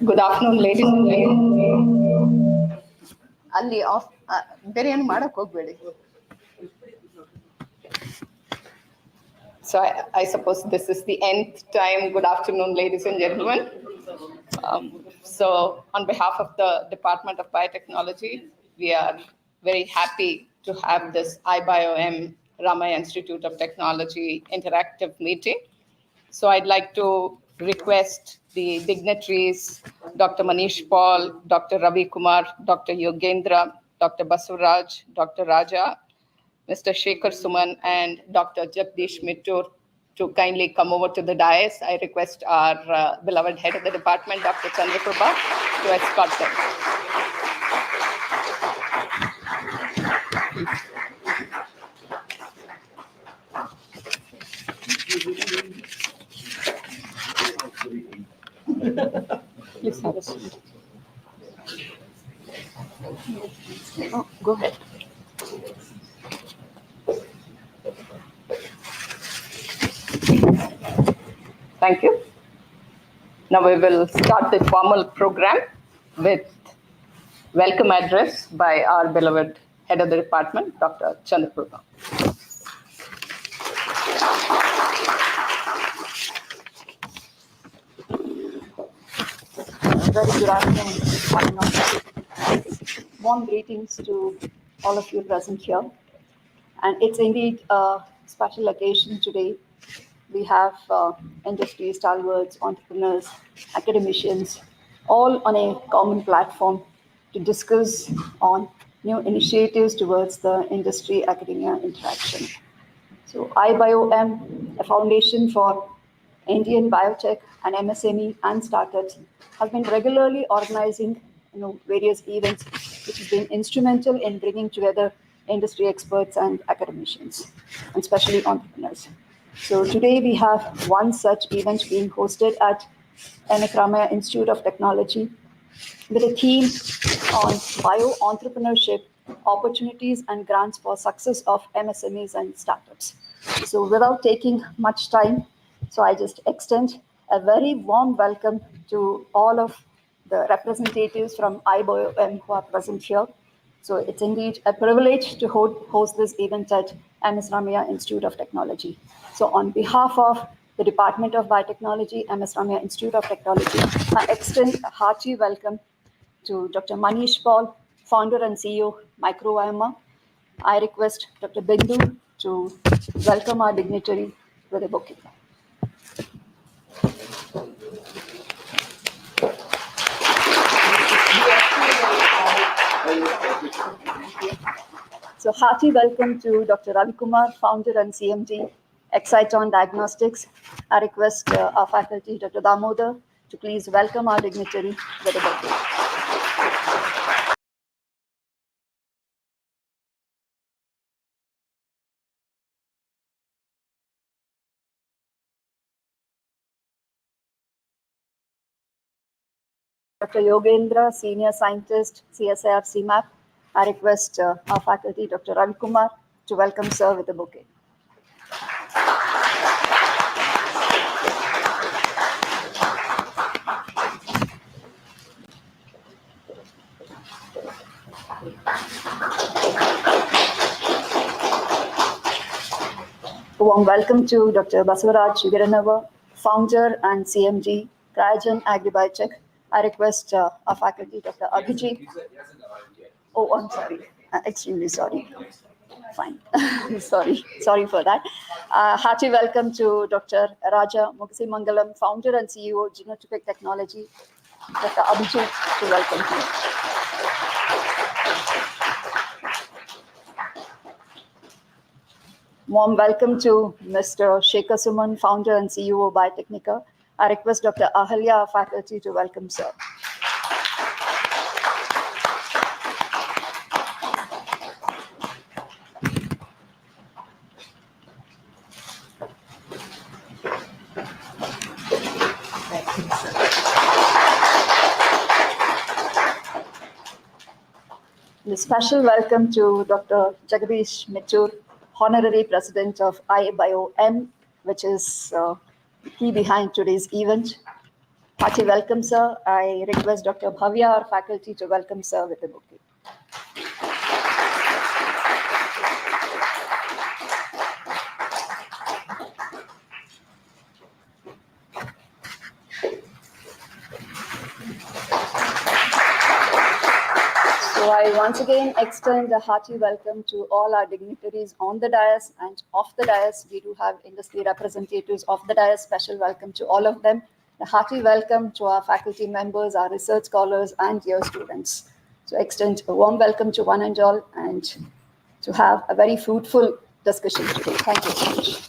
Good afternoon, ladies and gentlemen. Ali off. Biryani madak hogbedi. So I suppose this is the nth time. Good afternoon, ladies and gentlemen. So on behalf of the Department of Biotechnology, we are very happy to have this IBioM Ramaiah Institute of Technology interactive meeting. So I'd like to request the dignitaries, Dr. Manish Paul, Dr. Ravi Kumar, Dr. Yogendra, Dr. Basuraj, Dr. Raja, Mr. Shekhar Suman, and Dr. Jagdish Mittur to kindly come over to the dais. I request our beloved head of the department, Dr. Chandraprabha, to escort them. Please have a seat. Oh, go ahead. Thank you. Now we will start the formal program with welcome address by our beloved head of the department, Dr. Chandraprabha. Very good afternoon. Warm greetings to all of you present here. And it's indeed a special occasion today. We have industry stalwarts, entrepreneurs, academicians, all on a common platform to discuss on new initiatives towards the industry-academia interaction. So IBioM, a foundation for Indian biotech and MSME and startups, has been regularly organizing various events which has been instrumental in bringing together industry experts and academicians, and especially entrepreneurs. So today we have one such event being hosted at Ramaiah Institute of Technology with a theme on Bio-Entrepreneurship, opportunities and grants for success of MSMEs and startups. So without taking much time, so I just extend a very warm welcome to all of the representatives from IBioM who are present here. So it's indeed a privilege to host this event at MS Ramaiah Institute of Technology. So on behalf of the Department of Biotechnology, MS Ramaiah Institute of Technology, I extend a hearty welcome to Dr. Manish Paul, founder and CEO, MicroBiome. I request Dr. Bindu to welcome our dignitary with a bouquet. So hearty welcome to Dr. Ravi Kumar, founder and CMD, CSIR-CIMAP Diagnostics. I request our faculty, Dr. Damodar, to please welcome our dignitary with a bouquet. Dr. Yogendra, Senior Scientist, CSIR-CIMAP. I request our faculty, Dr. Ravi Kumar, to welcome sir with a bouquet. A warm welcome to Dr. Basuraj, founder and CMD, Cryogen Agri-Biotech. I request our faculty, Dr. Abhijit. Oh, I'm sorry. Extremely sorry. Fine. sorry for that. Hearty welcome to Dr. Raja Mangalam, founder and CEO, Genotypic Technology. Dr. Abhijit, to welcome you. Warm welcome to Mr. Shekhar Suman, founder and CEO of Biotechnica. I request Dr. Ahalya, our faculty, to welcome sir. A special welcome to Dr. Jagdish Mittur, Honorary President of IBioM, which is key behind today's event. Hearty welcome, sir. I request Dr. Bhavya, our faculty, to welcome sir with a bouquet. So I once again extend a hearty welcome to all our dignitaries on the dais and off the dais. We do have industry representatives off the dais. Special welcome to all of them. A hearty welcome to our faculty members, our research scholars, and dear students. So extend a warm welcome to one and all, and to have a very fruitful discussion today. Thank you so much.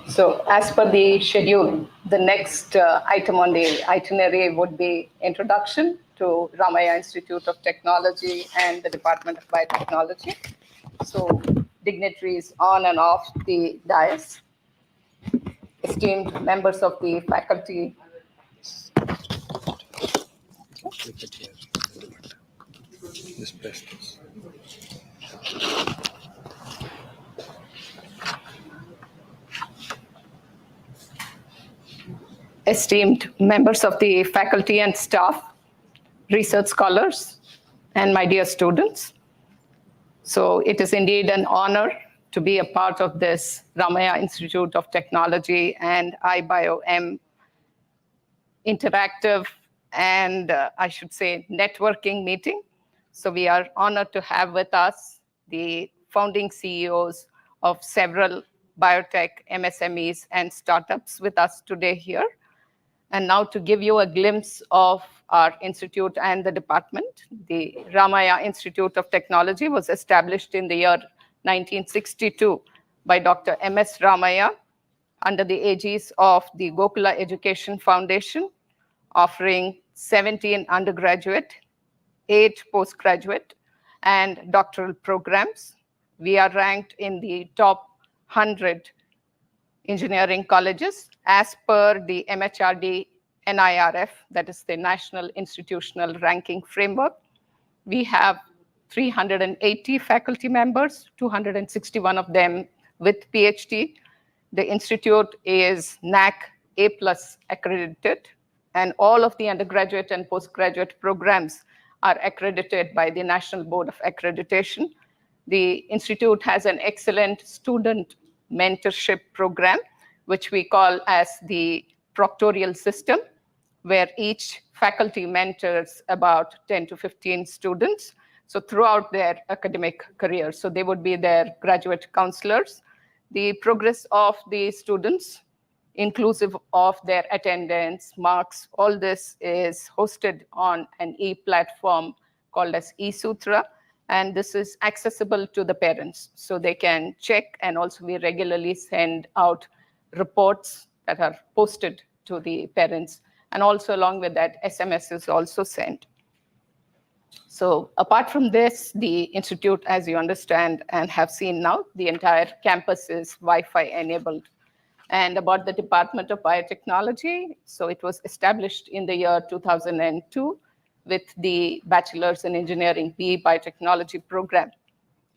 So as per the schedule, the next item on the itinerary would be introduction to Ramaiah Institute of Technology and the Department of Biotechnology. So dignitaries on and off the dais, esteemed members of the faculty. Esteemed members of the faculty and staff, research scholars, and my dear students. So it is indeed an honor to be a part of this Ramaiah Institute of Technology and IBioM interactive and I should say networking meeting. So we are honored to have with us the founding CEOs of several biotech MSMEs and startups with us today here. And now to give you a glimpse of our institute and the department, the Ramaiah Institute of Technology was established in the year 1962 by Dr. M.S. Ramaiah under the aegis of the Gokula Education Foundation, offering 17 undergraduate, 8 postgraduate, and doctoral programs. We are ranked in the top 100 engineering colleges as per the MHRD NIRF, that is the National Institutional Ranking Framework. We have 380 faculty members, 261 of them with PhD. The institute is NAC A+ accredited, and all of the undergraduate and postgraduate programs are accredited by the National Board of Accreditation. The institute has an excellent student mentorship program, which we call as the proctorial system, where each faculty mentors about 10 to 15 students. So throughout their academic career, so they would be their graduate counselors. The progress of the students, inclusive of their attendance, marks, all this is hosted on an e-platform called as eSutra. And this is accessible to the parents, so they can check, and also we regularly send out reports that are posted to the parents. And also along with that, SMS is also sent. So apart from this, the institute, as you understand and have seen now, the entire campus is Wi-Fi enabled. And about the Department of Biotechnology, so it was established in the year 2002 with the Bachelor's in Engineering BE Biotechnology program.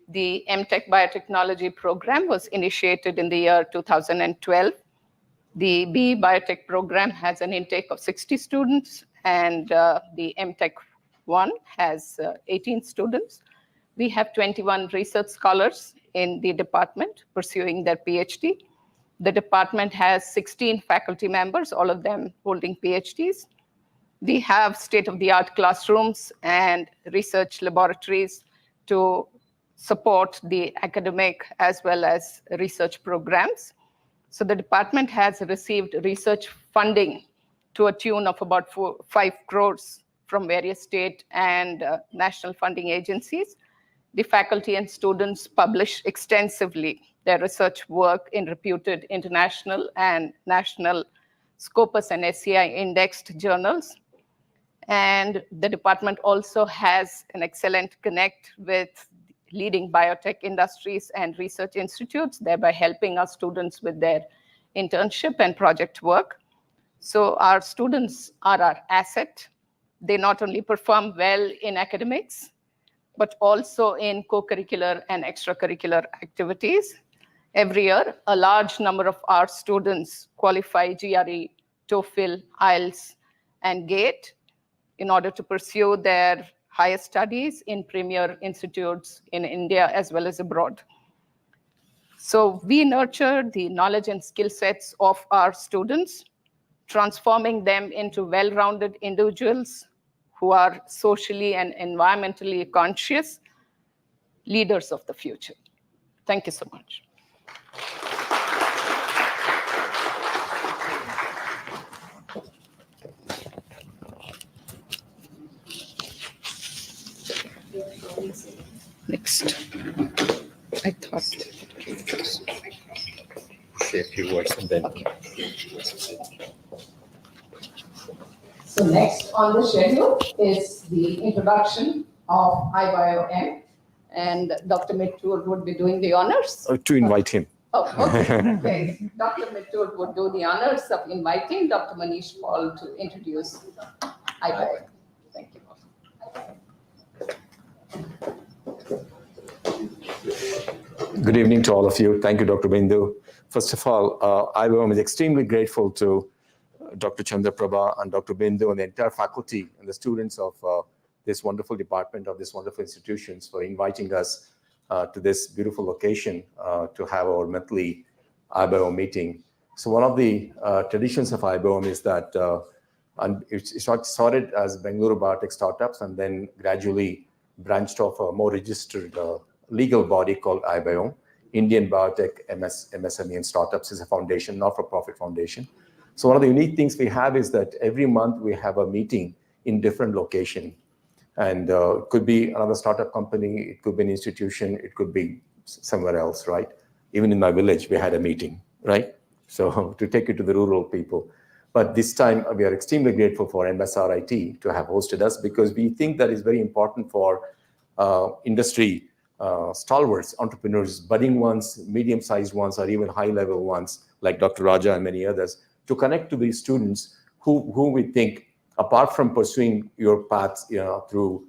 The MTech Biotechnology program was initiated in the year 2012. The BE Biotech program has an intake of 60 students, and the MTech one has 18 students. We have 21 research scholars in the department pursuing their PhD. The department has 16 faculty members, all of them holding PhDs. We have state-of-the-art classrooms and research laboratories to support the academic as well as research programs. So the department has received research funding to a tune of about 5 crores from various state and national funding agencies. The faculty and students publish extensively their research work in reputed international and national Scopus and SCI indexed journals. And the department also has an excellent connect with leading biotech industries and research institutes, thereby helping our students with their internship and project work. So our students are our asset. they not only perform well in academics, but also in co-curricular and extracurricular activities. Every year, a large number of our students qualify GRE, TOEFL, IELTS, and GATE in order to pursue their higher studies in premier institutes in India as well as abroad. So we nurture the knowledge and skill sets of our students, transforming them into well-rounded individuals who are socially and environmentally conscious leaders of the future. Thank you so much. Next. I thought. Say a few words and then. Okay. So next on the schedule is the introduction of IBioM, and Dr. Mittur would be doing the honors. To invite him. Oh, okay. Okay. Dr. Mittur would do the honors of inviting Dr. Manish Paul to introduce IBioM. Thank you. Good evening to all of you. Thank you, Dr. Bindu. First of all, IBioM is extremely grateful to Dr. Chandraprabha and Dr. Bindu and the entire faculty and the students of this wonderful department of this wonderful institutions for inviting us to this beautiful location to have our monthly IBioM meeting. So one of the traditions of IBioM is that and it started as Bengaluru Biotech Startups and then gradually branched off a more registered legal body called IBioM. Indian Biotech MSME and Startups is a foundation, not-for-profit foundation. So one of the unique things we have is that every month we have a meeting in different location. And it could be another startup company, it could be an institution, it could be somewhere else, right? Even in my village, we had a meeting, right? So to take it to the rural people. But this time, we are extremely grateful for MSRIT to have hosted us because we think that is very important for industry stalwarts, entrepreneurs, budding ones, medium-sized ones, or even high-level ones, like Dr. Raja and many others, to connect to these students who we think, apart from pursuing your paths through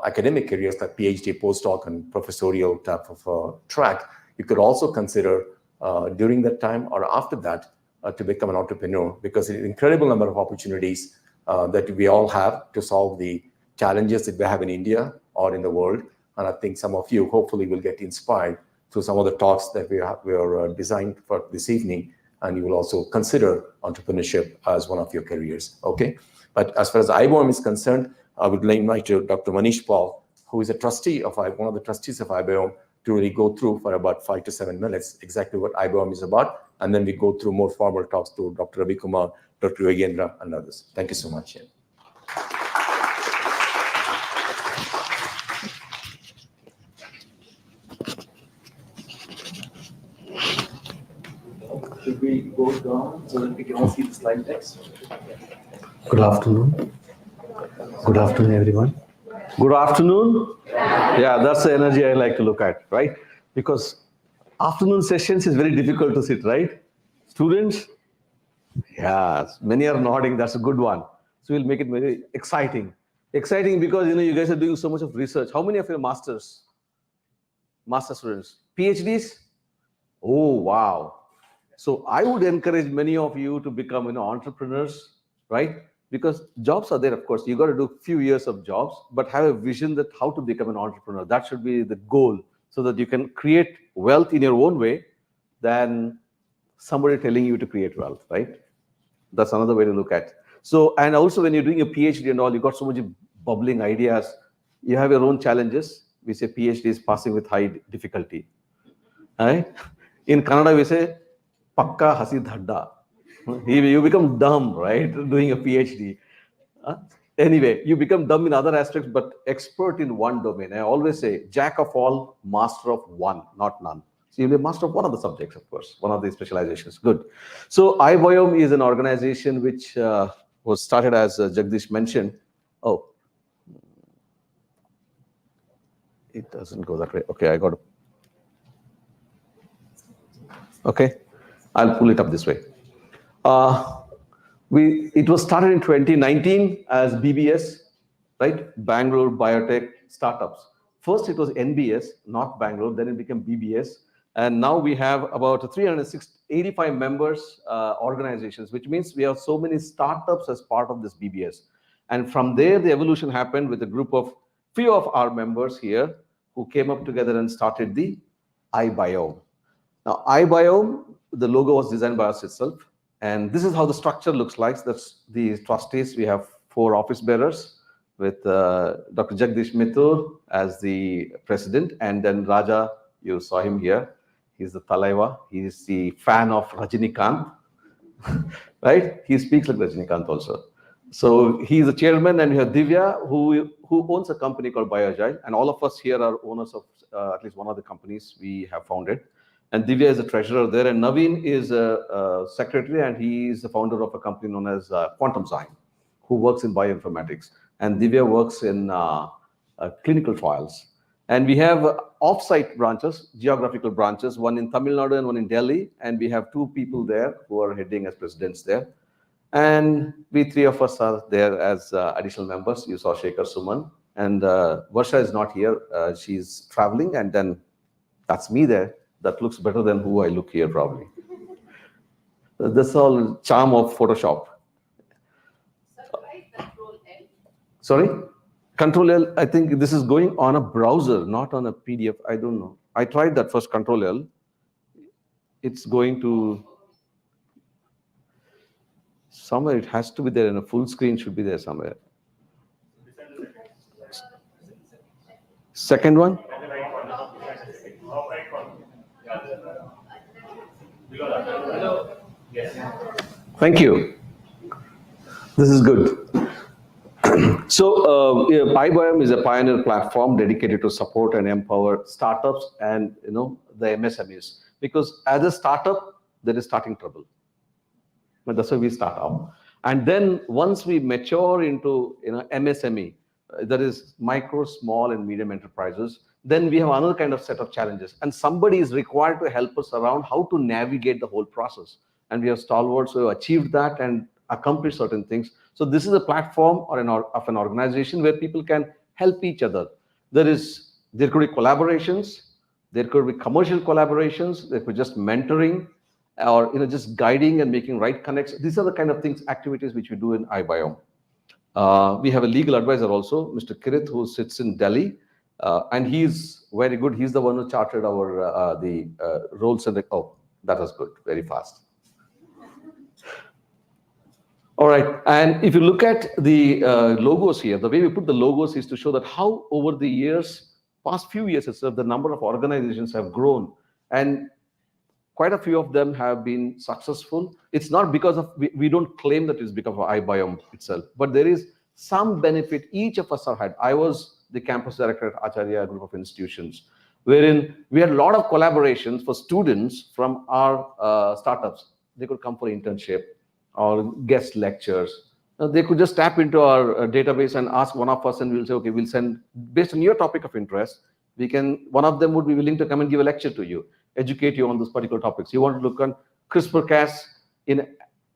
academic careers like PhD, postdoc, and professorial type of track, you could also consider during that time or after that to become an entrepreneur, because an incredible number of opportunities that we all have to solve the challenges that we have in India or in the world. And I think some of you hopefully will get inspired through some of the talks that we are designed for this evening, and you will also consider entrepreneurship as one of your careers, okay? But as far as IBioM is concerned, I would invite Dr. Manish Paul, who is a trustee of one of the trustees of IBioM, to really go through for about 5 to 7 minutes exactly what IBioM is about, and then we go through more formal talks to Dr. Ravi Kumar, Dr. Yogendra, and others. Thank you so much. Should we go down so that we can all see the slide text? Good afternoon. Good afternoon, everyone. Good afternoon. Yeah, that's the energy I like to look at, right? Because afternoon sessions is very difficult to sit, right? Students? Yes, many are nodding. That's a good one. So we'll make it very exciting. Exciting because, you guys are doing so much of research. How many of your master students? PhDs? Oh, wow. So I would encourage many of you to become entrepreneurs, right? Because jobs are there, of course. You got to do a few years of jobs, but have a vision that how to become an entrepreneur. That should be the goal, so that you can create wealth in your own way than somebody telling you to create wealth, right? That's another way to look at it. So, and also when you're doing a PhD and all, you got so much bubbling ideas. You have your own challenges. We say PhD is passing with high difficulty. Right? In Kannada, we say Pakka hasi dhadda. You become dumb, right? Doing a PhD. Anyway, you become dumb in other aspects, but expert in one domain. I always say, jack of all, master of one, not none. So you'll be master of one of the subjects, of course, one of the specializations. Good. So IBioM is an organization which was started, as Jagdish mentioned. Oh, it doesn't go that way. Okay, I got it. Okay, I'll pull it up this way. It was started in 2019 as BBS, right? Bangalore Biotech Startups. First, it was NBS, not Bangalore. Then it became BBS. And now we have about 385 members organizations, which means we have so many startups as part of this BBS. And from there, the evolution happened with a group of few of our members here who came up together and started the IBioM. Now, IBioM, the logo was designed by us itself. And this is how the structure looks like. That's the trustees. We have 4 office bearers with Dr. Jagdish Mithur as the president. And then Raja, you saw him here. He's the Talaiva. He's the fan of Rajinikanth, right? He speaks like Rajinikanth also. So he's the chairman, and we have Divya, who owns a company called BioAgile. And all of us here are owners of at least one of the companies we have founded. And Divya is the treasurer there, and Naveen is a secretary, and he is the founder of a company known as QuantumZyme, who works in bioinformatics. And Divya works in clinical trials. And we have off-site branches, geographical branches, one in Tamil Nadu and one in Delhi. And we have 2 people there who are heading as presidents there. And we 3 of us are there as additional members. You saw Shekhar Suman. And Varsha is not here. She's traveling. And then that's me there. That looks better than who I look here, probably. That's all charm of Photoshop. Sorry? Control L, I think this is going on a browser, not on a PDF. I don't know. I tried that first, Control L. It's going to... Somewhere it has to be there, and a full screen should be there somewhere. Second one? Thank you. This is good. So, IBioM is a pioneer platform dedicated to support and empower startups and the MSMEs. Because as a startup, there is starting trouble. But that's why we start out. And then once we mature into MSME, that is micro, small, and medium enterprises, then we have another kind of set of challenges. And somebody is required to help us around how to navigate the whole process. And we have stalwarts who have achieved that and accomplished certain things. So this is a platform of an organization where people can help each other. There could be collaborations, there could be commercial collaborations, there could be just mentoring, or just guiding and making right connects. These are the kind of things, activities which we do in IBioM. We have a legal advisor also, Mr. Kirit, who sits in Delhi, and he's very good. He's the one who charted our the roles and that was good, very fast. All right, and if you look at the logos here, the way we put the logos is to show that how over the years, past few years itself, the number of organizations have grown, and quite a few of them have been successful. It's not because of, we don't claim that it's because of IBioM itself, but there is some benefit each of us have had. I was the campus director at Acharya group of institutions, wherein we had a lot of collaborations for students from our startups. They could come for internship or guest lectures. They could just tap into our database and ask one of us, and we'll say, okay, we'll send, based on your topic of interest, one of them would be willing to come and give a lecture to you, educate you on those particular topics. You want to look on CRISPR-Cas in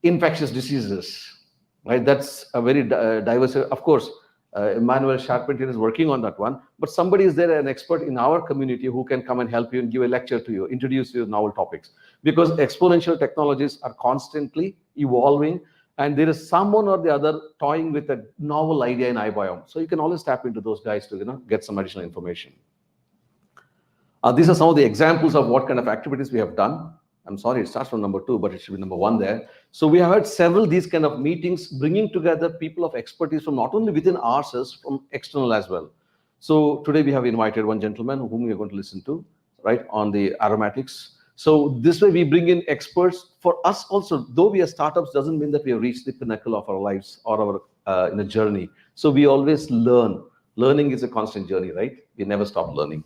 infectious diseases, right? That's a very diverse, of course, Emmanuel Charpentier is working on that one, but somebody is there, an expert in our community who can come and help you and give a lecture to you, introduce you to novel topics. Because exponential technologies are constantly evolving, and there is someone or the other toying with a novel idea in IBioM. So you can always tap into those guys to get some additional information. These are some of the examples of what kind of activities we have done. I'm sorry, it starts from number 2, but it should be number 1 there. So we have had several these kind of meetings, bringing together people of expertise from not only within ourselves, from external as well. So today we have invited one gentleman whom we are going to listen to, right, on the aromatics. So this way we bring in experts. For us also, though we are startups, doesn't mean that we have reached the pinnacle of our lives or our in a journey. So we always learn. Learning is a constant journey, right? We never stop learning.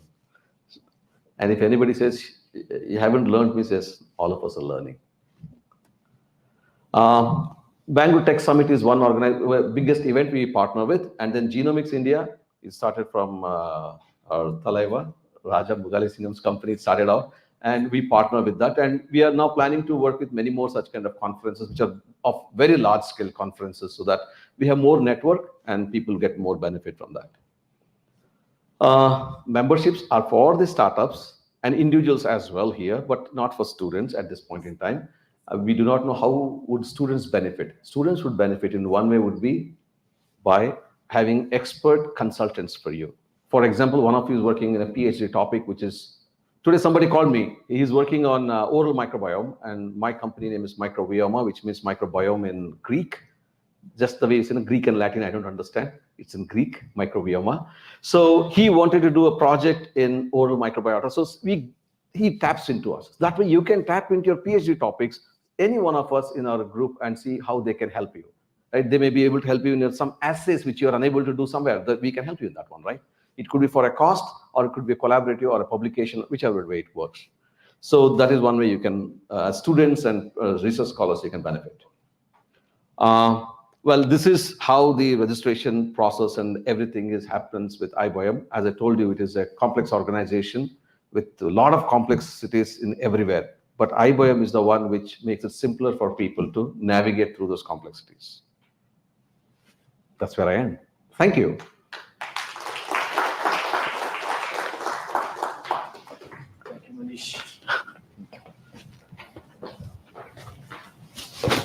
And if anybody says, you haven't learned, me says, all of us are learning. Bangalore Tech Summit is one biggest event we partner with. And then Genomics India, it started from our Talaiva, Raja Mugali Singham's company, it started out. and we partner with that. And we are now planning to work with many more such kind of conferences, which are of very large scale conferences, so that we have more network and people get more benefit from that. Memberships are for the startups and individuals as well here, but not for students at this point in time. We do not know how would students benefit. Students would benefit in one way would be by having expert consultants for you. For example, one of you is working in a PhD topic, which is, today somebody called me, he's working on oral microbiome, and my company name is Microbioma, which means microbiome in Greek. Just the way it's in Greek and Latin, I don't understand. It's in Greek, microbioma. So he wanted to do a project in oral microbiota. So he taps into us. That way you can tap into your PhD topics, any one of us in our group, and see how they can help you. Right? They may be able to help you in some assays which you are unable to do somewhere, that we can help you in that one, right? It could be for a cost, or it could be a collaborative or a publication, whichever way it works. So that is one way you can, students and research scholars, you can benefit. Well, this is how the registration process and everything happens with IBioM. As I told you, it is a complex organization with a lot of complexities in everywhere. But IBioM is the one which makes it simpler for people to navigate through those complexities. That's where I am. Thank you. Thank you, Manish.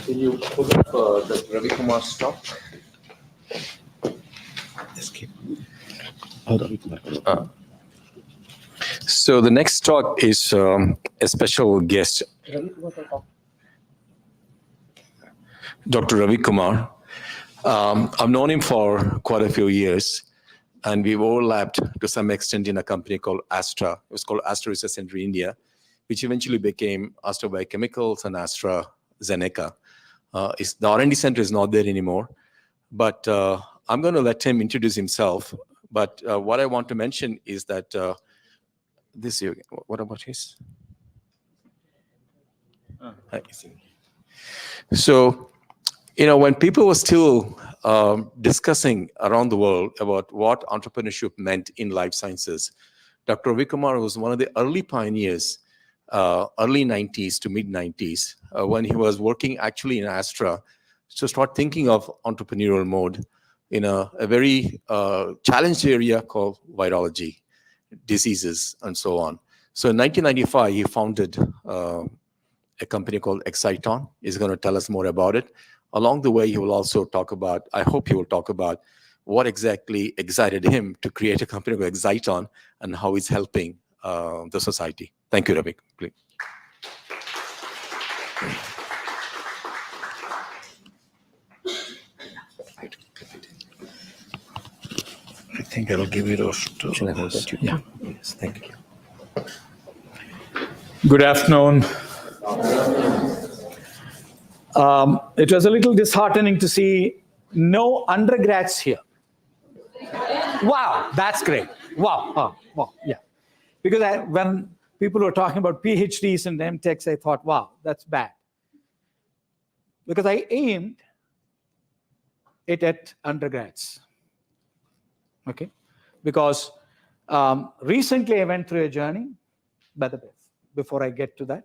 Will you put up the Ravi Kumar's talk? So the next talk is a special guest, Dr. Ravi Kumar. I've known him for quite a few years, and we've overlapped to some extent in a company called Astra. It was called Astra Research Center India, which eventually became Astra Biochemicals and AstraZeneca. The R&D center is not there anymore, but I'm going to let him introduce himself. But what I want to mention is that this year, what about his? So, when people were still discussing around the world about what entrepreneurship meant in life sciences, Dr. Ravi Kumar was one of the early pioneers, early 90s to mid 90s, when he was working actually in Astra to start thinking of entrepreneurial mode in a very challenged area called virology, diseases, and so on. So in 1995, he founded a company called CSIR-CIMAP. He's going to tell us more about it. Along the way, he will also talk about, I hope he will talk about what exactly excited him to create a company called CSIR-CIMAP and how it's helping the society. Thank you, Ravi. Please. I think I'll give you those two. Should I hold that? Yeah. Yes, thank you. Good afternoon. It was a little disheartening to see no undergrads here. Wow, that's great. Wow. Oh, wow. Yeah. Because when people were talking about PhDs and MTechs, I thought, wow, that's bad. Because I aimed it at undergrads. Okay? Because recently I went through a journey. By the way, before I get to that,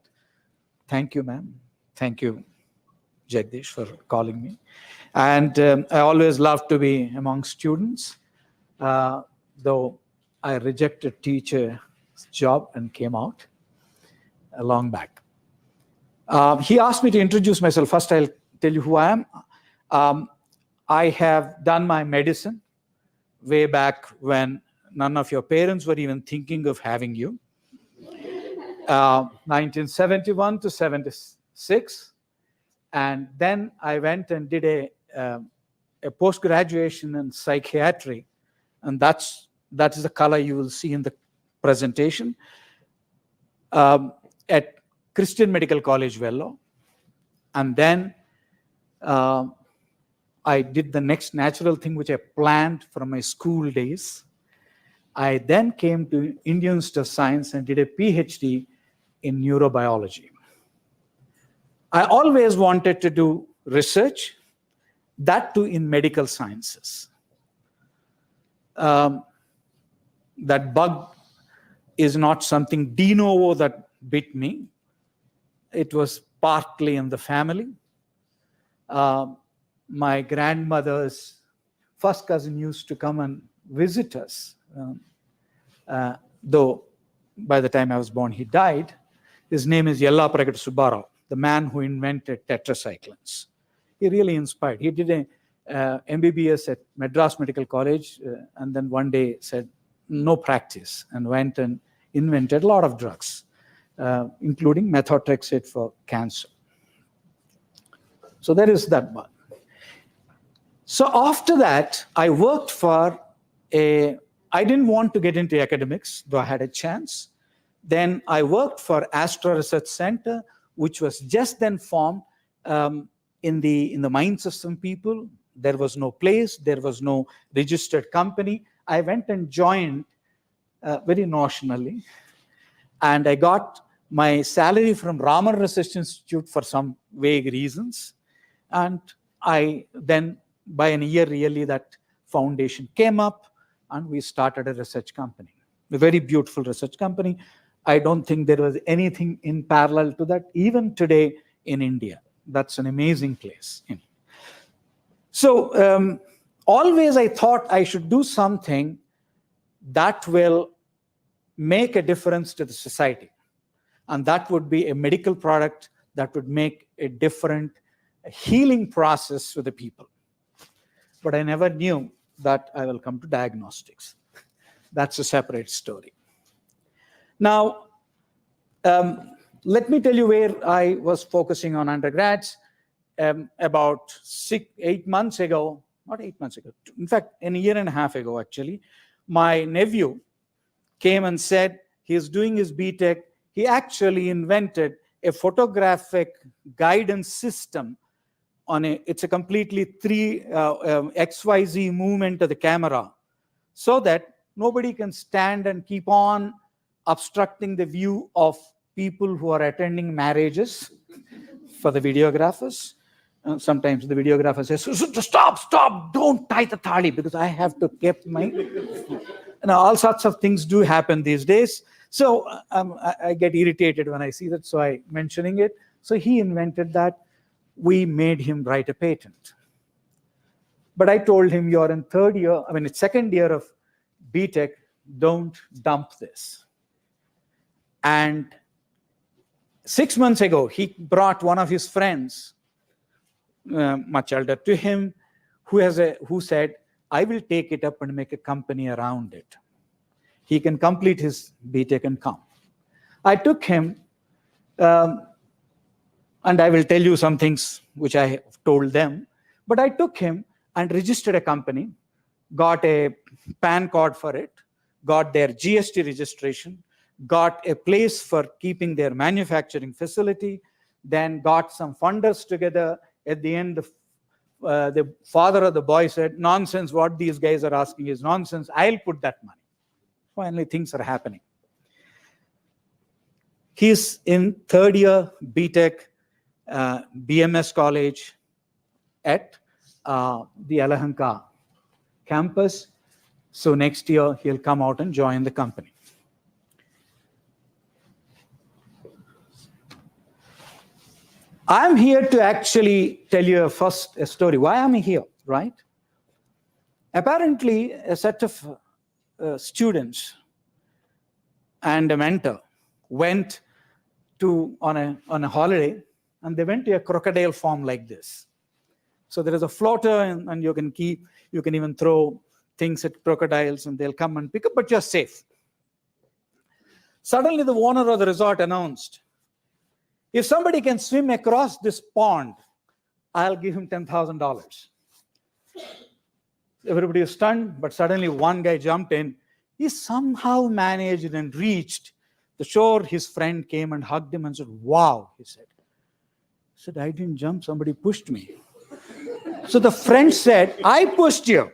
thank you, ma'am. Thank you, Jagdish, for calling me. And I always love to be among students, though I rejected teacher job and came out a long back. He asked me to introduce myself. First, I'll tell you who I am. I have done my medicine way back when none of your parents were even thinking of having you. 1971 to 76. And then I went and did a post-graduation in psychiatry. And that is the color you will see in the presentation at Christian Medical College, Vellore. And then I did the next natural thing, which I planned from my school days. I then came to Indian Institute of Science and did a PhD in neurobiology. I always wanted to do research, that too in medical sciences. That bug is not something de novo that bit me. It was partly in the family. My grandmother's first cousin used to come and visit us, though by the time I was born, he died. His name is Yellapragada Subbarao, the man who invented tetracyclines. He really inspired. He did a MBBS at Madras Medical College, and then one day said, no practice, and went and invented a lot of drugs, including methotrexate for cancer. So there is that one. So after that, I worked for I didn't want to get into academics, though I had a chance. Then I worked for Astra Research Center, which was just then formed in the minds of some people. There was no place, there was no registered company. I went and joined very notionally, and I got my salary from Raman Research Institute for some vague reasons. And I then, by a year really, that foundation came up and we started a research company, a very beautiful research company. I don't think there was anything in parallel to that, even today in India. That's an amazing place. So always I thought I should do something that will make a difference to the society. And that would be a medical product that would make a different healing process for the people. But I never knew that I will come to diagnostics. That's a separate story. Now, let me tell you where I was focusing on undergrads. About 8 months ago, not 8 months ago, in fact, a year and a half ago, actually, my nephew came and said he's doing his BTech. He actually invented a photographic guidance system it's a completely XYZ movement of the camera, so that nobody can stand and keep on obstructing the view of people who are attending marriages for the videographers. Sometimes the videographer says, stop, don't tie the thali, because I have to keep my... all sorts of things do happen these days. So I get irritated when I see that, so I'm mentioning it. So he invented that. We made him write a patent. But I told him, you're in it's second year of BTech, don't dump this. And 6 months ago, he brought one of his friends, much elder to him, who said, I will take it up and make a company around it. He can complete his BTech and come. I took him, and I will tell you some things which I have told them, but I took him and registered a company, got a PAN card for it, got their GST registration, got a place for keeping their manufacturing facility, then got some funders together. At the end, the father of the boy said, nonsense, what these guys are asking is nonsense, I'll put that money. Finally, things are happening. He's in third year BTech, BMS college at the Alahanka campus. So next year, he'll come out and join the company. I'm here to actually tell you a story. Why am I here, right? Apparently, a set of students and a mentor went on a holiday, and they went to a crocodile farm like this. So there is a floater, and you can even throw things at crocodiles, and they'll come and pick up, but you're safe. Suddenly, the owner of the resort announced, if somebody can swim across this pond, I'll give him $10,000. Everybody was stunned, but suddenly one guy jumped in. He somehow managed and reached the shore. His friend came and hugged him and said, wow, he said. I didn't jump, somebody pushed me. So the friend said, I pushed you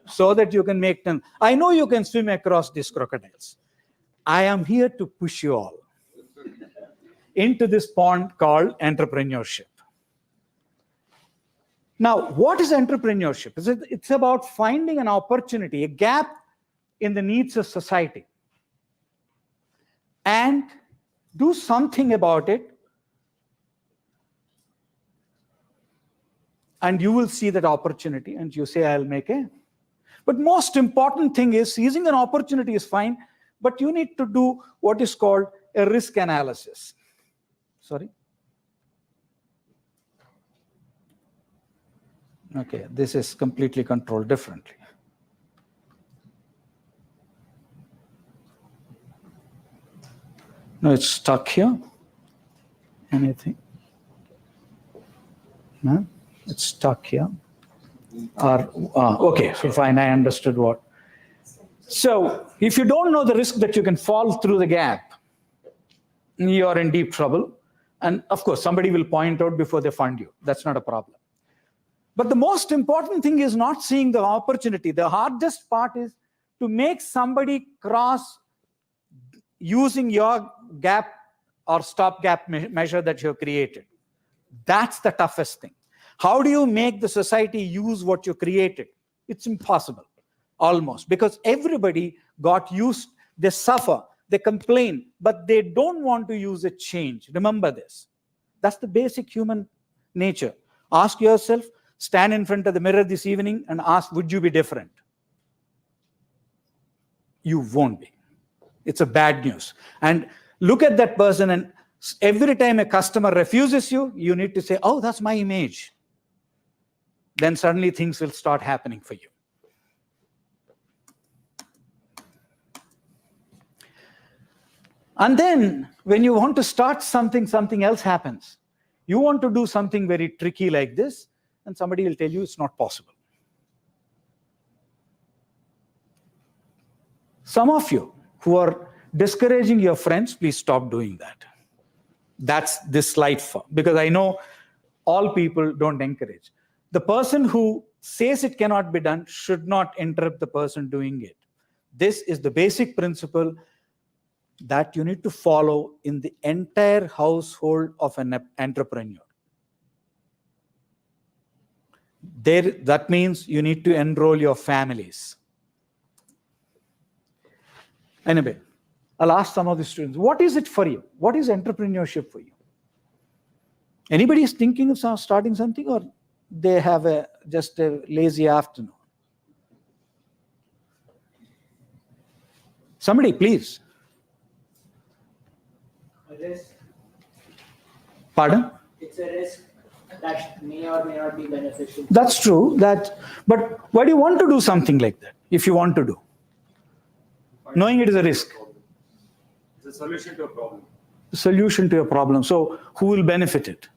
so that you can make them. I know you can swim across these crocodiles. I am here to push you all into this pond called entrepreneurship. Now, what is entrepreneurship? It's about finding an opportunity, a gap in the needs of society, and do something about it, and you will see that opportunity, and you say, I'll make it. But most important thing is, seizing an opportunity is fine, but you need to do what is called a risk analysis. Sorry. Okay, this is completely controlled differently. No, it's stuck here. Anything? No, it's stuck here. Okay, so fine, I understood what. So if you don't know the risk that you can fall through the gap, you're in deep trouble. And of course, somebody will point out before they fund you. That's not a problem. But the most important thing is not seeing the opportunity. The hardest part is to make somebody cross using your gap or stopgap measure that you have created. That's the toughest thing. How do you make the society use what you created? It's impossible, almost, because everybody got used, they suffer, they complain, but they don't want to use a change. Remember this. That's the basic human nature. Ask yourself, stand in front of the mirror this evening and ask, would you be different? You won't be. It's a bad news. And look at that person, and every time a customer refuses you, you need to say, oh, that's my image. Then suddenly things will start happening for you. And then when you want to start something, something else happens. You want to do something very tricky like this, and somebody will tell you it's not possible. Some of you who are discouraging your friends, please stop doing that. That's this slide for, because I know all people don't encourage. The person who says it cannot be done should not interrupt the person doing it. This is the basic principle that you need to follow in the entire household of an entrepreneur. That means you need to enroll your families. Anyway, I'll ask some of the students, what is it for you? What is entrepreneurship for you? Anybody is thinking of starting something, or they have just a lazy afternoon? Somebody, please. A risk. Pardon? It's a risk that may or may not be beneficial. That's true. But why do you want to do something like that, if you want to do? Knowing it is a risk. It's a solution to a problem. The solution to a problem. So who will benefit it?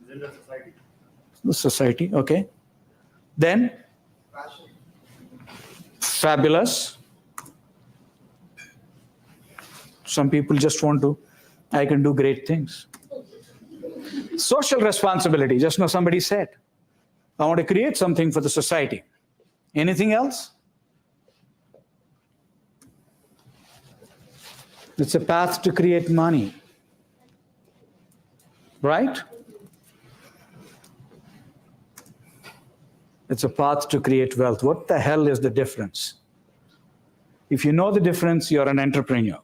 Within the society. The society, okay. Then? Passion. Fabulous. Some people just want to, I can do great things. Social responsibility, just now somebody said, I want to create something for the society. Anything else? It's a path to create money, right? It's a path to create wealth. What the hell is the difference? If you know the difference, you're an entrepreneur.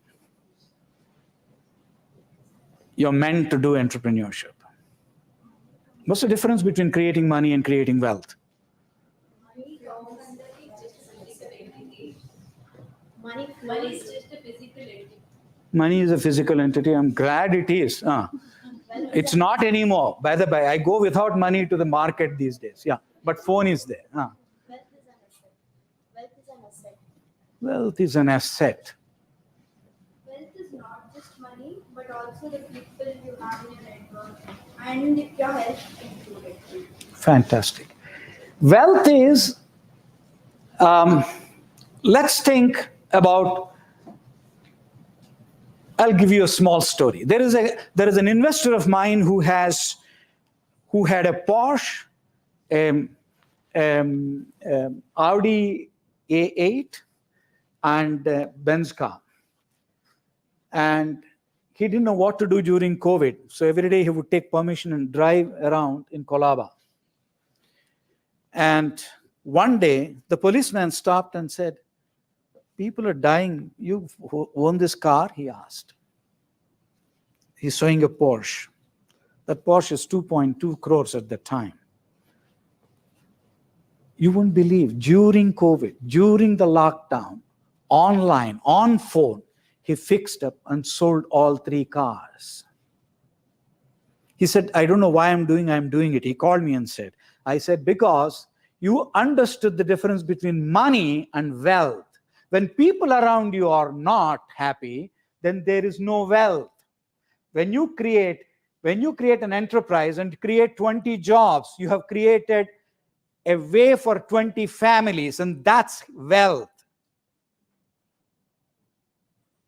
You're meant to do entrepreneurship. What's the difference between creating money and creating wealth? Money is just a physical entity. Money is a physical entity. I'm glad it is. It's not anymore. By the by, I go without money to the market these days. Yeah, but phone is there. Wealth is an asset. Wealth is an asset. Wealth is not just money, but also the people you have in your network and your health included. Fantastic. Wealth is, let's think about, I'll give you a small story. There is an investor of mine who had a Porsche, Audi A8 and Benz car. And he didn't know what to do during COVID. So every day he would take permission and drive around in Colaba. And one day the policeman stopped and said, people are dying. You own this car? He asked. He's showing a Porsche. That Porsche is 2.2 crores at the time. You wouldn't believe, during COVID, during the lockdown, online, on phone, he fixed up and sold all 3 cars. He said, I don't know why I'm doing it. He called me and said, I said, because you understood the difference between money and wealth. When people around you are not happy, then there is no wealth. When you create an enterprise and create 20 jobs, you have created a way for 20 families, and that's wealth.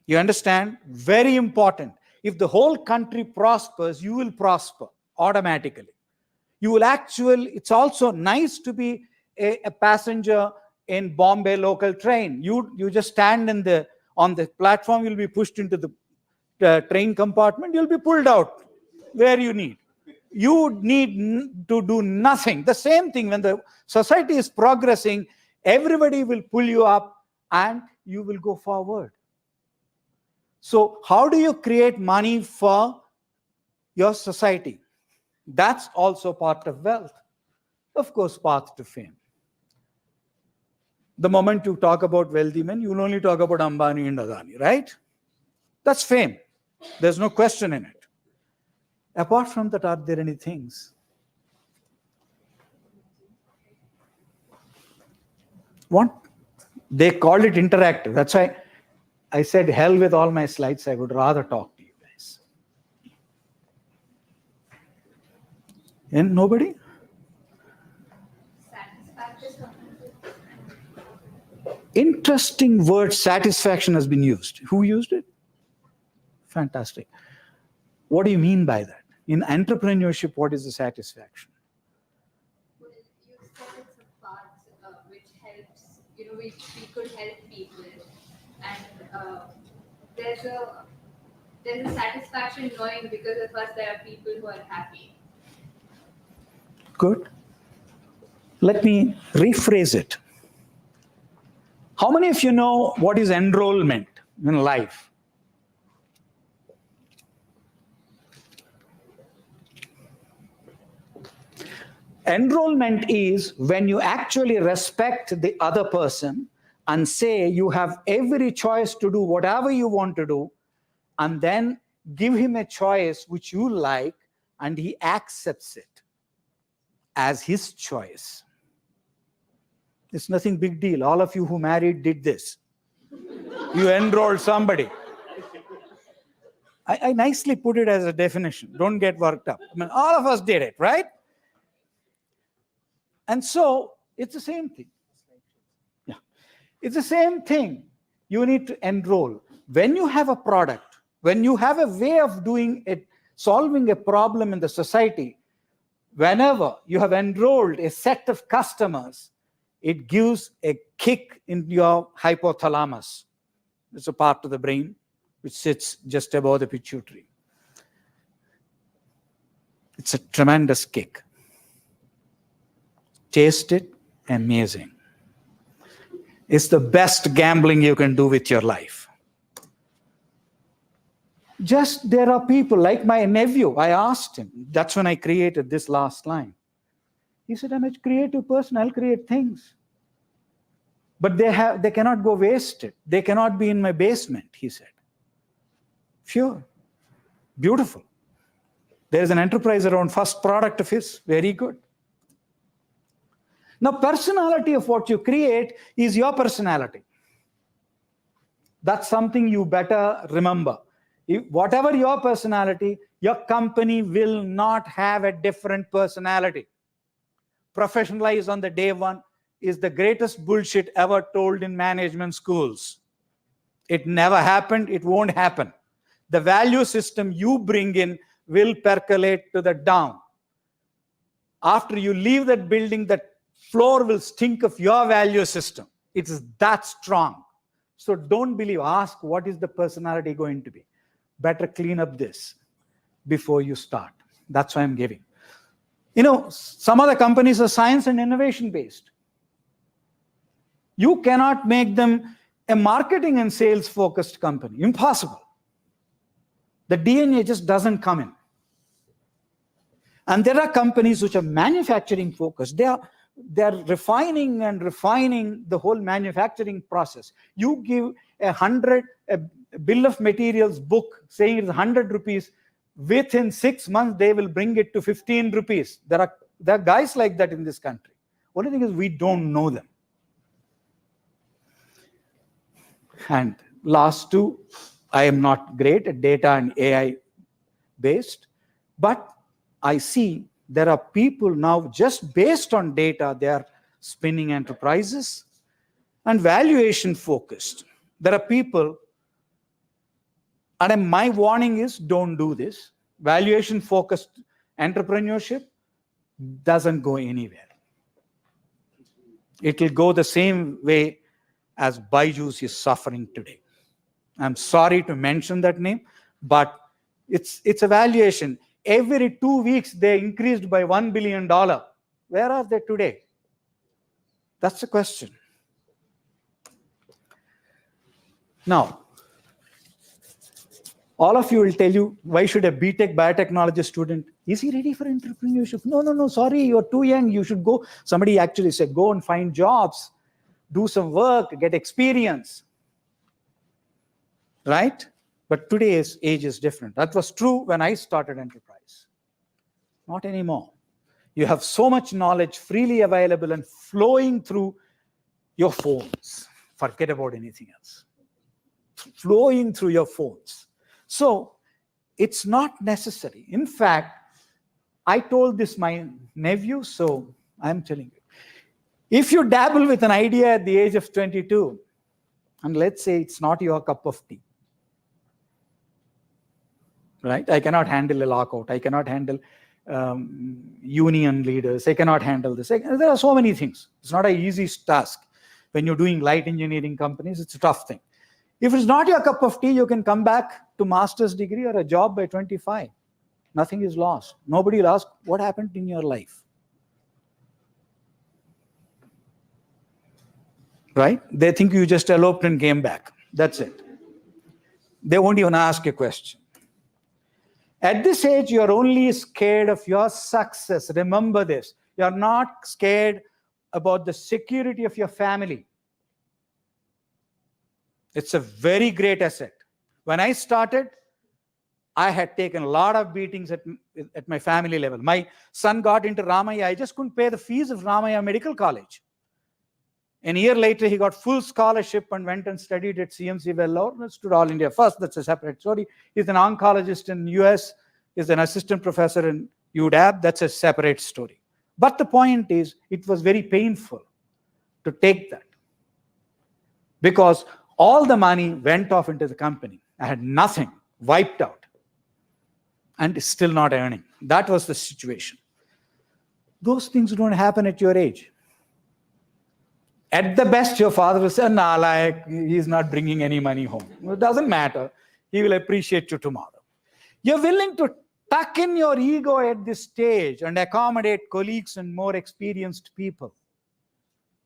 You understand? Very important. If the whole country prospers, you will prosper automatically. You will it's also nice to be a passenger in Bombay local train. You just stand on the platform, you'll be pushed into the train compartment, you'll be pulled out where you need. You need to do nothing. The same thing, when the society is progressing, everybody will pull you up and you will go forward. So how do you create money for your society? That's also part of wealth. Of course, path to fame. The moment you talk about wealthy men, you will only talk about Ambani and Adani, right? That's fame. There's no question in it. Apart from that, are there any things? What? They called it interactive. That's why I said, hell with all my slides. I would rather talk to you guys. And nobody? Interesting word, satisfaction, has been used. Who used it? Fantastic. What do you mean by that? In entrepreneurship, what is the satisfaction? Well, you said it's a part which helps, we could help people. And there's a satisfaction knowing because of us there are people who are happy. Good. Let me rephrase it. How many of you know what is enrollment in life? Enrollment is when you actually respect the other person and say you have every choice to do whatever you want to do, and then give him a choice which you like, and he accepts it as his choice. It's nothing big deal. All of you who married did this. You enrolled somebody. I nicely put it as a definition. Don't get worked up. I mean, all of us did it, right? And so it's the same thing. Yeah. It's the same thing. You need to enroll. When you have a product, when you have a way of doing it, solving a problem in the society, whenever you have enrolled a set of customers, it gives a kick in your hypothalamus. It's a part of the brain which sits just above the pituitary. It's a tremendous kick. Taste it, amazing. It's the best gambling you can do with your life. Just there are people like my nephew. I asked him, that's when I created this last line. He said, I'm a creative person, I'll create things. But they cannot go wasted. They cannot be in my basement, he said. Sure. Beautiful. There is an enterprise around first product of his, very good. Now, personality of what you create is your personality. That's something you better remember. Whatever your personality, your company will not have a different personality. Professionalize on the day one is the greatest bullshit ever told in management schools. It never happened, it won't happen. The value system you bring in will percolate to the down. After you leave that building, that floor will stink of your value system. It's that strong. So don't believe, ask what is the personality going to be. Better clean up this before you start. That's why I'm giving. Some other companies are science and innovation based. You cannot make them a marketing and sales focused company. Impossible. The DNA just doesn't come in. And there are companies which are manufacturing focused. They are refining the whole manufacturing process. You give a bill of materials book saying it's 100 rupees. Within 6 months, they will bring it to 15 rupees. There are guys like that in this country. Only thing is we don't know them. And last two, I am not great at data and AI based, but I see there are people now just based on data, they are spinning enterprises and valuation focused. There are people, and my warning is don't do this. Valuation focused entrepreneurship doesn't go anywhere. It will go the same way as Byju's is suffering today. I'm sorry to mention that name, but it's a valuation. Every 2 weeks, they increased by $1 billion. Where are they today? That's the question. Now, all of you will tell you, why should a BTech biotechnology student, is he ready for entrepreneurship? No, sorry, you're too young. You should go. Somebody actually said, go and find jobs, do some work, get experience. Right? But today's age is different. That was true when I started enterprise. Not anymore. You have so much knowledge freely available and flowing through your phones. Forget about anything else. Flowing through your phones. So it's not necessary. In fact, I told this my nephew, so I'm telling you. If you dabble with an idea at the age of 22, and let's say it's not your cup of tea, right? I cannot handle a lockout. I cannot handle union leaders. I cannot handle this. There are so many things. It's not an easy task. When you're doing light engineering companies, it's a tough thing. If it's not your cup of tea, you can come back to master's degree or a job by 25. Nothing is lost. Nobody will ask, what happened in your life? Right? They think you just eloped and came back. That's it. They won't even ask a question. At this age, you're only scared of your success. Remember this. You're not scared about the security of your family. It's a very great asset. When I started, I had taken a lot of beatings at my family level. My son got into Ramaiah. I just couldn't pay the fees of Ramaiah Medical College. And a year later, he got full scholarship and went and studied at CMC Vellore, stood All India first. That's a separate story. He's an oncologist in the US. He's an assistant professor in UDAB. That's a separate story. But the point is, it was very painful to take that because all the money went off into the company. I had nothing, wiped out, and still not earning. That was the situation. Those things don't happen at your age. At the best, your father will say, nah, like, he's not bringing any money home. It doesn't matter. He will appreciate you tomorrow. You're willing to tuck in your ego at this stage and accommodate colleagues and more experienced people.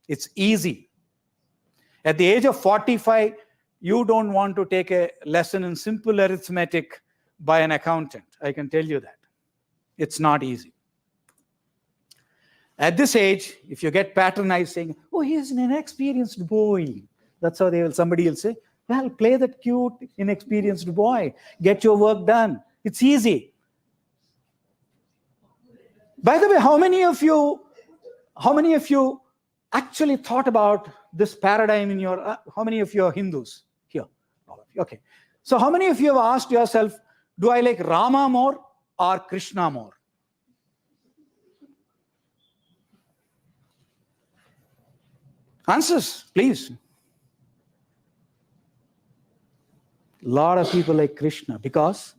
It's easy. At the age of 45, you don't want to take a lesson in simple arithmetic by an accountant. I can tell you that. It's not easy. At this age, if you get patronized saying, oh, he's an inexperienced boy, that's how somebody will say, well, play that cute, inexperienced boy. Get your work done. It's easy. By the way, how many of you actually thought about this paradigm in your, how many of you are Hindus here? All of you. Okay. So how many of you have asked yourself, do I like Rama more or Krishna more? Answers, please. A lot of people like Krishna because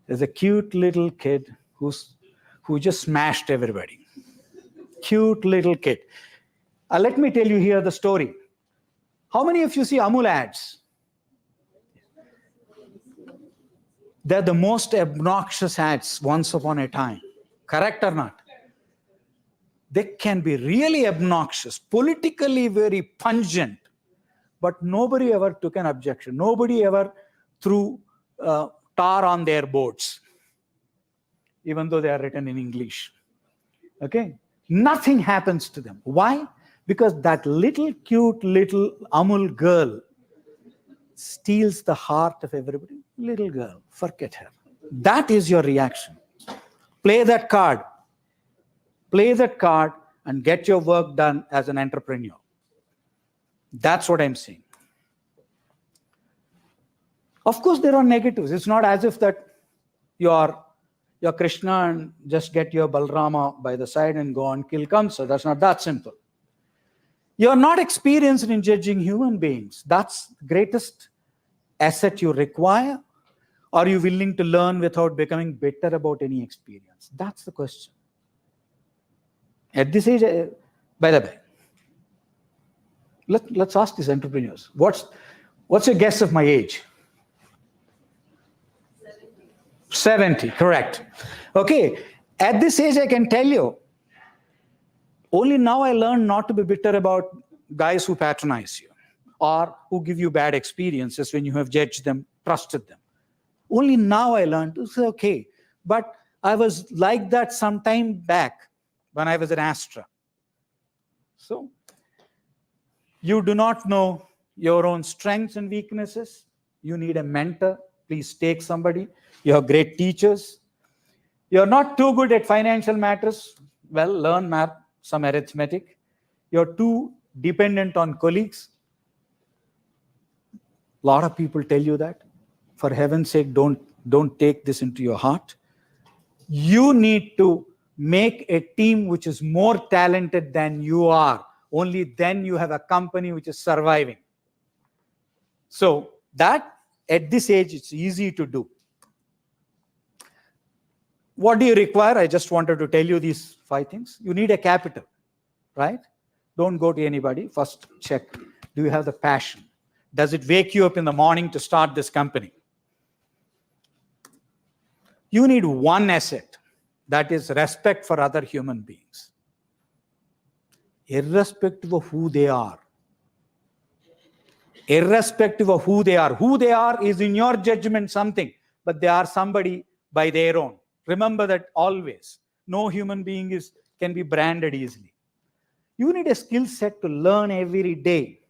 there's a cute little kid who just smashed everybody. Cute little kid. Let me tell you here the story. How many of you see Amul ads? They're the most obnoxious ads once upon a time. Correct or not? They can be really obnoxious, politically very pungent, but nobody ever took an objection. Nobody ever threw tar on their boards, even though they are written in English. Okay? Nothing happens to them. Why? Because that little cute little Amul girl steals the heart of everybody. Little girl, forget her. That is your reaction. Play that card. Play that card and get your work done as an entrepreneur. That's what I'm saying. Of course, there are negatives. It's not as if that you're Krishna and just get your Balrama by the side and go and kill Kamsa. That's not that simple. You're not experienced in judging human beings. That's the greatest asset you require. Are you willing to learn without becoming bitter about any experience? That's the question. At this age, by the way, let's ask these entrepreneurs. What's your guess of my age? 70, correct. Okay, at this age, I can tell you, only now I learned not to be bitter about guys who patronize you or who give you bad experiences when you have judged them, trusted them. Only now I learned to say, okay, but I was like that some time back when I was at Astra. So, you do not know your own strengths and weaknesses. You need a mentor. Please take somebody. You have great teachers. You're not too good at financial matters. Well, learn math, some arithmetic. You're too dependent on colleagues. A lot of people tell you that. For heaven's sake, don't take this into your heart. You need to make a team which is more talented than you are. Only then you have a company which is surviving. So that at this age, it's easy to do. What do you require? I just wanted to tell you these 5 things. You need a capital, right? Don't go to anybody. First check, do you have the passion? Does it wake you up in the morning to start this company? You need one asset, that is respect for other human beings. Irrespective of who they are. Irrespective of who they are is in your judgment something, but they are somebody by their own. Remember that always. No human being can be branded easily. You need a skill set to learn every day.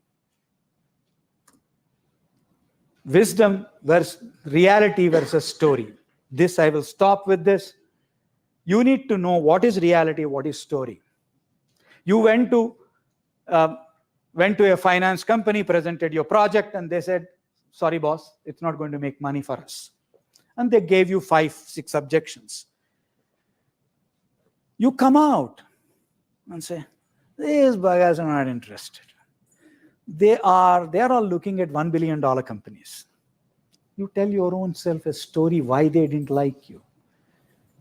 Wisdom versus reality versus story. This, I will stop with this. You need to know what is reality, what is story. You went to a finance company, presented your project, and they said, sorry, boss, it's not going to make money for us. And they gave you 5, 6 objections. You come out and say, these buggers are not interested. They are all looking at $1 billion companies. You tell your own self a story why they didn't like you.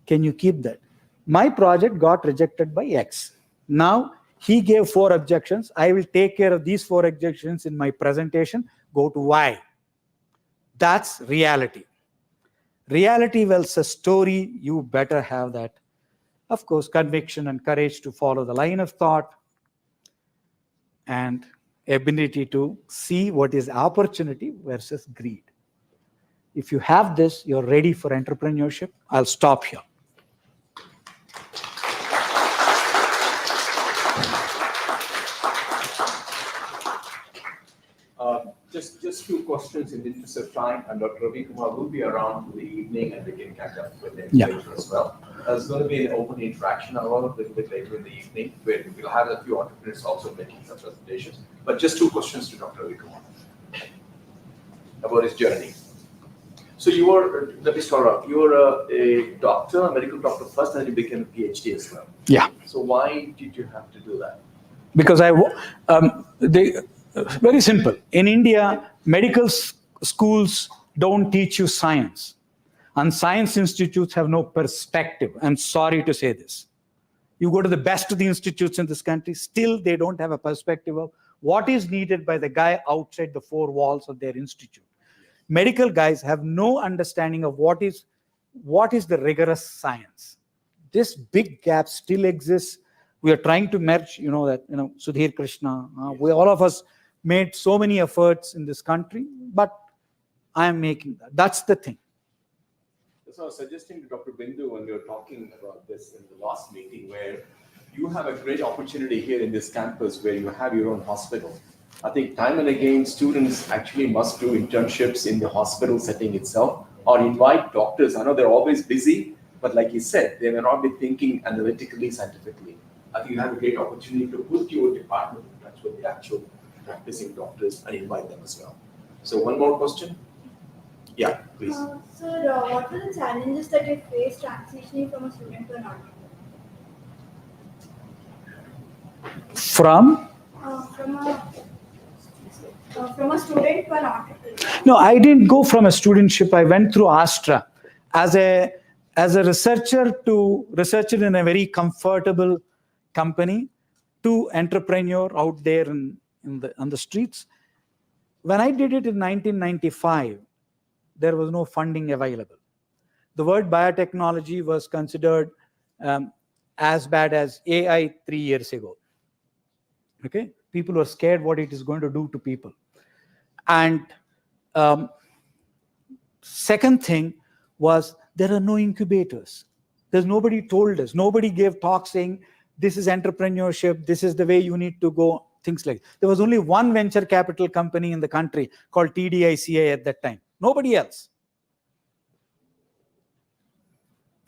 Can you keep that? My project got rejected by X. Now, he gave 4 objections. I will take care of these 4 objections in my presentation. Go to Y. That's reality. Reality versus story, you better have that. Of course, conviction and courage to follow the line of thought and ability to see what is opportunity versus greed. If you have this, you're ready for entrepreneurship. I'll stop here. Just few questions in the interest of time, and Dr. Ravi Kumar will be around in the evening, and we can catch up with him later as well. There's going to be an open interaction hour a little bit later in the evening, where we'll have a few entrepreneurs also making some presentations. But just 2 questions to Dr. Ravi Kumar about his journey. So you were, let me start off, you were a doctor, a medical doctor first, and then you became a PhD as well. Yeah. So why did you have to do that? Because very simple. In India, medical schools don't teach you science. And science institutes have no perspective. I'm sorry to say this. You go to the best of the institutes in this country, still they don't have a perspective of what is needed by the guy outside the 4 walls of their institute. Medical guys have no understanding of what is the rigorous science. This big gap still exists. We are trying to merge, Sudhir Krishna, all of us made so many efforts in this country, but I am making that. That's the thing. So I was suggesting to Dr. Bindu when we were talking about this in the last meeting, where you have a great opportunity here in this campus where you have your own hospital. I think time and again, students actually must do internships in the hospital setting itself or invite doctors. I know they're always busy, but like you said, they may not be thinking analytically, scientifically. I think you have a great opportunity to put your department in touch with the actual practicing doctors and invite them as well. So one more question? Yeah, please. Sir, what were the challenges that you faced transitioning from a student to an entrepreneur? From? From a student to an entrepreneur. No, I didn't go from a studentship. I went through Astra as a researcher in a very comfortable company to entrepreneur out there on the streets. When I did it in 1995, there was no funding available. The word biotechnology was considered as bad as AI 3 years ago. Okay, people were scared what it is going to do to people. And second thing was there are no incubators. There's nobody told us. Nobody gave talk saying this is entrepreneurship. This is the way you need to go. Things like there was only one venture capital company in the country called TDICA at that time. Nobody else.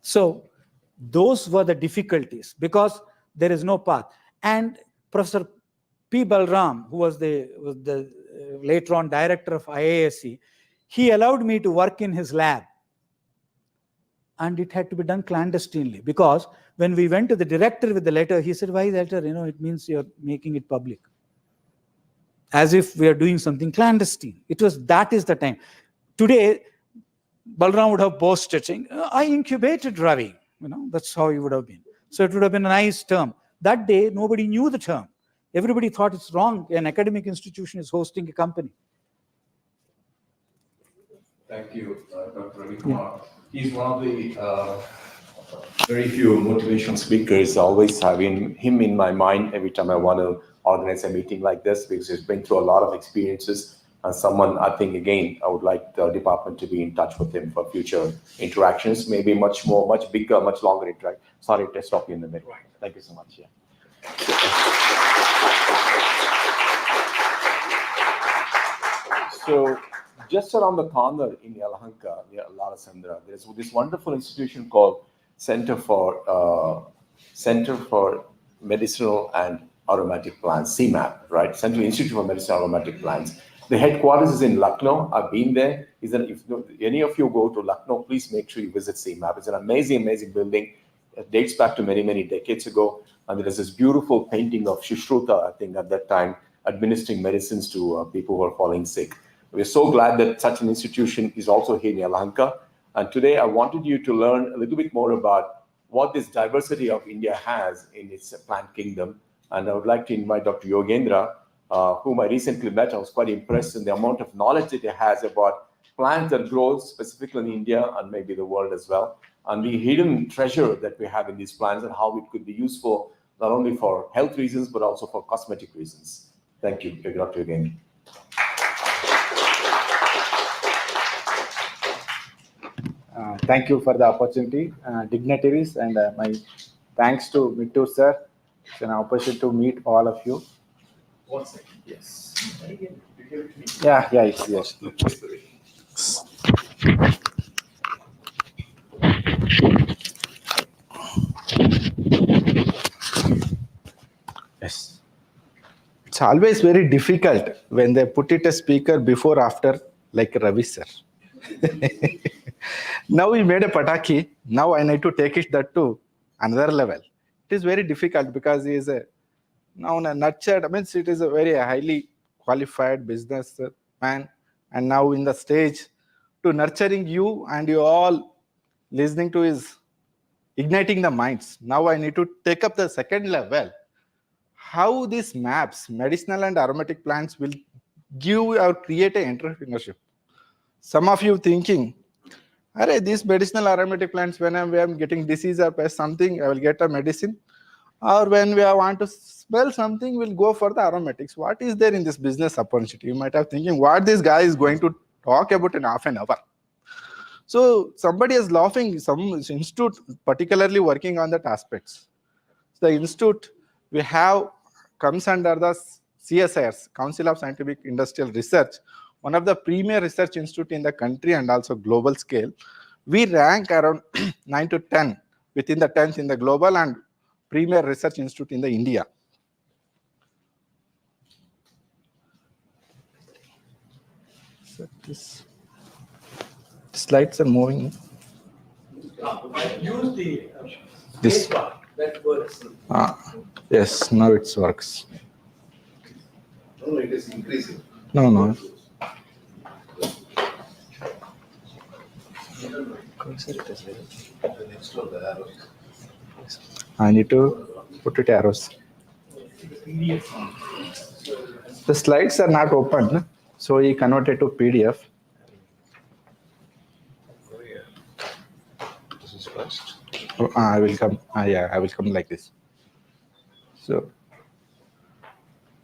So those were the difficulties because there is no path. And Professor P. Balram, who was the later on director of IISc, he allowed me to work in his lab. And it had to be done clandestinely because when we went to the director with the letter, he said, why letter? It means you're making it public. As if we are doing something clandestine. That is the time. Today, Balram would have boasted saying, I incubated Ravi. That's how he would have been. So it would have been a nice term. That day, nobody knew the term. Everybody thought it's wrong. An academic institution is hosting a company. Thank you, Dr. Ravi Kumar. He's one of the very few motivational speakers. I always having him in my mind every time I want to organize a meeting like this because he's been through a lot of experiences. And someone, I think, again, I would like the department to be in touch with him for future interactions, maybe much more, much bigger, much longer interaction. Sorry to stop you in the middle. Right. Thank you so much. Yeah. So just around the corner in Yelahanka, near Larasandra, there's this wonderful institution called Center for Medicinal and Aromatic Plants, CIMAP, right? Central Institute for Medicinal and Aromatic Plants. The headquarters is in Lucknow. I've been there. If any of you go to Lucknow, please make sure you visit CIMAP. It's an amazing, amazing building. It dates back to many, many decades ago. And there is this beautiful painting of Shushruta, I think, at that time, administering medicines to people who are falling sick. We're so glad that such an institution is also here in Yelahanka. And today I wanted you to learn a little bit more about what this diversity of India has in its plant kingdom. And I would like to invite Dr. Yogendra, whom I recently met. I was quite impressed in the amount of knowledge that he has about plants that grow specifically in India and maybe the world as well. And the hidden treasure that we have in these plants and how it could be useful not only for health reasons, but also for cosmetic reasons. Thank you, Dr. Yogendra. Thank you for the opportunity, dignitaries, and my thanks to Mittu sir. It's an opportunity to meet all of you. 1 second. Yes. Yeah, yes. Yes. It's always very difficult when they put it a speaker before, after, like Ravi sir. Now we made a pataki. Now I need to take it that to another level. It is very difficult because he is now nurtured. I mean, it is a very highly qualified business man, and now in the stage to nurturing you and you all listening to his igniting the minds. Now I need to take up the second level. How these maps, medicinal and aromatic plants, will give or create an entrepreneurship. Some of you thinking, these medicinal aromatic plants, when I'm getting disease or pest something, I will get a medicine. Or when we want to smell something, we'll go for the aromatics. What is there in this business opportunity? You might have thinking, what this guy is going to talk about in half an hour. So somebody is laughing, some institute particularly working on that aspects. The institute we have comes under the CSIRs, Council of Scientific Industrial Research, one of the premier research institute in the country and also global scale. We rank around 9 to 10 within the 10th in the global and premier research institute in the India. So this slides are moving. Use the This bar. That works. yes, now it works. No, it is increasing. No. I need to put it arrows. The slides are not open, so he converted to PDF. This is first. I will come. Yeah, I will come like this.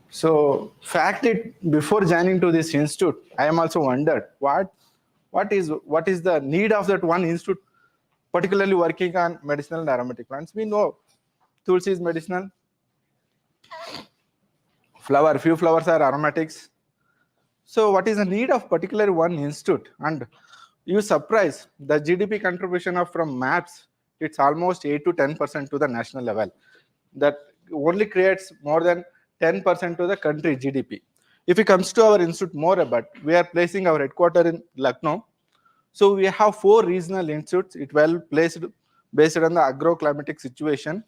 So fact it before joining to this institute, I am also wondered what is the need of that one institute, particularly working on medicinal and aromatic plants. We know tulsi is medicinal. Few flowers are aromatics. So what is the need of particularly one institute? And you surprise the GDP contribution of from MAPS, it's almost 8 to 10% to the national level. That only creates more than 10% to the country GDP. If it comes to our institute more about, we are placing our headquarters in Lucknow. So we have 4 regional institutes. It well placed based on the agroclimatic situation.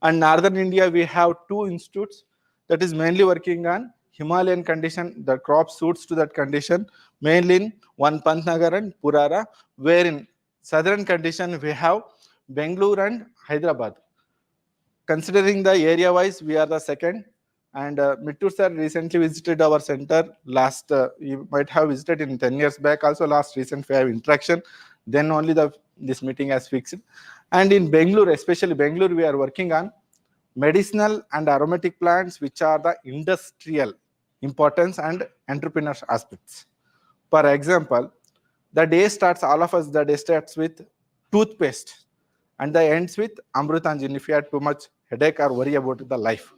And northern India, we have 2 institutes that is mainly working on Himalayan condition. The crop suits to that condition, mainly in one Pantnagar and Purara, where in southern condition we have Bangalore and Hyderabad. Considering the area wise, we are the second. And Mittur sir recently visited our center last, you might have visited in 10 years back, also last recent we have interaction. Then only this meeting has fixed. And in Bangalore, especially Bangalore, we are working on medicinal and aromatic plants, which are the industrial importance and entrepreneurship aspects. For example, the day starts with toothpaste and the ends with Amrutanjan if you have too much headache or worry about the life.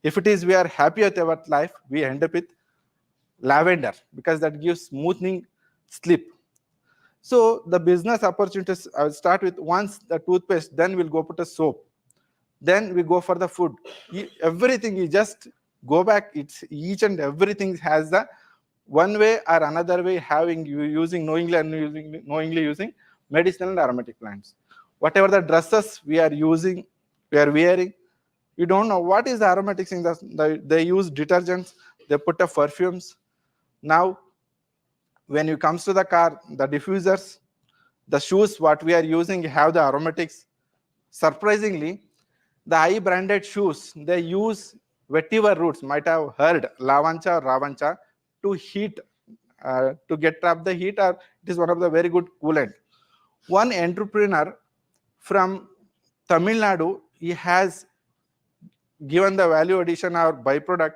If it is we are happy with our life, we end up with lavender because that gives smoothing sleep. So the business opportunities, I will start with once the toothpaste, then we'll go put a soap. Then we go for the food. Everything you just go back, it's each and everything has the one way or another way having you using knowingly using medicinal and aromatic plants. Whatever the dresses we are using, we are wearing, you don't know what is the aromatics in they use detergents, they put the perfumes. Now, when it comes to the car, the diffusers, the shoes, what we are using have the aromatics. Surprisingly, the high branded shoes, they use vetiver roots, might have heard lavancha or ravancha, to heat, to get trap the heat, or it is one of the very good coolant. One entrepreneur from Tamil Nadu, he has given the value addition or byproduct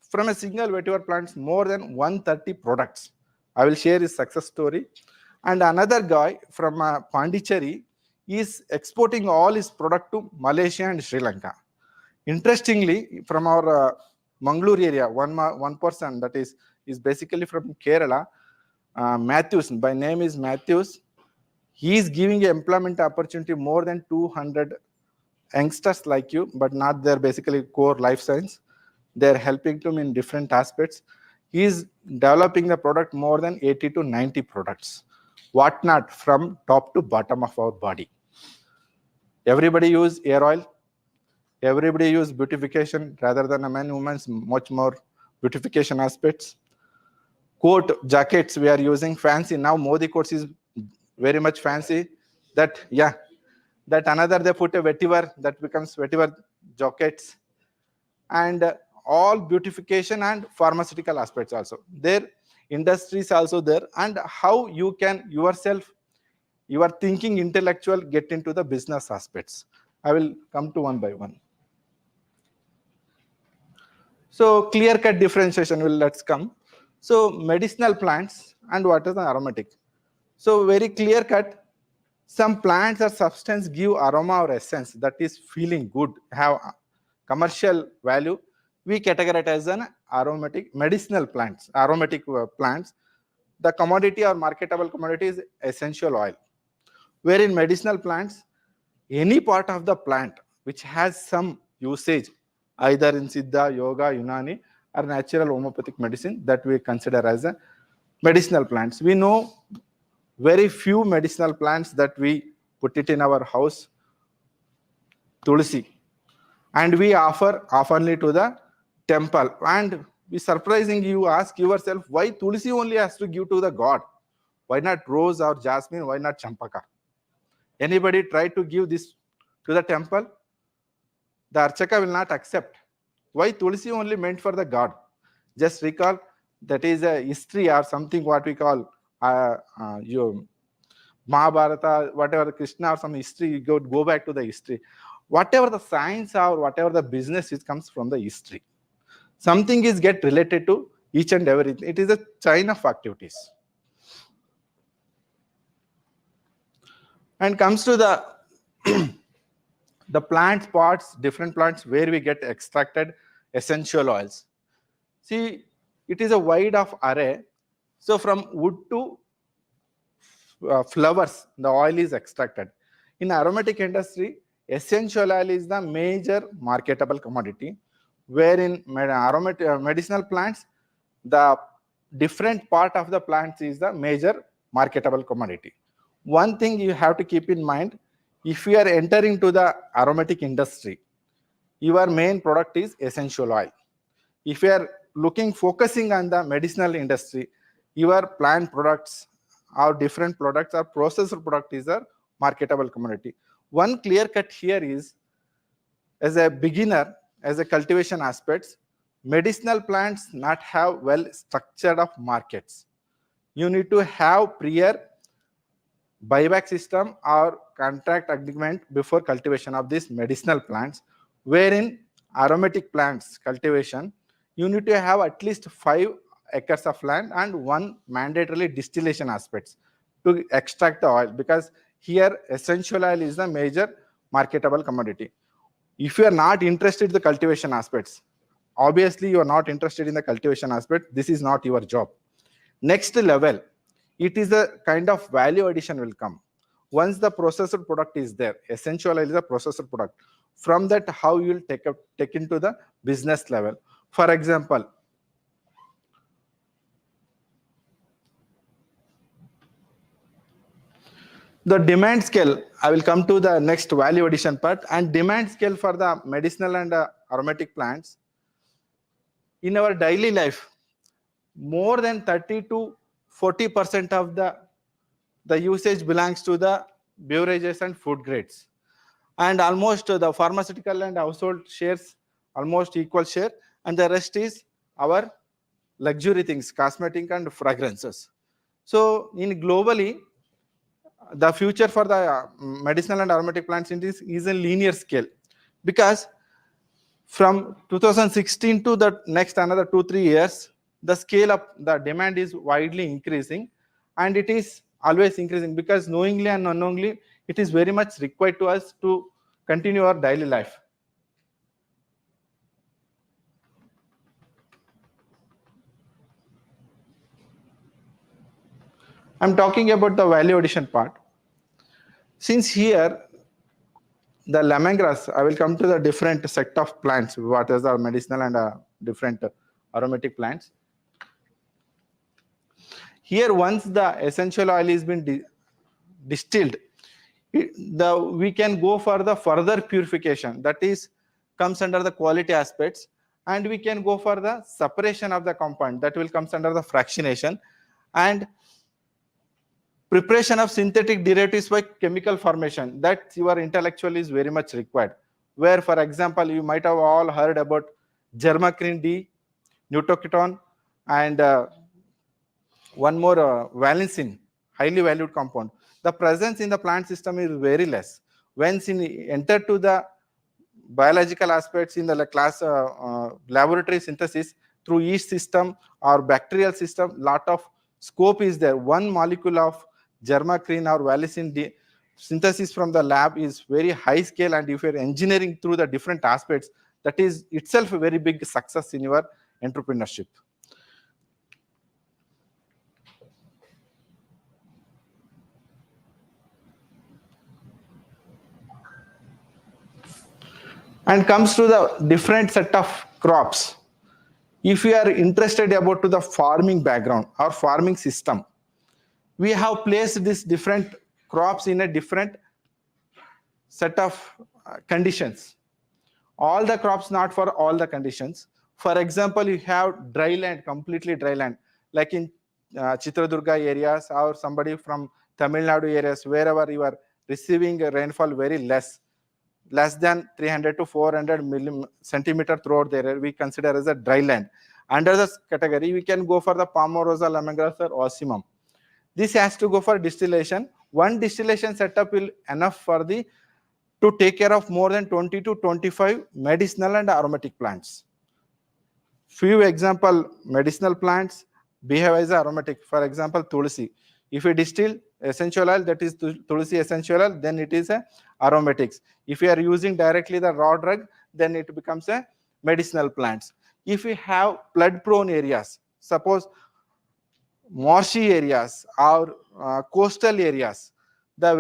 from a single vetiver plants more than 130 products. I will share his success story. And another guy from Pondicherry is exporting all his product to Malaysia and Sri Lanka. Interestingly, from our Mangalore area, one person that is basically from Kerala, Matthews, by name is Matthews. He is giving employment opportunity more than 200 youngsters like you, but not their basically core life science. They're helping them in different aspects. He is developing the product more than 80 to 90 products. What not, from top to bottom of our body. Everybody use hair oil. Everybody use beautification rather than a man, woman's much more beautification aspects. Coat, jackets, we are using fancy. Now Modi coats is very much fancy. That another they put a vetiver, that becomes vetiver jackets. And all beautification and pharmaceutical aspects also. Their industries also there. And how you can yourself, you are thinking intellectual, get into the business aspects. I will come to one by one. So clear-cut differentiation let's come. So medicinal plants and what is the aromatic? So very clear cut, some plants or substance give aroma or essence that is feeling good, have commercial value. We categorize as an aromatic medicinal plants, aromatic plants. The commodity or marketable commodity is essential oil. Where in medicinal plants, any part of the plant which has some usage, either in Siddha, Yoga, Unani, or natural homeopathic medicine, that we consider as a medicinal plants. We know very few medicinal plants that we put it in our house, Tulsi, and we offer oftenly to the temple. And we surprising, you ask yourself, why Tulsi only has to give to the god? Why not rose or jasmine? Why not champaka? Anybody try to give this to the temple? The archaka will not accept. Why Tulsi only meant for the god? Just recall, that is a history or something what we call Mahabharata, whatever, Krishna or some history, you go back to the history. Whatever the science or whatever the business, it comes from the history. Something is get related to each and everything. It is a chain of activities. And comes to the the plant parts, different plants where we get extracted essential oils. See, it is a wide of array. So from wood to flowers, the oil is extracted. In aromatic industry, essential oil is the major marketable commodity, where in medicinal plants, the different part of the plants is the major marketable commodity. One thing you have to keep in mind, if you are entering to the aromatic industry, your main product is essential oil. If you are focusing on the medicinal industry, your plant products or different products or processed product is a marketable commodity. One clear cut here is, as a beginner, as a cultivation aspects, medicinal plants not have well structured of markets. You need to have prior buyback system or contract agreement before cultivation of these medicinal plants, wherein aromatic plants cultivation, you need to have at least 5 acres of land and 1 mandatorily distillation aspects to extract the oil, because here essential oil is the major marketable commodity. If you are not interested in the cultivation aspects, obviously you are not interested in the cultivation aspect, this is not your job. Next level, it is a kind of value addition will come. Once the processed product is there, essential oil is a processed product. From that, how you will take into the business level. For example, the demand scale, I will come to the next value addition part, and demand scale for the medicinal and aromatic plants. In our daily life, more than 30 to 40% of the usage belongs to the beverages and food grades. And almost the pharmaceutical and household shares almost equal share, and the rest is our luxury things, cosmetic and fragrances. So in globally, the future for the medicinal and aromatic plants is a linear scale, because from 2016 to the next another 2-3 years, the scale of the demand is widely increasing, and it is always increasing, because knowingly and unknowingly, it is very much required to us to continue our daily life. I'm talking about the value addition part. Since here, the lemongrass, I will come to the different set of plants, what is the medicinal and different aromatic plants. Here, once the essential oil is been distilled, we can go for the further purification, that is comes under the quality aspects, and we can go for the separation of the compound, that will comes under the fractionation, and preparation of synthetic derivatives by chemical formation, that your intellectual is very much required. Where, for example, you might have all heard about germacrin D, neutoketone, and one more valensin, highly valued compound. The presence in the plant system is very less. Once enter to the biological aspects in the class laboratory synthesis through yeast system or bacterial system, lot of scope is there. One molecule of germacrine or valicine synthesis from the lab is very high scale, and if you're engineering through the different aspects, that is itself a very big success in your entrepreneurship. And comes to the different set of crops. If you are interested about to the farming background or farming system, we have placed these different crops in a different set of conditions. All the crops not for all the conditions. For example, you have dry land, completely dry land, like in Chitradurga areas or somebody from Tamil Nadu areas, wherever you are receiving rainfall very less than 300 to 400 centimeter throughout the area, we consider as a dry land. Under this category, we can go for the Palmarosa, lemongrass, or Ocimum. This has to go for distillation. One distillation setup will enough for to take care of more than 20 to 25 medicinal and aromatic plants. Few example medicinal plants behave as aromatic. For example, tulsi. If you distill essential oil, that is tulsi essential oil, then it is a aromatics. If you are using directly the raw drug, then it becomes a medicinal plants. If you have flood prone areas, suppose marshy areas or coastal areas, the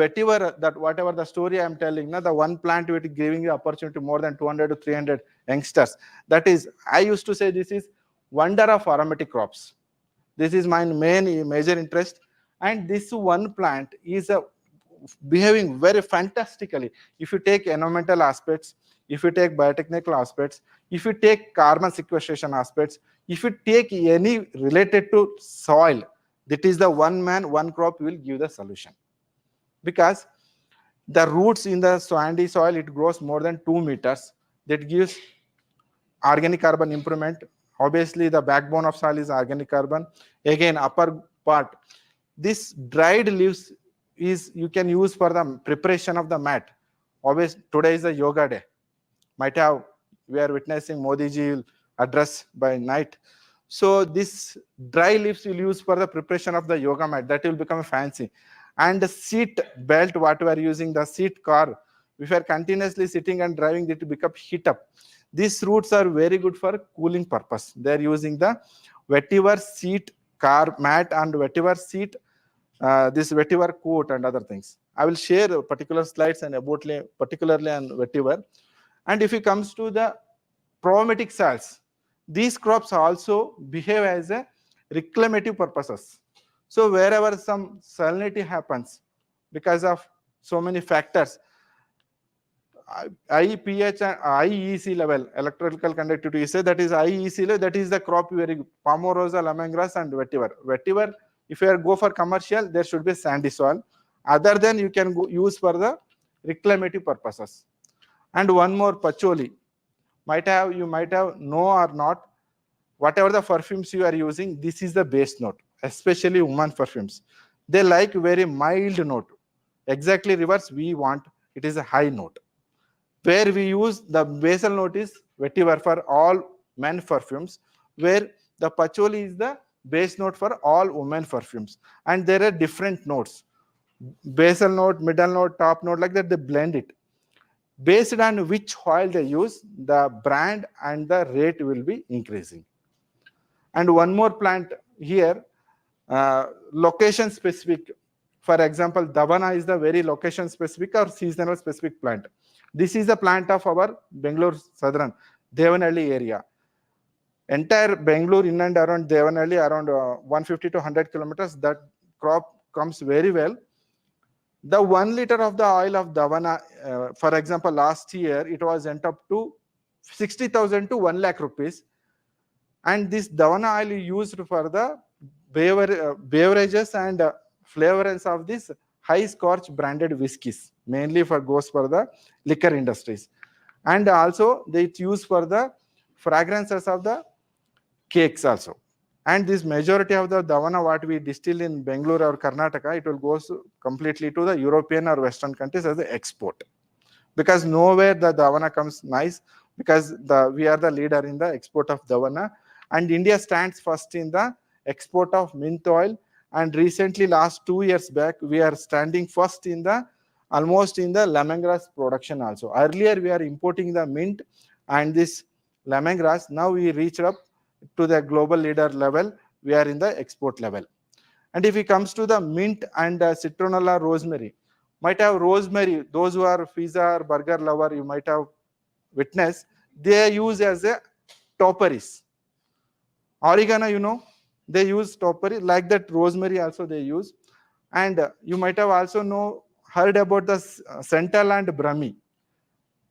whatever the story I am telling, the one plant will be giving you opportunity more than 200 to 300 youngsters. That is, I used to say this is wonder of aromatic crops. This is my major interest. And this one plant is behaving very fantastically. If you take environmental aspects, if you take biotechnical aspects, if you take carbon sequestration aspects, if you take any related to soil, that is the one man, one crop will give the solution. Because the roots in the sandy soil, it grows more than 2 meters. That gives organic carbon improvement. Obviously, the backbone of soil is organic carbon. Again, upper part, this dried leaves is you can use for the preparation of the mat. Always today is a yoga day. Might have, we are witnessing Modi ji address by night. So this dry leaves will use for the preparation of the yoga mat. That will become fancy. And the seat belt, what we are using, the seat car, if you are continuously sitting and driving, it will become heat up. These roots are very good for cooling purpose. They are using the vetiver seat car mat and vetiver seat, this vetiver coat and other things. I will share particular slides and about particularly on vetiver. And if it comes to the probiotic cells, these crops also behave as a reclamative purposes. So wherever some salinity happens because of so many factors, IPH and IEC level, electrical conductivity, say that is IEC level, that is the crop very good. Palmarosa, lemongrass and vetiver. Vetiver, if you go for commercial, there should be sandy soil. Other than you can use for the reclamative purposes. And one more, patchouli. You might have know or not, whatever the perfumes you are using, this is the base note, especially woman perfumes. They like very mild note. Exactly reverse we want, it is a high note. Where we use the basal note is vetiver for all men perfumes, where the patchouli is the base note for all women perfumes. And there are different notes. Basal note, middle note, top note, like that they blend it. Based on which oil they use, the brand and the rate will be increasing. And one more plant here, location specific. For example, Davana is the very location specific or seasonal specific plant. This is a plant of our Bangalore Southern, Devanhalli area. Entire Bangalore in and around Devanhalli, around 150 to 100 kilometers, that crop comes very well. The 1 liter of the oil of Davana, for example, last year, it was went up to 60,000 to 1 lakh rupees. And this Davana oil is used for the beverages and flavorants of this high scotch branded whiskies, mainly goes for the liquor industries. And also it's used for the fragrances of the cakes also. And this majority of the Davana what we distill in Bangalore or Karnataka, it will go completely to the European or Western countries as an export. Because nowhere the Davana comes nice, because we are the leader in the export of Davana. And India stands first in the export of mint oil And recently, last 2 years back, we are standing first in the almost in the lemongrass production also. Earlier, we are importing the mint and this lemongrass. Now we reached up to the global leader level. We are in the export level. And if it comes to the mint and citronella rosemary, might have rosemary, those who are pizza or burger lover, you might have witnessed, they are used as a topiaries. Oregano, you know, they use topiary, like that rosemary also they use. And you might have also heard about the central and brahmi.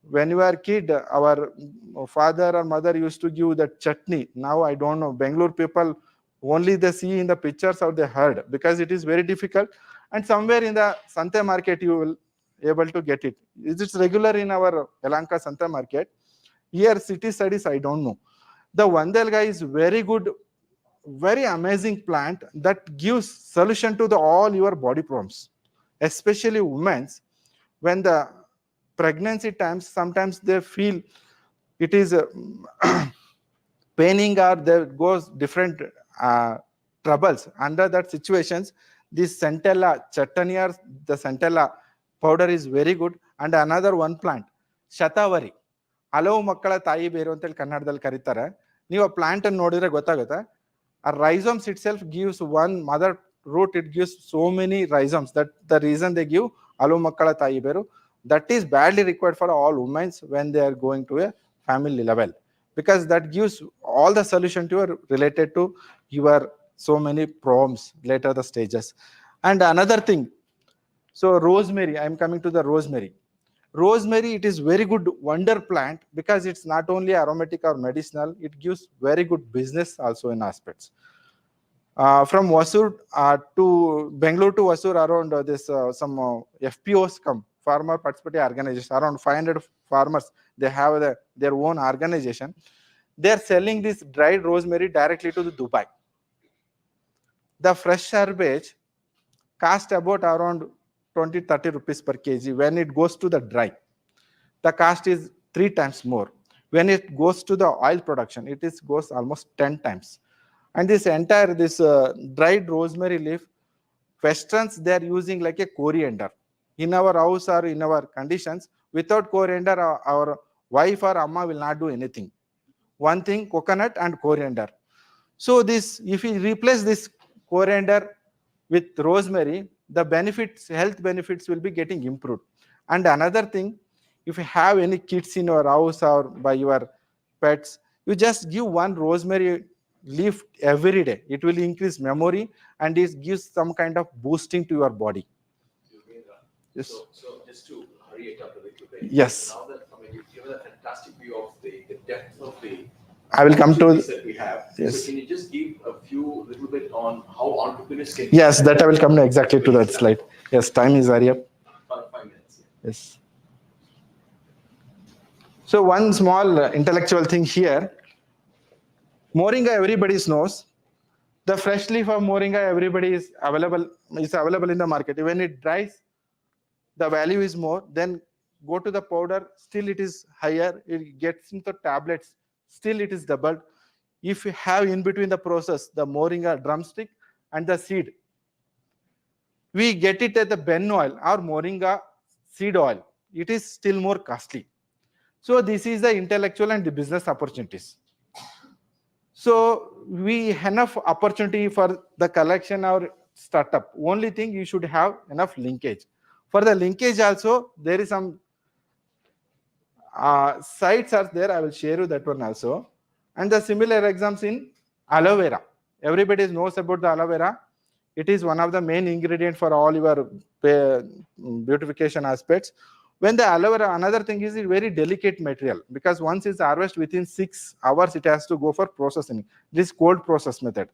When you were a kid, our father or mother used to give that chutney. Now I don't know. Bangalore people only they see in the pictures or they heard, because it is very difficult. And somewhere in the Santa market you will able to get it. Is it regular in our Yelahanka Santa market? Here city studies I don't know. The Vandelga is very good, very amazing plant that gives solution to all your body problems, especially women's. When the pregnancy times, sometimes they feel it is paining or there goes different troubles. Under that situations, this centella chutney or the centella powder is very good. And another one plant, shatavari, ಹಲವು ಮಕ್ಕಳ ತಾಯಿ ಬೇರು ಅಂತೇಳಿ ಕನ್ನಡದಲ್ಲಿ ಕರೀತಾರೆ. ನೀವು ಆ plant ಅನ್ನು ನೋಡಿದ್ರೆ ಗೊತ್ತಾಗುತ್ತೆ. A rhizomes itself gives one mother root, it gives so many rhizomes. That the reason they give ಹಲವು ಮಕ್ಕಳ ತಾಯಿ ಬೇರು. That is badly required for all women when they are going to a family level, because that gives all the solution to your related to your so many problems later the stages. And another thing, so rosemary, I am coming to the rosemary. Rosemary, it is very good wonder plant because it's not only aromatic or medicinal, it gives very good business also in aspects. From Vasur to Bangalore to Vasur, around some FPOs come, farmer participating organization, around 500 farmers, they have their own organization. They are selling this dried rosemary directly to the Dubai. The fresh herbage cost about around 20-30 rupees per kg. When it goes to the dry, the cost is 3 times more. When it goes to the oil production, it goes almost 10 times. And this entire dried rosemary leaf, Westerns, they are using like a coriander. In our house or in our conditions, without coriander, our wife or amma will not do anything. One thing, coconut and coriander. So this, if we replace this coriander with rosemary, the benefits, health benefits will be getting improved. And another thing, if you have any kids in your house or by your pets, you just give one rosemary leaf every day. It will increase memory and it gives some kind of boosting to your body. Yes. So just to hurry it up a little bit. Yes. Now that you've given a fantastic view of the depth of the I will come to that we have. Yes. So can you just give a few little bit on how entrepreneurs can? Yes, that I will come exactly to that slide. Yes, time is hurry up. 5 minutes. Yes. So one small intellectual thing here. Moringa, everybody knows. The fresh leaf of moringa, everybody is available in the market. When it dries, the value is more. Then go to the powder, still it is higher. It gets into tablets, still it is doubled. If you have in between the process, the moringa drumstick and the seed, we get it at the ben oil or moringa seed oil. It is still more costly. So this is the intellectual and the business opportunities. So we enough opportunity for the collection or startup. Only thing, you should have enough linkage. For the linkage also, there is some sites are there. I will share you that one also. And the similar examples in aloe vera. Everybody knows about the aloe vera. It is one of the main ingredients for all your beautification aspects. When the aloe vera, another thing is, it's very delicate material, because once it's harvested, within 6 hours, it has to go for processing. This cold process method.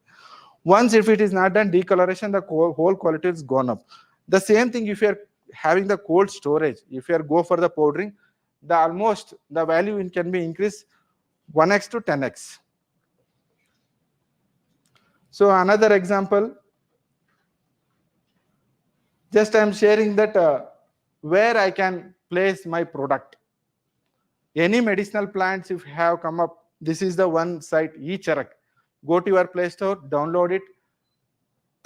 Once if it is not done, decoloration, the whole quality is gone up. The same thing if you are having the cold storage, if you are go for the powdering, the value can be increased 1x to 10x. So another example, just I am sharing that where I can place my product. Any medicinal plants, if you have come up, this is the one site, e-Charak. Go to your Play Store, download it.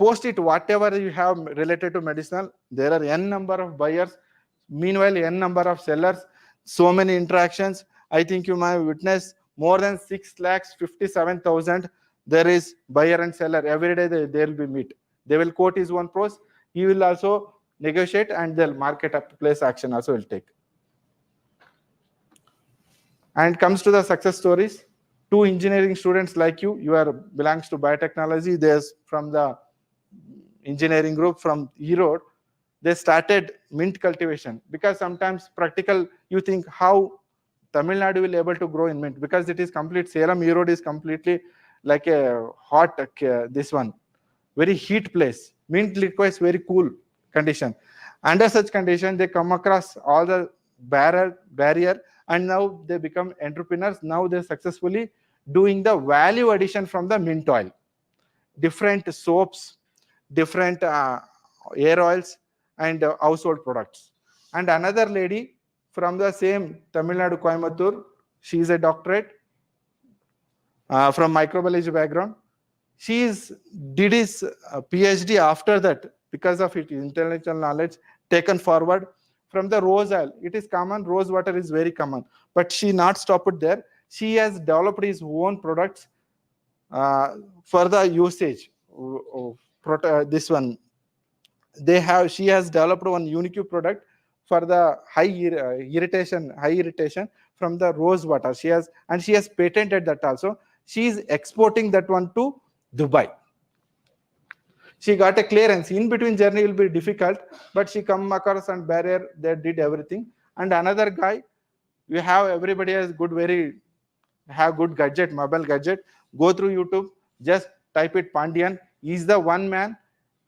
post it whatever you have related to medicinal. There are n number of buyers, meanwhile n number of sellers, so many interactions. I think you might witness more than 6,57,000. There is buyer and seller every day. They will be meet. They will quote his own pros. He will also negotiate, and they'll market up place action also will take. And comes to the success stories. 2 engineering students like you are belongs to biotechnology. There's from the engineering group from Erode. They started mint cultivation, because sometimes practical, you think how Tamil Nadu will able to grow in mint, because it is complete. Salem Erode is completely like a hot, this one, very heat place. Mint requires very cool condition. Under such condition, they come across all the barrier, and now they become entrepreneurs. Now they're successfully doing the value addition from the mint oil, different soaps, different air oils, and household products. And another lady from the same Tamil Nadu, Coimbatore, she is a doctorate from microbiology background. She did his PhD after that, because of its intellectual knowledge taken forward from the rose oil. It is common, rose water is very common, but she not stopped there. She has developed his own products for the usage. This one, she has developed one unique product for the high irritation from the rose water. She has patented that also. She is exporting that one to Dubai. She got a clearance. In between journey will be difficult, but she come across and barrier. They did everything. And another guy, everybody has good gadget, mobile gadget. Go through YouTube, just type it Pandian. He's the one man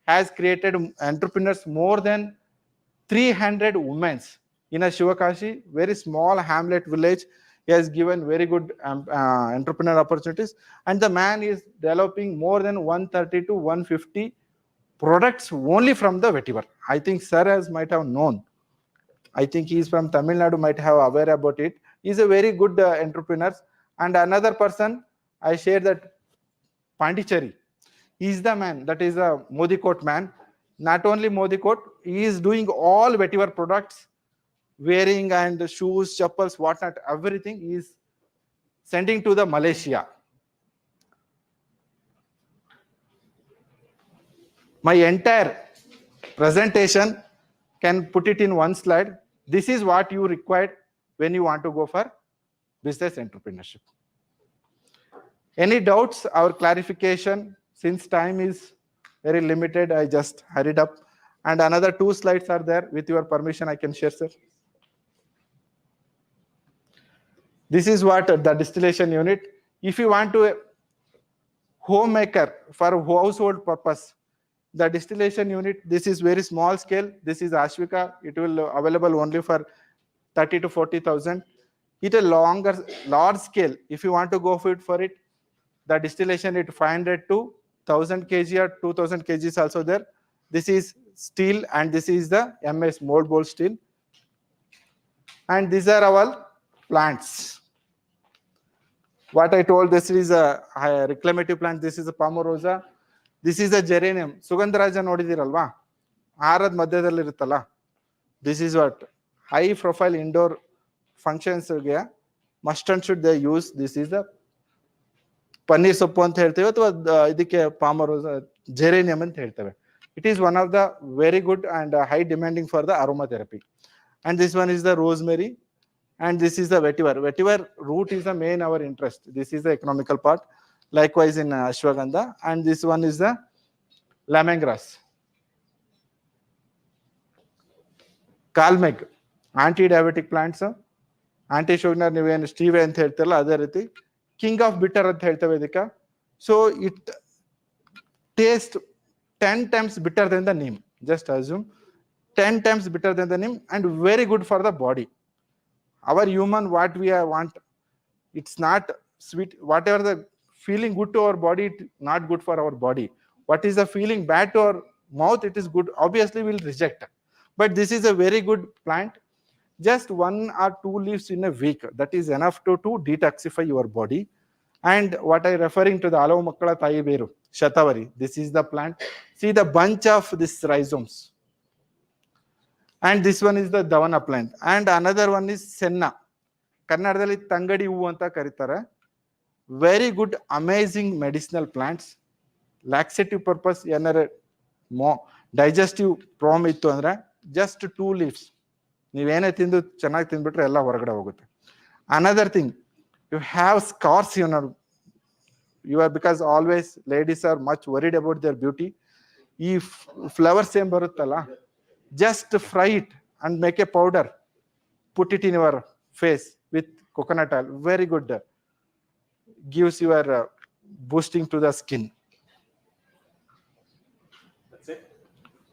has created entrepreneurs more than 300 women in a Shivakashi, very small hamlet village. He has given very good entrepreneur opportunities, and the man is developing more than 130 to 150 products only from the vetiver. I think sir might have known. I think he is from Tamil Nadu, might have aware about it. He is a very good entrepreneur. And another person, I share that Pondicherry. He is the man, that is a Modi coat man. Not only Modi coat, he is doing all vetiver products, wearing and shoes, chappals, whatnot, everything he is sending to the Malaysia. My entire presentation can put it in one slide. This is what you required when you want to go for business entrepreneurship. Any doubts or clarification? Since time is very limited, I just hurried up. And another 2 slides are there. With your permission, I can share, sir. This is what the distillation unit. If you want to homemaker for household purpose, the distillation unit, this is very small scale. This is Ashvika. It will available only for 30 to 40,000. It a large scale. If you want to go for it, the distillation it 500 to 1000 kg or 2000 kg is also there. This is steel, and this is the MS mold bowl steel. And these are our plants. What I told, this is a reclamative plant. This is a Palmarosa. This is a geranium. Sugandharaja nodidiralva. Harad madhyadalli iruttalla. This is what high profile indoor functions must and should they use. This is the paneer soppu anta helteve atwa idikke Palmarosa geranium anta helteve. It is one of the very good and high demanding for the aromatherapy. And this one is the rosemary, and this is the vetiver. Vetiver root is the main our interest. This is the economical part. Likewise in ashwagandha, and this one is the lemongrass. Kalmeg, anti-diabetic plants, anti-sugar ನೀವೇನು ಸ್ಟೀವೆ ಅಂತ ಹೇಳ್ತಾರಲ್ಲ ಅದೇ ರೀತಿ king of bitter ಅಂತ ಹೇಳ್ತೇವೆ ಇದಕ್ಕೆ. So it tastes 10 times bitter than the neem. Just assume 10 times bitter than the neem, and very good for the body. Our human, what we want, it's not sweet. Whatever the feeling good to our body, not good for our body. What is the feeling bad to our mouth, it is good. Obviously, we'll reject. But this is a very good plant. Just 1 or 2 leaves in a week. That is enough to detoxify your body. And what I referring to the alavu makkala tayi beru. Shatavari. This is the plant. See the bunch of these rhizomes. And this one is the Davana plant. And another one is Senna. Kannadadalli Tangadi Hoovu anta karitare. Very good, amazing medicinal plants. Laxative purpose, digestive problem ittu andre just 2 leaves. ನೀವೇನೇ ತಿಂದು ಚೆನ್ನಾಗಿ ತಿಂದ್ಬಿಟ್ರೆ ಎಲ್ಲ ಹೊರಗಡೆ ಹೋಗುತ್ತೆ. Another thing, you have scars because always ladies are much worried about their beauty. If flowers ಏನ್ ಬರುತ್ತಲ್ಲ, just fry it and make a powder. Put it in your face with coconut oil. Very good. Gives your boosting to the skin. That's it.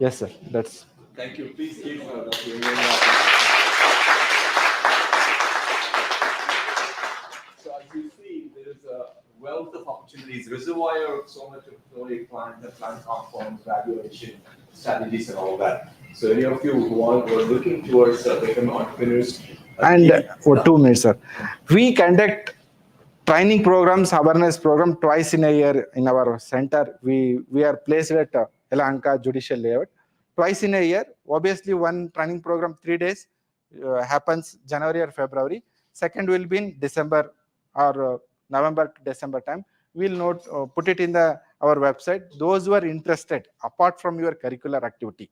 Yes, sir. That's. Thank you. Please give So as you see, there is a wealth of opportunities, reservoir of so much of floric plant and plant compounds, valuation strategies, and all that. So any of you who are looking towards becoming entrepreneurs, And for 2 minutes, sir. We conduct training programs, awareness program twice in a year in our center. We are placed at Elanka Judicial Layout. Twice in a year. Obviously, one training program 3 days happens January or February. Second will be in December or November to December time. We'll note put it in our website. Those who are interested, apart from your curricular activity,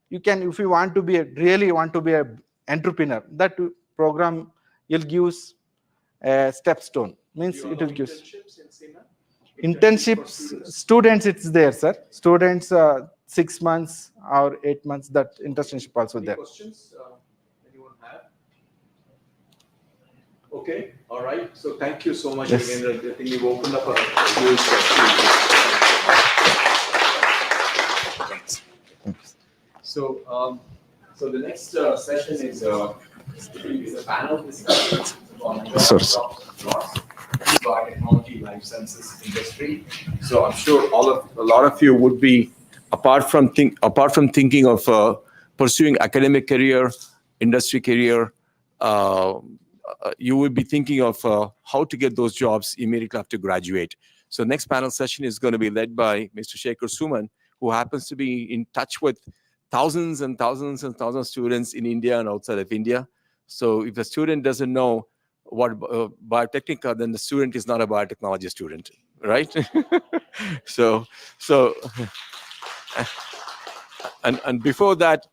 you can, if you want to be really want to be a entrepreneur, that program will give a stepstone. Means it will give internships in CIMAP? internships. Students, it's there, sir. Students 6 months or 8 months. That internship also Any there. questions anyone have? Okay, all right. So thank you so much, Yes. Yogendra. I think you've opened up a huge So, so the next session is a panel discussion on biotechnology, life sciences industry. So I'm sure a lot of you would be, apart from thinking of pursuing academic career, industry career, you will be thinking of how to get those jobs immediately after graduate. So next panel session is going to be led by Mr. CSIR-CIMAP, who happens to be in touch with thousands and thousands and thousands of students in India and outside of India. So if the student doesn't know what biotechnica, then the student is not a biotechnology student, right? so and before that,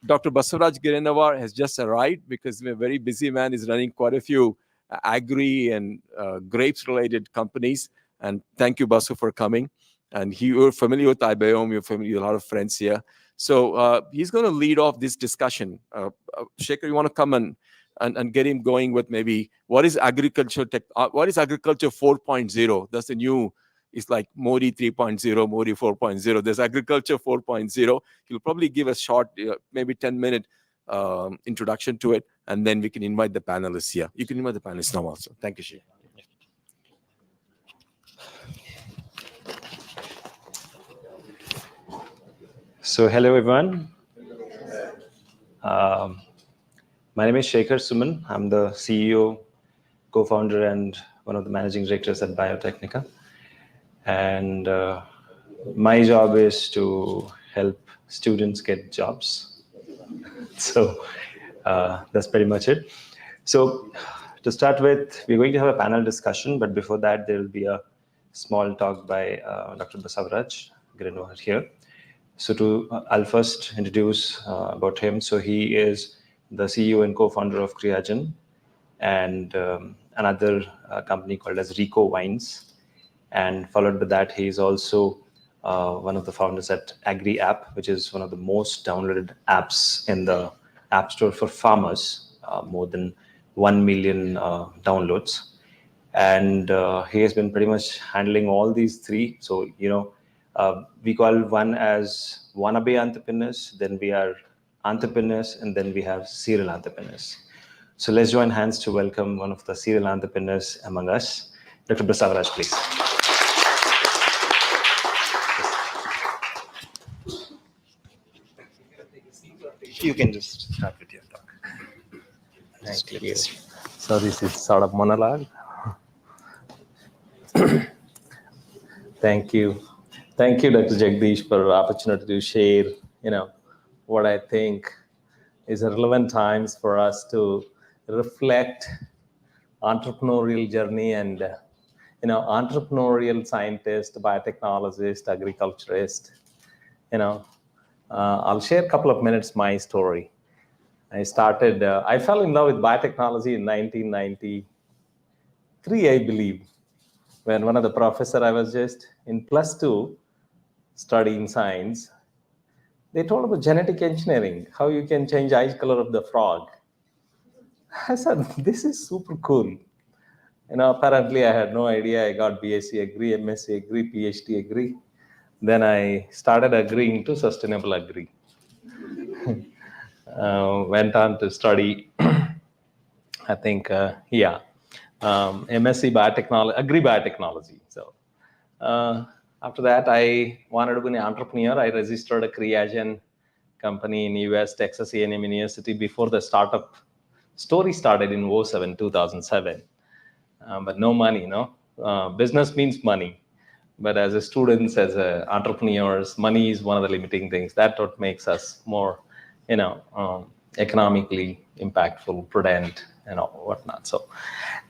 Dr. Basavaraj Girenavar has just arrived because he's a very busy man. He's running quite a few agri and grapes-related companies. And thank you, Basu, for coming. And you're familiar with IBioM. You're familiar with a lot of friends here. So he's going to lead off this discussion. Shekhar, you want to come and get him going with maybe what is agriculture 4.0? That's the new. It's like Modi 3.0, Modi 4.0. There's agriculture 4.0. He'll probably give a short, maybe 10-minute introduction to it, and then we can invite the panelists here. You can invite the panelists now also. Thank you, Sheikh. So hello, everyone. My name is CSIR-CIMAP. I'm the CEO, co-founder, and one of the managing directors at Biotechnica. And my job is to help students get jobs. So that's pretty much it. So to start with, we're going to have a panel discussion, but before that, there will be a small talk by Dr. Basavaraj Girenavar here. So I'll first introduce about him. So he is the CEO and co-founder of Creagen and another company called as Rico Wines. And followed by that, he is also one of the founders at Agri App, which is one of the most downloaded apps in the App Store for farmers, more than 1 million downloads. And he has been pretty much handling all these three. So, we call one as wannabe entrepreneurs, then we are entrepreneurs, and then we have serial entrepreneurs. So let's join hands to welcome one of the serial entrepreneurs among us, Dr. Basavaraj, please. You can just start with your talk. Thank you. So this is sort of monologue. Thank you. Thank you, Dr. Jagdish, for the opportunity to share, what I think is a relevant times for us to reflect entrepreneurial journey and, entrepreneurial scientist, biotechnologist, agriculturist, I'll share a couple of minutes my story. I fell in love with biotechnology in 1993, I believe, when one of the professor, I was just in +2 studying science. They told about genetic engineering, how you can change eye color of the frog. I said, this is super cool. Apparently I had no idea. I got BSc agree, MSc agree, PhD agree. Then I started agreeing to sustainable agri. Went on to study, I think, MSc biotechnology, agri biotechnology. So after that, I wanted to be an entrepreneur. I registered a creation company in US, Texas A&M University before the startup story started in 2007. But no money, business means money. But as a students, as entrepreneurs, money is one of the limiting things. That's what makes us more, economically impactful, prudent, and whatnot. So,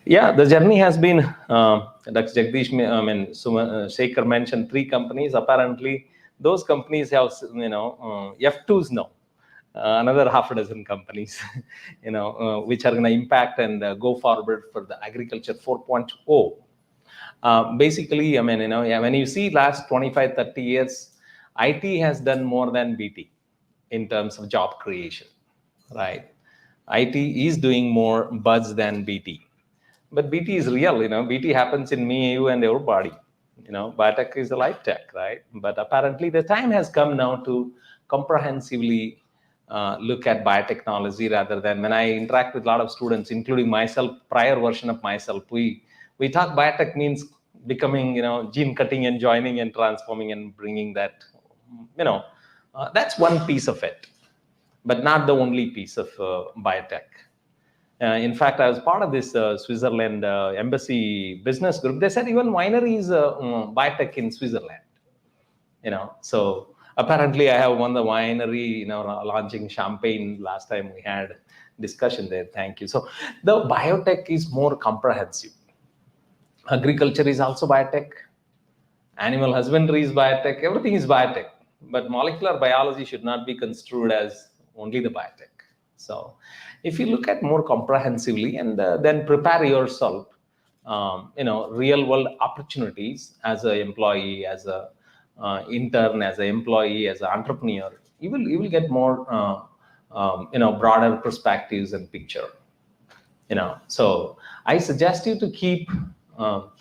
yeah, the journey has been. Dr. Jagdish, Shekhar mentioned 3 companies. Apparently, those companies have, F2s now. Another half a dozen companies, which are going to impact and go forward for the agriculture 4.0. Basically, when you see last 25, 30 years, IT has done more than BT in terms of job creation, right? IT is doing more buzz than BT. But BT is real, BT happens in me, you, and everybody. Biotech is a life tech, right? But apparently the time has come now to comprehensively look at biotechnology rather than when I interact with a lot of students, including myself, prior version of myself, we talk biotech means becoming, gene cutting and joining and transforming and bringing that, that's one piece of it, but not the only piece of biotech. In fact, I was part of this Switzerland embassy business group. They said even winery is biotech in Switzerland. So apparently I have won the winery, launching champagne. Last time we had discussion there. Thank you. So the biotech is more comprehensive. Agriculture is also biotech. Animal husbandry is biotech. Everything is biotech. But molecular biology should not be construed as only the biotech. So if you look at more comprehensively and then prepare yourself, real world opportunities as an employee, as a intern, as an employee, as an entrepreneur, you will get more, broader perspectives and picture. So I suggest you to keep when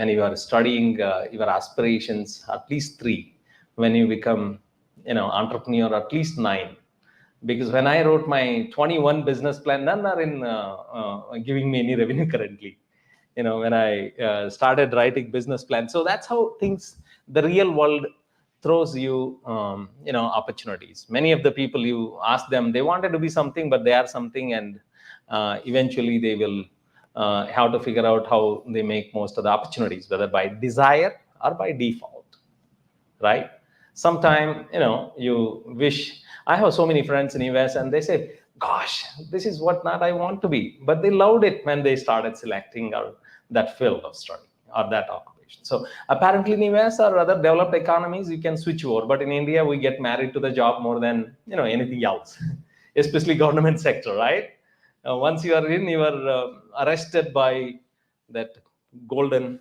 you are studying your aspirations, at least 3. When you become, entrepreneur, at least 9. Because when I wrote my 21 business plan, none are in giving me any revenue currently. When I started writing business plans. So that's how things, the real world throws you, opportunities. Many of the people you ask them, they wanted to be something, but they are something, and eventually they will have to figure out how they make most of the opportunities, whether by desire or by default, right? Sometime, you wish. I have so many friends in US and they say, gosh, this is what not I want to be. But they loved it when they started selecting that field of study or that occupation. So apparently in US or other developed economies, you can switch over. But in India, we get married to the job more than anything else, especially government sector, right? Once you are in, you are arrested by that golden,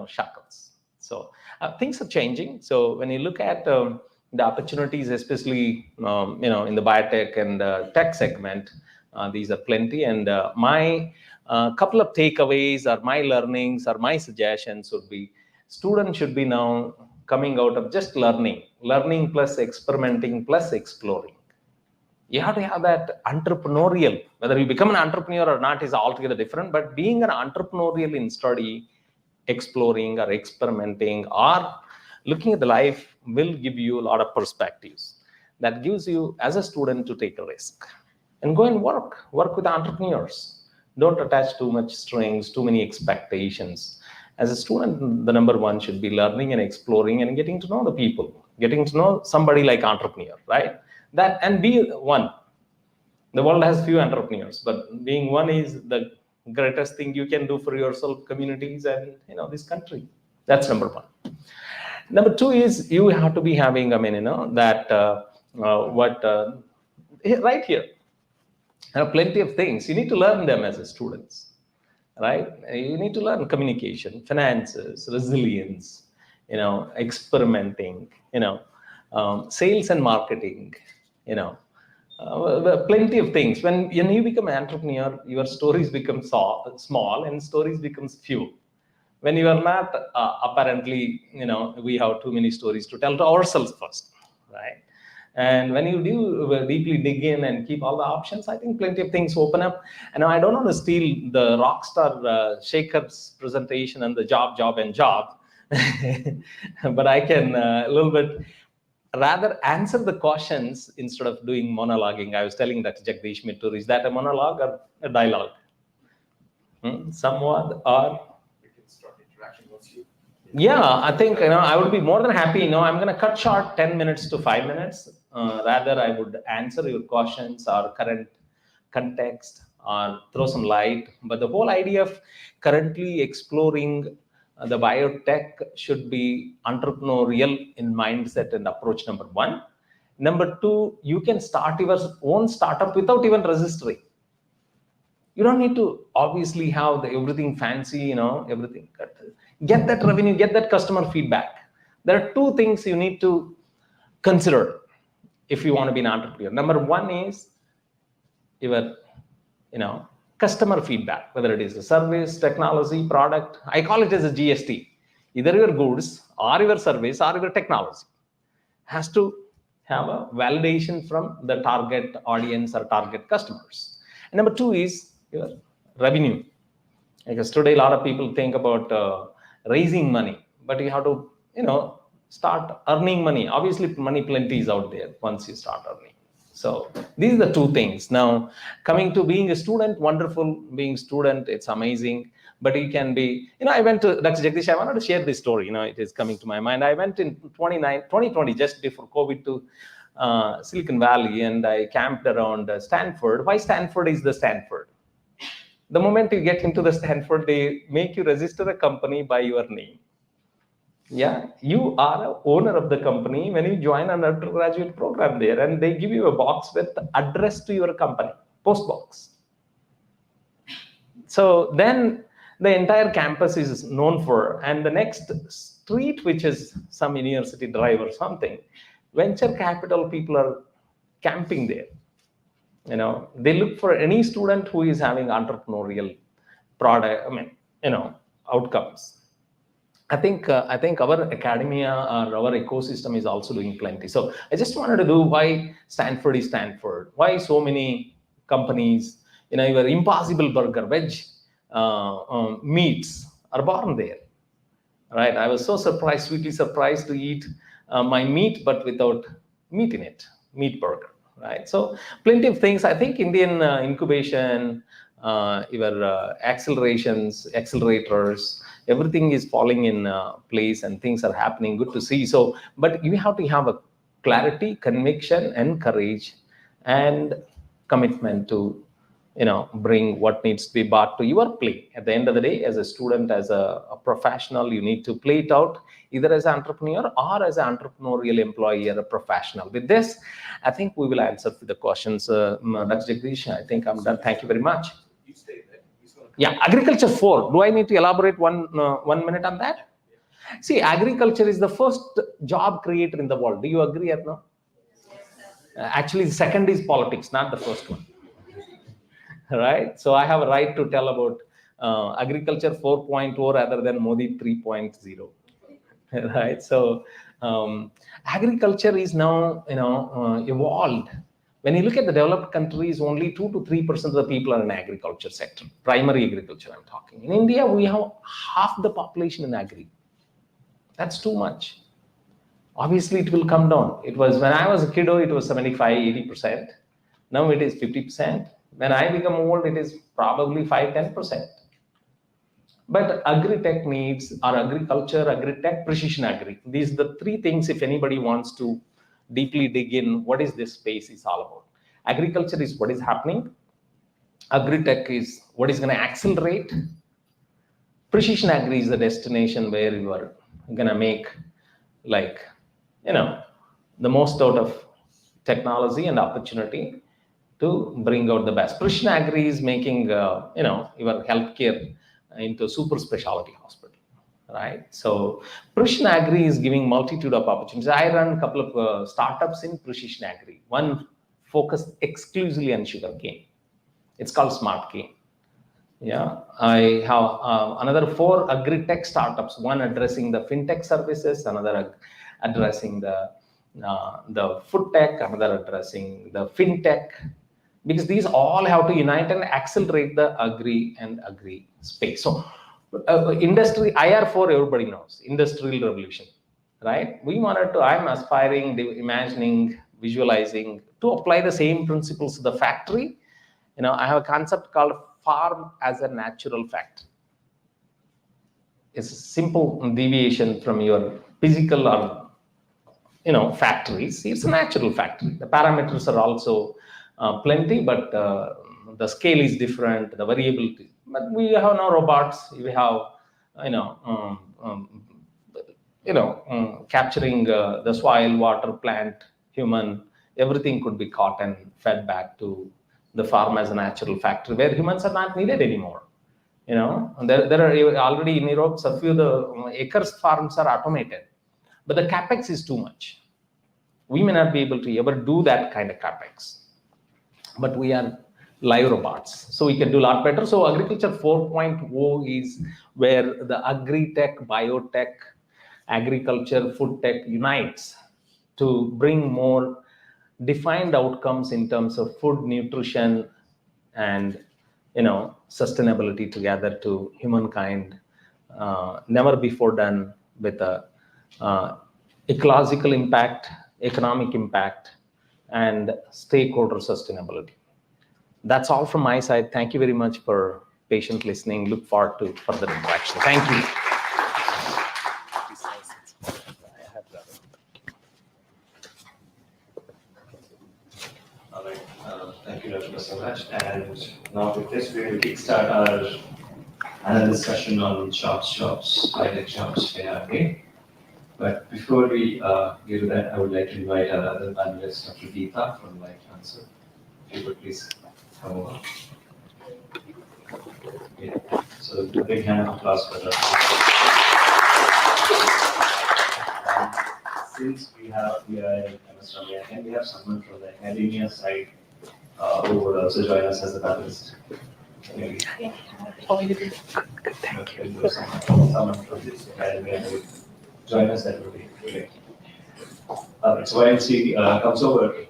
shackles. So things are changing. So when you look at the opportunities, especially in the biotech and tech segment, these are plenty. And my couple of takeaways or my learnings or my suggestions would be, students should be now coming out of just learning plus experimenting plus exploring. You have to have that entrepreneurial, whether you become an entrepreneur or not is altogether different, but being an entrepreneurial in study, exploring or experimenting or looking at the life will give you a lot of perspectives. That gives you as a student to take a risk and go and work with entrepreneurs. Don't attach too much strings, too many expectations. As a student, the number one should be learning and exploring and getting to know the people, getting to know somebody like entrepreneur, right? That, and be one. The world has few entrepreneurs, but being one is the greatest thing you can do for yourself, communities, and this country. That's number one. Number two is you have to be having, right here. There are plenty of things. You need to learn them as a students, right? You need to learn communication, finances, resilience, experimenting, sales and marketing, plenty of things. When you become an entrepreneur, your stories become small and stories becomes few. When you are not, apparently, we have too many stories to tell to ourselves first, right? And when you do deeply dig in and keep all the options, I think plenty of things open up. And I don't want to steal the rockstar Shekhar's presentation and the job, but I can a little bit rather answer the questions instead of doing monologuing. I was telling that to Jagdish Mittur, is that a monologue or a dialogue? Somewhat, or We can start interaction with you. yeah, I think I would be more than happy. I'm going to cut short 10 minutes to 5 minutes. Rather, I would answer your questions or current context or throw some light. But the whole idea of currently exploring the biotech should be entrepreneurial in mindset and approach, number one. Number two, you can start your own startup without even registering. You don't need to obviously have everything fancy, everything. Get that revenue, get that customer feedback. There are two things you need to consider if you want to be an entrepreneur. Number one is your, customer feedback, whether it is a service, technology, product. I call it as a GST. Either your goods or your service or your technology has to have a validation from the target audience or target customers. And number two is your revenue. Because today a lot of people think about raising money, but you have to, start earning money. Obviously, money plenty is out there once you start earning. So these are the two things. Now, coming to being a student, wonderful. Being a student, it's amazing. But you can be, I went to, Dr. Jagdish, I wanted to share this story. It is coming to my mind. I went in 2020, just before COVID, to Silicon Valley, and I camped around Stanford. Why Stanford is the Stanford? The moment you get into the Stanford, they make you register a company by your name. Yeah, you are an owner of the company when you join an undergraduate program there, and they give you a box with address to your company, post box. So then the entire campus is known for, and the next street, which is some university drive or something, venture capital people are camping there. They look for any student who is having entrepreneurial product, outcomes. I think our academia or our ecosystem is also doing plenty. So I just wanted to do why Stanford is Stanford, why so many companies, your Impossible Burger, veg meats are born there, right? I was so surprised, sweetly surprised to eat my meat, but without meat in it, meat burger, right? So plenty of things. I think Indian incubation, your accelerators, everything is falling in place and things are happening. Good to see. So, but you have to have a clarity, conviction, and courage, and commitment to, bring what needs to be brought to your play. At the end of the day, as a student, as a professional, you need to play it out either as an entrepreneur or as an entrepreneurial employee or a professional. With this, I think we will answer the questions. Dr. Jagdish, I think I'm done. Thank you very much. You stay there. Yeah, agriculture 4. Do I need to elaborate one minute on that? See, agriculture is the first job creator in the world. Do you agree, Arno? Actually, the second is politics, not the first one. Right? So I have a right to tell about agriculture 4.0 rather than Modi 3.0. Right? So agriculture is now, evolved. When you look at the developed countries, only 2 to 3% of the people are in agriculture sector, primary agriculture I'm talking. In India, we have half the population in agri. That's too much. Obviously, it will come down. It was, when I was a kiddo, it was 75, 80%. Now it is 50%. When I become old, it is probably 5, 10%. But agri-tech needs or agriculture, agri-tech, precision agri. These are the three things if anybody wants to deeply dig in, what is this space is all about. Agriculture is what is happening. Agri-tech is what is going to accelerate. Precision agri is the destination where you are going to make like, the most out of technology and opportunity to bring out the best. Precision agri is making, your healthcare into super specialty hospital, right? So precision agri is giving multitude of opportunities. I run a couple of startups in precision agri. One focused exclusively on sugarcane. It's called Smart Cane. Yeah, I have another 4 agri-tech startups, one addressing the fintech services, another addressing the food tech, another addressing the fintech, because these all have to unite and accelerate the agri space. So industry, IR4, everybody knows, industrial revolution, right? I'm aspiring, imagining, visualizing to apply the same principles to the factory. I have a concept called farm as a natural factory. It's a simple deviation from your physical or factories. It's a natural factory. The parameters are also plenty, but the scale is different, the variability. But we have now robots. We have capturing the soil, water, plant, human. Everything could be caught and fed back to the farm as a natural factory where humans are not needed anymore. There are already in Europe, a few the acres farms are automated, but the capex is too much. We may not be able to ever do that kind of capex, but we are live robots, so we can do a lot better. So agriculture 4.0 is where the agri-tech, biotech, agriculture, food tech unites to bring more defined outcomes in terms of food, nutrition, and sustainability together to humankind. Never before done with a ecological impact, economic impact, and stakeholder sustainability. That's all from my side. Thank you very much for patient listening. Look forward to further interaction. Thank you. All right. Thank you, Dr. Basavaraj. And now with this, we will kickstart our another discussion on Jobs-Jobs-Biotech Jobs. Okay. But before we get to that, I would like to invite our other panelist, Dr. Deepa from Life Answer. If you could please come over. Yeah. So a big hand of applause for Dr. Since we are in MSMEs, and we have someone from the academia side who would also join us as a panelist. Maybe. Thank you. Someone from this academia would join us, that would be great. So while she comes over,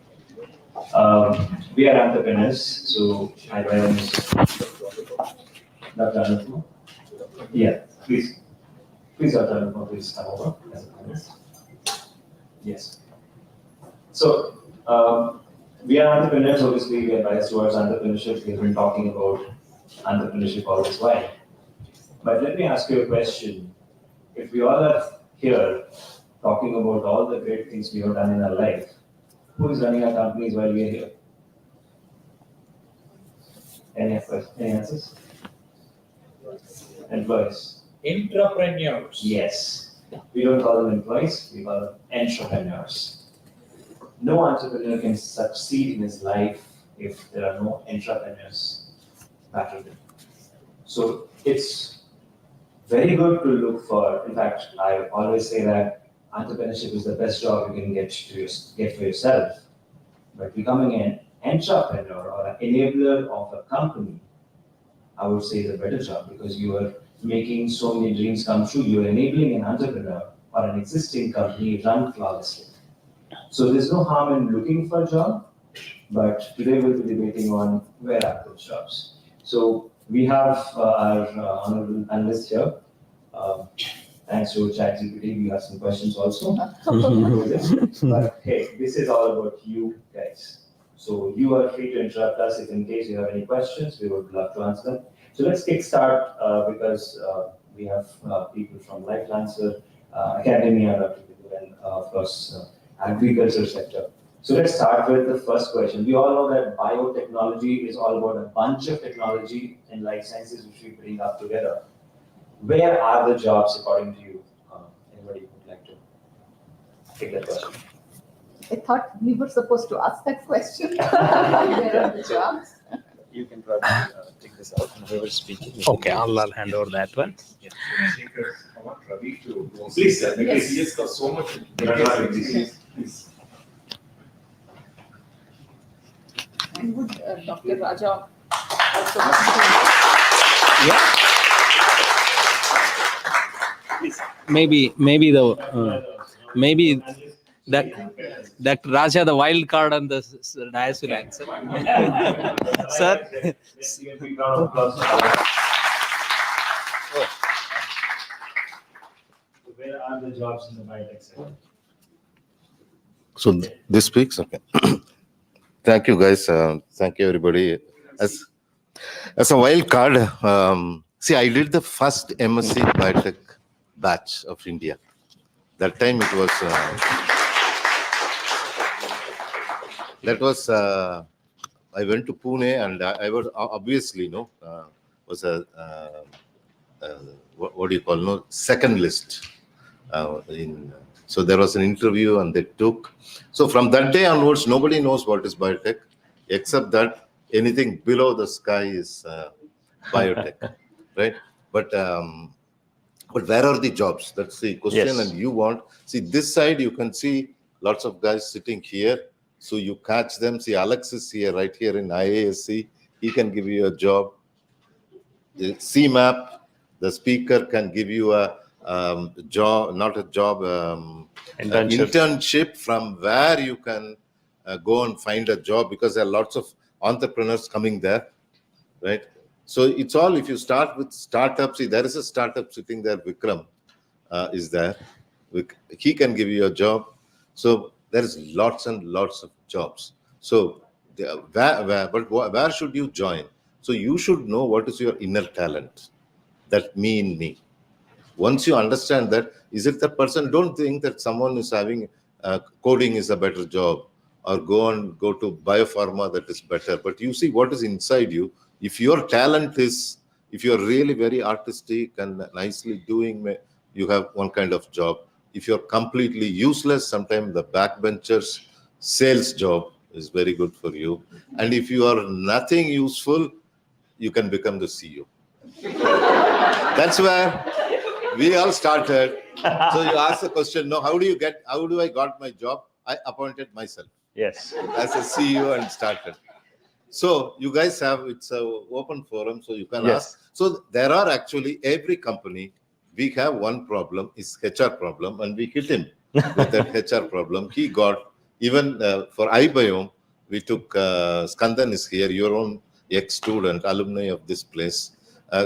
we are entrepreneurs, so IBioM is Dr. Anupama. Yeah, please, Dr. Anupama, please come over as a panelist. Yes. So we are entrepreneurs. Obviously, we are biased towards entrepreneurship. We've been talking about entrepreneurship all this while. But let me ask you a question. If we all are here talking about all the great things we have done in our life, who is running our companies while we are here? Any answers? Employees. Entrepreneurs. Yes. We don't call them employees, we call them entrepreneurs. No entrepreneur can succeed in his life if there are no entrepreneurs backing them. So it's very good to look for, in fact, I always say that entrepreneurship is the best job you can get for yourself. But becoming an entrepreneur or an enabler of a company, I would say is a better job because you are making so many dreams come true. You are enabling an entrepreneur or an existing company run flawlessly. So there's no harm in looking for a job, but today we'll be debating on where are those jobs. So we have our honorable panelists here. Thanks to ChatGPT, we have some questions also. But hey, this is all about you guys. So you are free to interrupt us if in case you have any questions, we would love to answer them. So let's kickstart because we have people from Life Lancer, academia, and of course, agriculture sector. So let's start with the first question. We all know that biotechnology is all about a bunch of technology and life sciences which we bring up together. Where are the jobs according to you? Anybody would like to take that question? I thought we were supposed to ask that question. Where are the jobs? You can probably take this out and whoever's speaking. Okay, I'll hand over that one. Yeah. I want Ravi to go. Please, sir, because he has got so much. Please. And would Dr. Raja also Maybe that Raja, the wild card on the dais will answer. Sir. Where are the jobs in the biotech sector? So this speaks, okay. Thank you, guys. Thank you, everybody. As a wild card, see, I did the first MSc Biotech batch of India. That time it was, I went to Pune, and I was obviously, was a, what do you call, second list. So there was an interview and they took. So from that day onwards, nobody knows what is biotech, except that anything below the sky is biotech, right? But where are the jobs? That's the question. Yes. And you want, see this side, you can see lots of guys sitting here. So you catch them. See, Alex is here, right here in IASC. He can give you a job. The CIMAP, the speaker can give you a job, not a job, internship from where you can go and find a job, because there are lots of entrepreneurs coming there, right? So it's all, if you start with startups, see, there is a startup sitting there, Vikram is there. He can give you a job. So there is lots and lots of jobs. So where should you join? So you should know what is your inner talent. That me in me. Once you understand that, is it the person? Don't think that someone is having coding is a better job, or go to biopharma, that is better. But you see what is inside you. If your talent is, if you're really very artistic and nicely doing, you have one kind of job. If you're completely useless, sometimes the backbenchers sales job is very good for you. And if you are nothing useful, you can become the CEO. That's where we all started. So you ask the question, no, how do I got my job? I appointed myself. Yes. As a CEO and started. So you guys have, it's an open forum, so you can ask. So there are actually, every company, we have one problem, is HR problem, and we hit him with that HR problem. He got, even for IBioM, we took, Skandan is here, your own ex-student, alumni of this place.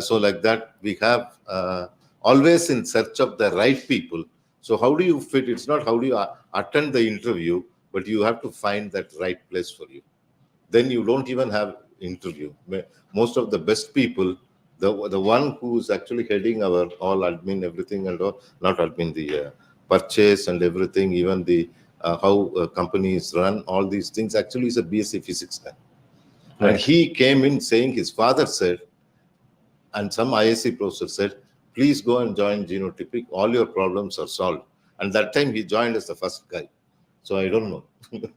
So like that, we have always in search of the right people. So how do you fit? It's not how do you attend the interview, but you have to find that right place for you. Then you don't even have interview. Most of the best people, the one who's actually heading our all admin, everything and all, not admin, the purchase and everything, even the how companies run, all these things, actually is a BSc physics guy. Right. And he came in saying his father said, and some ISC professor said, please go and join Genotypic, all your problems are solved. And that time he joined as the first guy. So I don't know.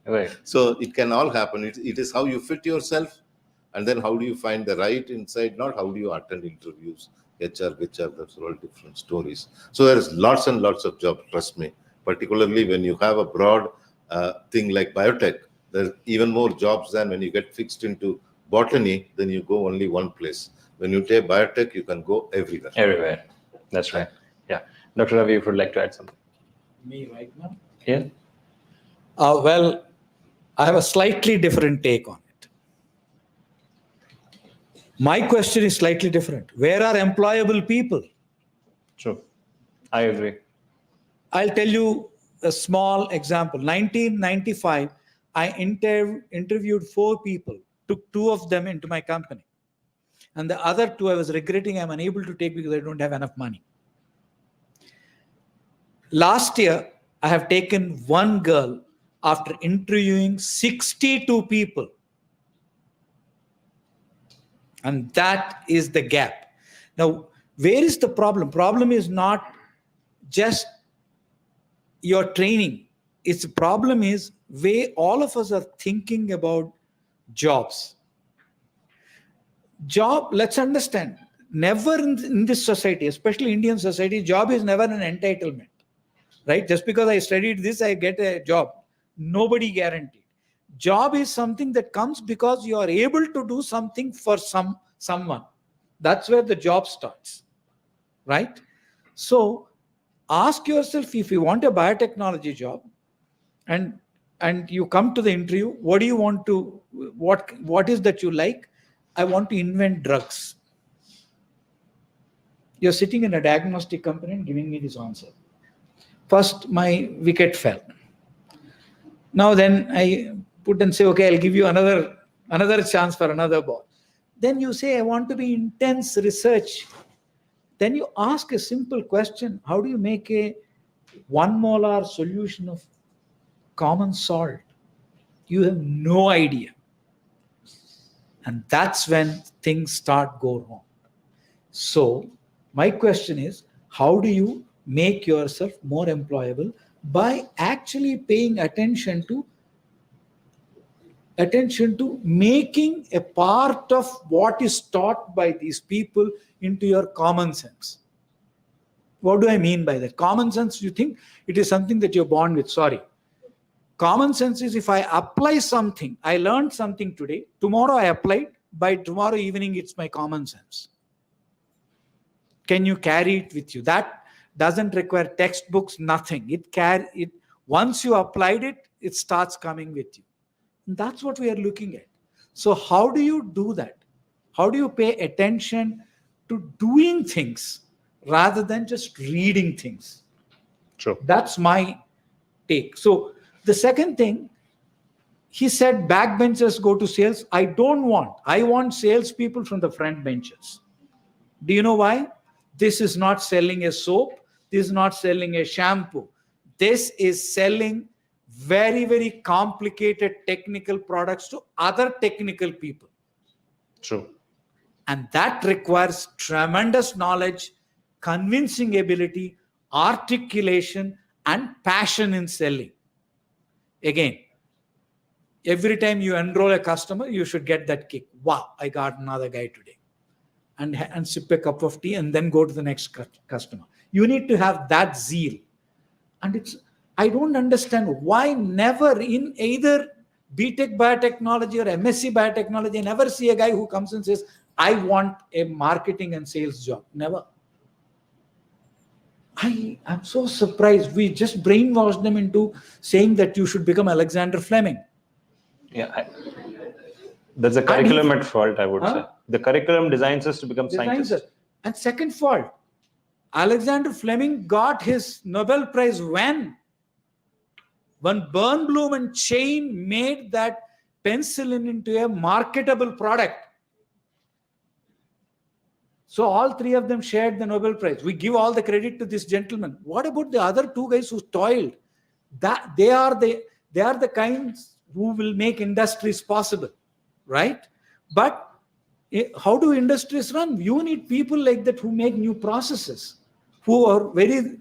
Right. So it can all happen. It is how you fit yourself, and then how do you find the right inside, not how do you attend interviews, HR, that's all different stories. So there is lots and lots of jobs, trust me, particularly when you have a broad thing like biotech, there's even more jobs than when you get fixed into botany, then you go only one place. When you take biotech, you can go everywhere. Everywhere. That's right. Yeah. Dr. Ravi, if you would like to add something. Me right now? Yeah. Well, I have a slightly different take on it. My question is slightly different. Where are employable people? True. I agree. I'll tell you a small example. 1995, I interviewed 4 people, took 2 of them into my company. And the other 2 I was regretting I'm unable to take because I don't have enough money. Last year, I have taken 1 girl after interviewing 62 people. And that is the gap. Now, where is the problem? Problem is not just your training. Its problem is where all of us are thinking about jobs. Job, let's understand, never in this society, especially Indian society, job is never an entitlement, right? Just because I studied this, I get a job. Nobody guaranteed. Job is something that comes because you are able to do something for someone. That's where the job starts, right? So ask yourself, if you want a biotechnology job and you come to the interview, what do you want to, what is that you like? I want to invent drugs. You're sitting in a diagnostic company and giving me this answer. First, my wicket fell. Now then I put and say, okay, I'll give you another chance for another ball. Then you say, I want to be intense research. Then you ask a simple question. How do you make a 1 molar solution of common salt? You have no idea. And that's when things start go wrong. So my question is, how do you make yourself more employable? By actually paying attention to making a part of what is taught by these people into your common sense. What do I mean by that? Common sense, you think it is something that you're born with. Sorry. Common sense is if I apply something, I learned something today, tomorrow I apply, by tomorrow evening it's my common sense. Can you carry it with you? That doesn't require textbooks, nothing. Once you applied it, it starts coming with you. And that's what we are looking at. So how do you do that? How do you pay attention to doing things rather than just reading things? True. That's my take. So the second thing, he said backbenchers go to sales. I want salespeople from the front benches. Do you know why? This is not selling a soap. This is not selling a shampoo. This is selling very, very complicated technical products to other technical people. True. And that requires tremendous knowledge, convincing ability, articulation, and passion in selling. Again, every time you enroll a customer, you should get that kick. Wow, I got another guy today. And sip a cup of tea and then go to the next customer. You need to have that zeal. And I don't understand why never in either BTech biotechnology or MSc biotechnology, I never see a guy who comes and says, I want a marketing and sales job. Never. I'm so surprised. We just brainwashed them into saying that you should become Alexander Fleming. Yeah, that's a curriculum at fault, I would say. The curriculum designs us to become scientists. And second fault, Alexander Fleming got his Nobel Prize when Bernblum and Chain made that penicillin into a marketable product. So all 3 of them shared the Nobel Prize. We give all the credit to this gentleman. What about the other 2 guys who toiled? That they are the kinds who will make industries possible, right? But how do industries run? You need people like that who make new processes, who are very,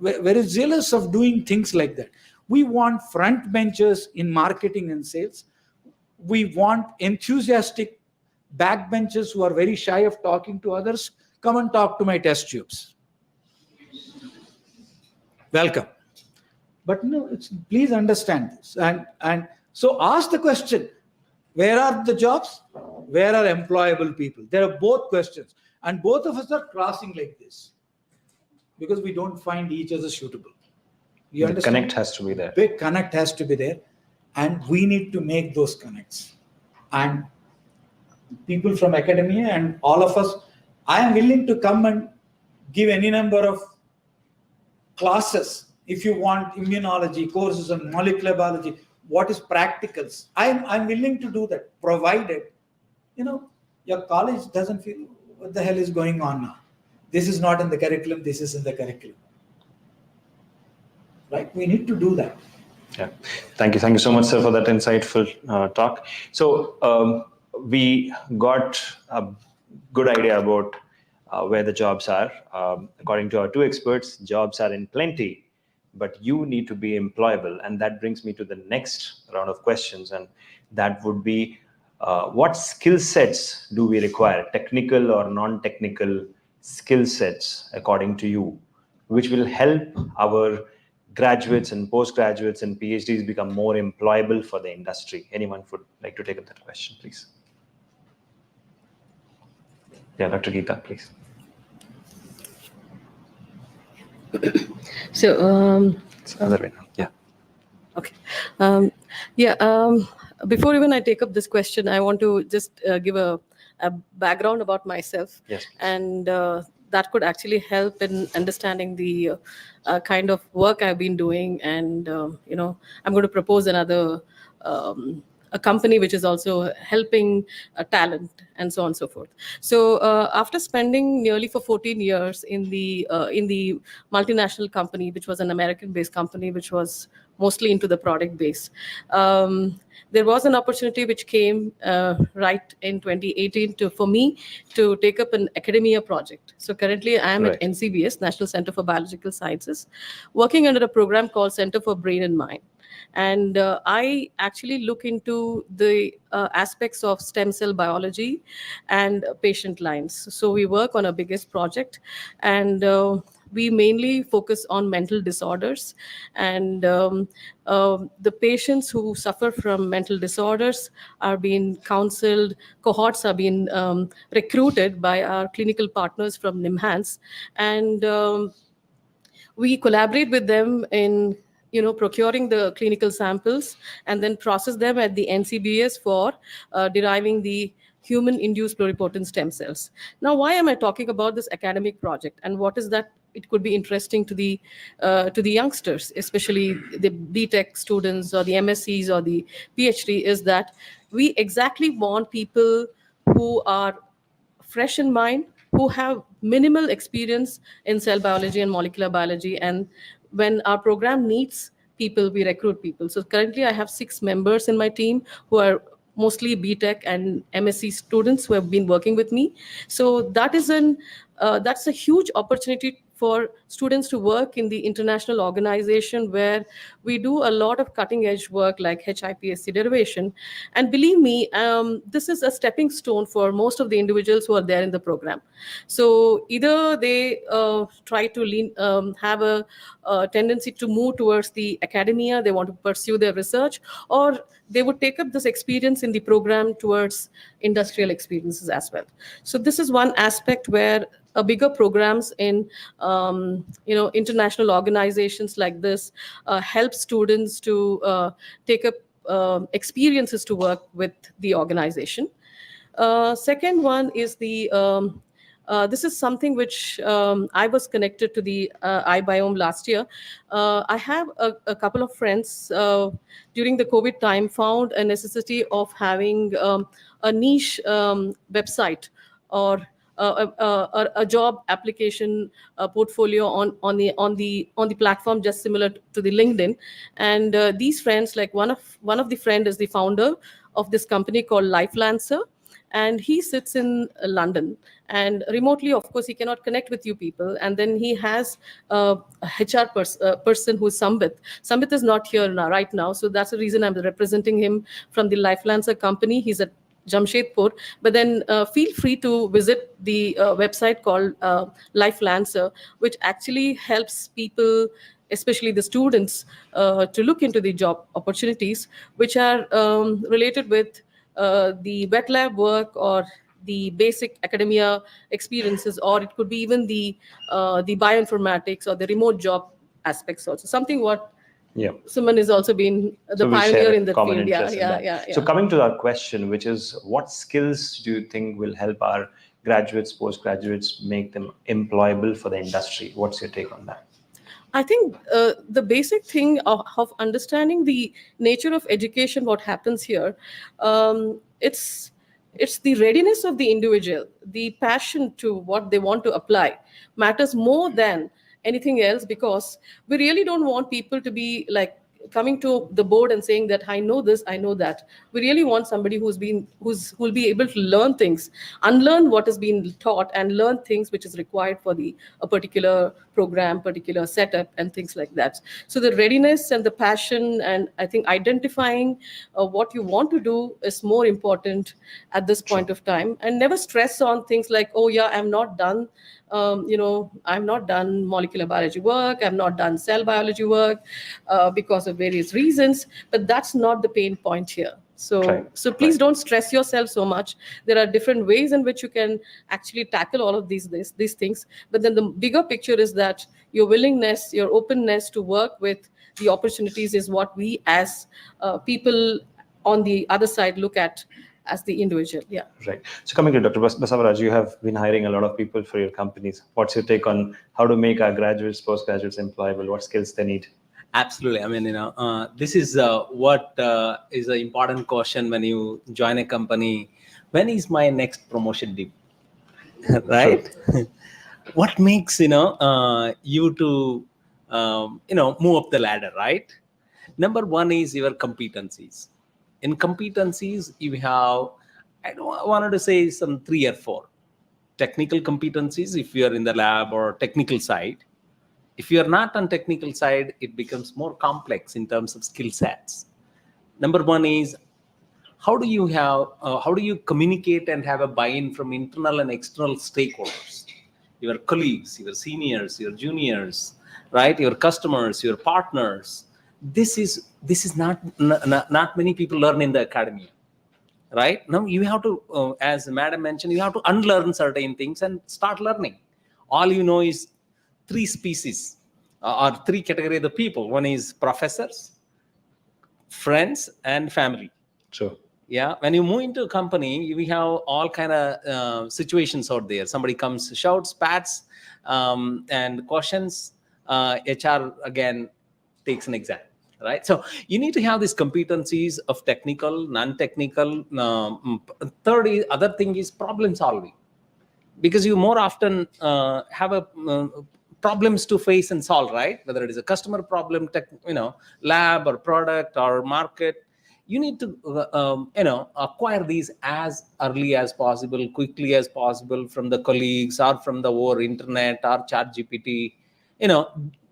very zealous of doing things like that. We want front benchers in marketing and sales. We want enthusiastic backbenchers who are very shy of talking to others. Come and talk to my test tubes. Welcome. But no, please understand this. And so ask the question, where are the jobs? Where are employable people? There are both questions. And both of us are crossing like this because we don't find each other suitable. You the understand? Connect has to be there. Big connect has to be there. And we need to make those connects. And people from academia and all of us, I am willing to come and give any number of classes. If you want immunology courses on molecular biology, what is practicals? I'm willing to do that, provided, your college doesn't feel, what the hell is going on now? This is not in the curriculum, this is in the curriculum. Right? We need to do that. Yeah, thank you. Thank you so much, sir, for that insightful talk. So we got a good idea about where the jobs are. According to our two experts, jobs are in plenty, but you need to be employable. And that brings me to the next round of questions. And that would be, what skill sets do we require, technical or non-technical skill sets, according to you, which will help our graduates and postgraduates and PhDs become more employable for the industry? Anyone would like to take up that question, please? Yeah, Dr. Geeta, please. So, It's other way now. Yeah. okay. Before even I take up this question, I want to just give a background about myself. Yes. And that could actually help in understanding the kind of work I've been doing. And, I'm going to propose another a company which is also helping talent and so on and so forth. So after spending nearly for 14 years in the multinational company, which was an American-based company, which was mostly into the product base, there was an opportunity which came right in 2018 for me to take up an academia project. So currently I am at NCBS, National Center for Biological Sciences, working under a program called Center for Brain and Mind. And I actually look into the aspects of stem cell biology and patient lines. So we work on a biggest project, and we mainly focus on mental disorders. And the patients who suffer from mental disorders are being counseled, cohorts are being recruited by our clinical partners from NIMHANS. And we collaborate with them in procuring the clinical samples and then process them at the NCBS for deriving the human-induced pluripotent stem cells. Now, why am I talking about this academic project, and what is that? It could be interesting to the youngsters, especially the BTech students or the MSCs or the PhD, is that we exactly want people who are fresh in mind, who have minimal experience in cell biology and molecular biology. And when our program needs people, we recruit people. So currently I have 6 members in my team who are mostly BTech and MSc students who have been working with me. So that's a huge opportunity for students to work in the international organization, where we do a lot of cutting edge work like HIPSC derivation. And believe me, this is a stepping stone for most of the individuals who are there in the program. So either they try to have a tendency to move towards the academia, they want to pursue their research, or they would take up this experience in the program towards industrial experiences as well. So this is one aspect where bigger programs in international organizations like this help students to take up experiences to work with the organization. Second one is this is something which I was connected to the IBioM last year. I have a couple of friends during the COVID time found a necessity of having a niche website or a job application portfolio on the platform, just similar to the LinkedIn. And these friends, like one of the friend is the founder of this company called LifeLancer, and he sits in London, and remotely, of course, he cannot connect with you people. And then he has a HR person who is Sambit. Sambit is not here now, right now, so that's the reason I'm representing him from the LifeLancer company. He's at Jamshedpur. But then feel free to visit the website called LifeLancer, which actually helps people, especially the students, to look into the job opportunities which are related with the wet lab work or the basic academia experiences, or it could be even the bioinformatics or the remote job aspects also. Something what Suman has also been the pioneer in that field. Yeah. So coming to our question, which is, what skills do you think will help our graduates, postgraduates, make them employable for the industry? What's your take on that? I think the basic thing of understanding the nature of education, what happens here, it's It's the readiness of the individual, the passion to what they want to apply matters more than anything else, because we really don't want people to be like coming to the board and saying that I know this, I know that. We really want somebody who'll be able to learn things, unlearn what has been taught, and learn things which is required for a particular program, particular setup, and things like that. So the readiness and the passion, and I think identifying what you want to do is more important at this point of time, and never stress on things like, oh yeah, I'm not done. I'm not done molecular biology work, I'm not done cell biology work because of various reasons, but that's not the pain point here. So please don't stress yourself so much. There are different ways in which you can actually tackle all of these things. But then the bigger picture is that your willingness, your openness to work with the opportunities is what we as people on the other side look at as the individual. Yeah. Right. So coming to Dr. Basavaraj, you have been hiring a lot of people for your companies. What's your take on how to make our graduates, postgraduates employable? What skills they need? Absolutely. I mean, this is what is an important question when you join a company. When is my next promotion due? Right? What makes, you to, move up the ladder, right? Number one is your competencies. In competencies, you have, I wanted to say some 3 or 4. Technical competencies, if you are in the lab or technical side. If you are not on technical side, it becomes more complex in terms of skill sets. Number one is, how do you communicate and have a buy-in from internal and external stakeholders? Your colleagues, your seniors, your juniors, right? Your customers, your partners. This is not many people learn in the academia, right? Now you have to, as Madam mentioned, you have to unlearn certain things and start learning. All you know is 3 species or 3 categories of the people. One is professors, friends, and family. Sure. Yeah, when you move into a company, we have all kind of situations out there. Somebody comes, shouts, pats, and questions. HR again takes an exam, right? So you need to have these competencies of technical, non-technical. Other thing is problem solving, because you more often have problems to face and solve, right? Whether it is a customer problem, lab or product or market. You need to, acquire these as early as possible, quickly as possible from the colleagues or from the over internet or chat GPT.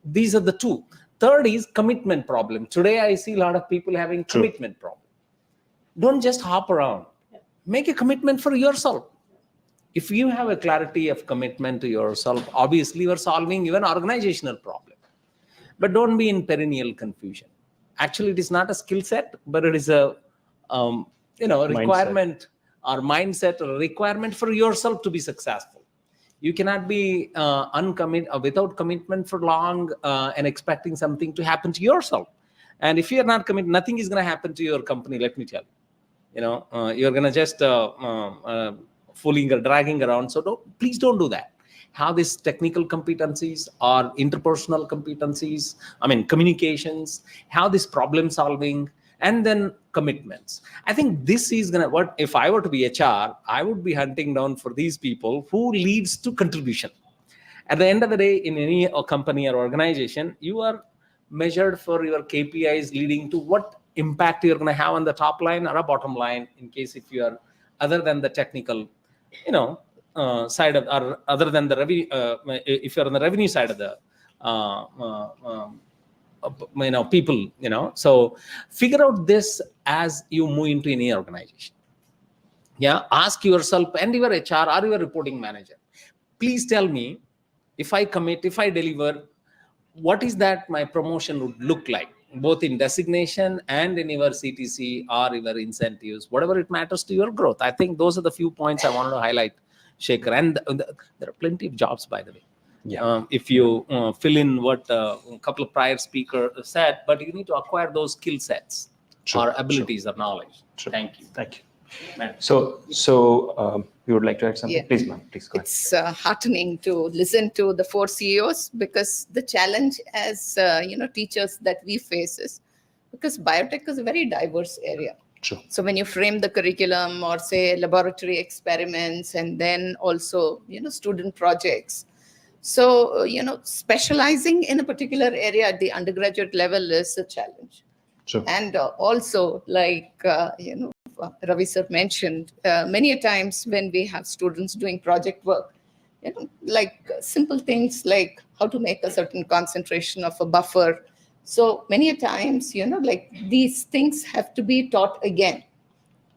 These are the 2. Third is commitment problem. Today, I see a lot of people having commitment problem. Don't just hop around. Make a commitment for yourself. If you have a clarity of commitment to yourself, obviously you are solving even organizational problem. But don't be in perennial confusion. Actually, it is not a skill set, but it is a requirement or mindset or a requirement for yourself to be successful. You cannot be without commitment for long and expecting something to happen to yourself. And if you are not committed, nothing is going to happen to your company. Let me tell you. You're going to just fooling or dragging around. So please don't do that. Have these technical competencies or interpersonal competencies, communications, have this problem solving, and then commitments. I think this is what if I were to be HR, I would be hunting down for these people who leads to contribution. At the end of the day, in any company or organization, you are measured for your KPIs leading to what impact you're going to have on the top line or a bottom line, in case if you are other than the technical, side of, or other than the revenue, if you're on the revenue side of the people, so figure out this as you move into any organization. Yeah, ask yourself and your HR or your reporting manager, please tell me, if I commit, if I deliver, what is that my promotion would look like, both in designation and in your CTC or your incentives, whatever it matters to your growth. I think those are the few points I wanted to highlight, Shekhar. And there are plenty of jobs, by the way. Yeah. If you fill in what a couple of prior speakers said, but you need to acquire those skill sets or abilities or knowledge. Thank you. Thank you. So you would like to add something? Yeah. Please, ma'am. Please go ahead. It's heartening to listen to the 4 CEOs, because the challenge as teachers that we face is, because biotech is a very diverse area. Sure. So when you frame the curriculum or say laboratory experiments and then also, student projects. So, specializing in a particular area at the undergraduate level is a challenge. Sure. And also, like, Ravi sir mentioned, many a times when we have students doing project work, like simple things like how to make a certain concentration of a buffer. So many a times, like these things have to be taught again,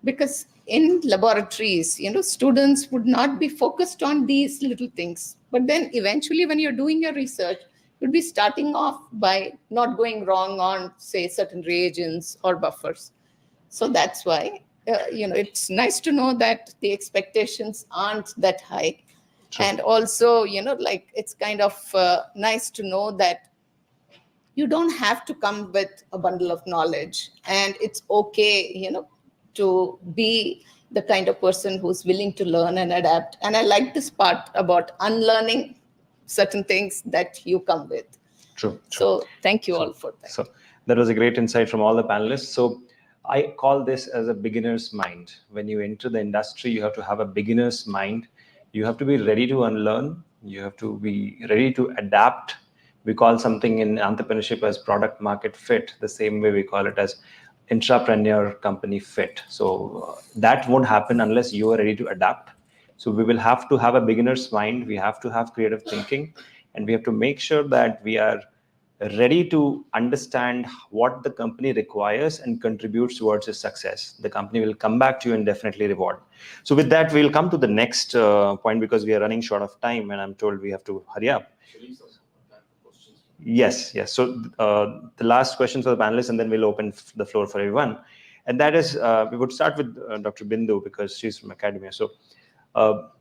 because in laboratories, students would not be focused on these little things. But then eventually when you're doing your research, you'd be starting off by not going wrong on, say, certain reagents or buffers. So that's why, it's nice to know that the expectations aren't that high. Sure. And also, like it's kind of nice to know that you don't have to come with a bundle of knowledge, and it's okay, to be the kind of person who's willing to learn and adapt. And I like this part about unlearning certain things that you come with. True. So thank you all for that. So that was a great insight from all the panelists. So I call this as a beginner's mind. When you enter the industry, you have to have a beginner's mind. You have to be ready to unlearn. You have to be ready to adapt. We call something in entrepreneurship as product market fit, the same way we call it as intrapreneur company fit. So that won't happen unless you are ready to adapt. So we will have to have a beginner's mind. We have to have creative thinking, and we have to make sure that we are ready to understand what the company requires and contributes towards its success. The company will come back to you and definitely reward. So with that, we'll come to the next point, because we are running short of time and I'm told we have to hurry up. Yes. So the last question for the panelists, and then we'll open the floor for everyone. And that is, we would start with Dr. Bindu, because she's from academia. So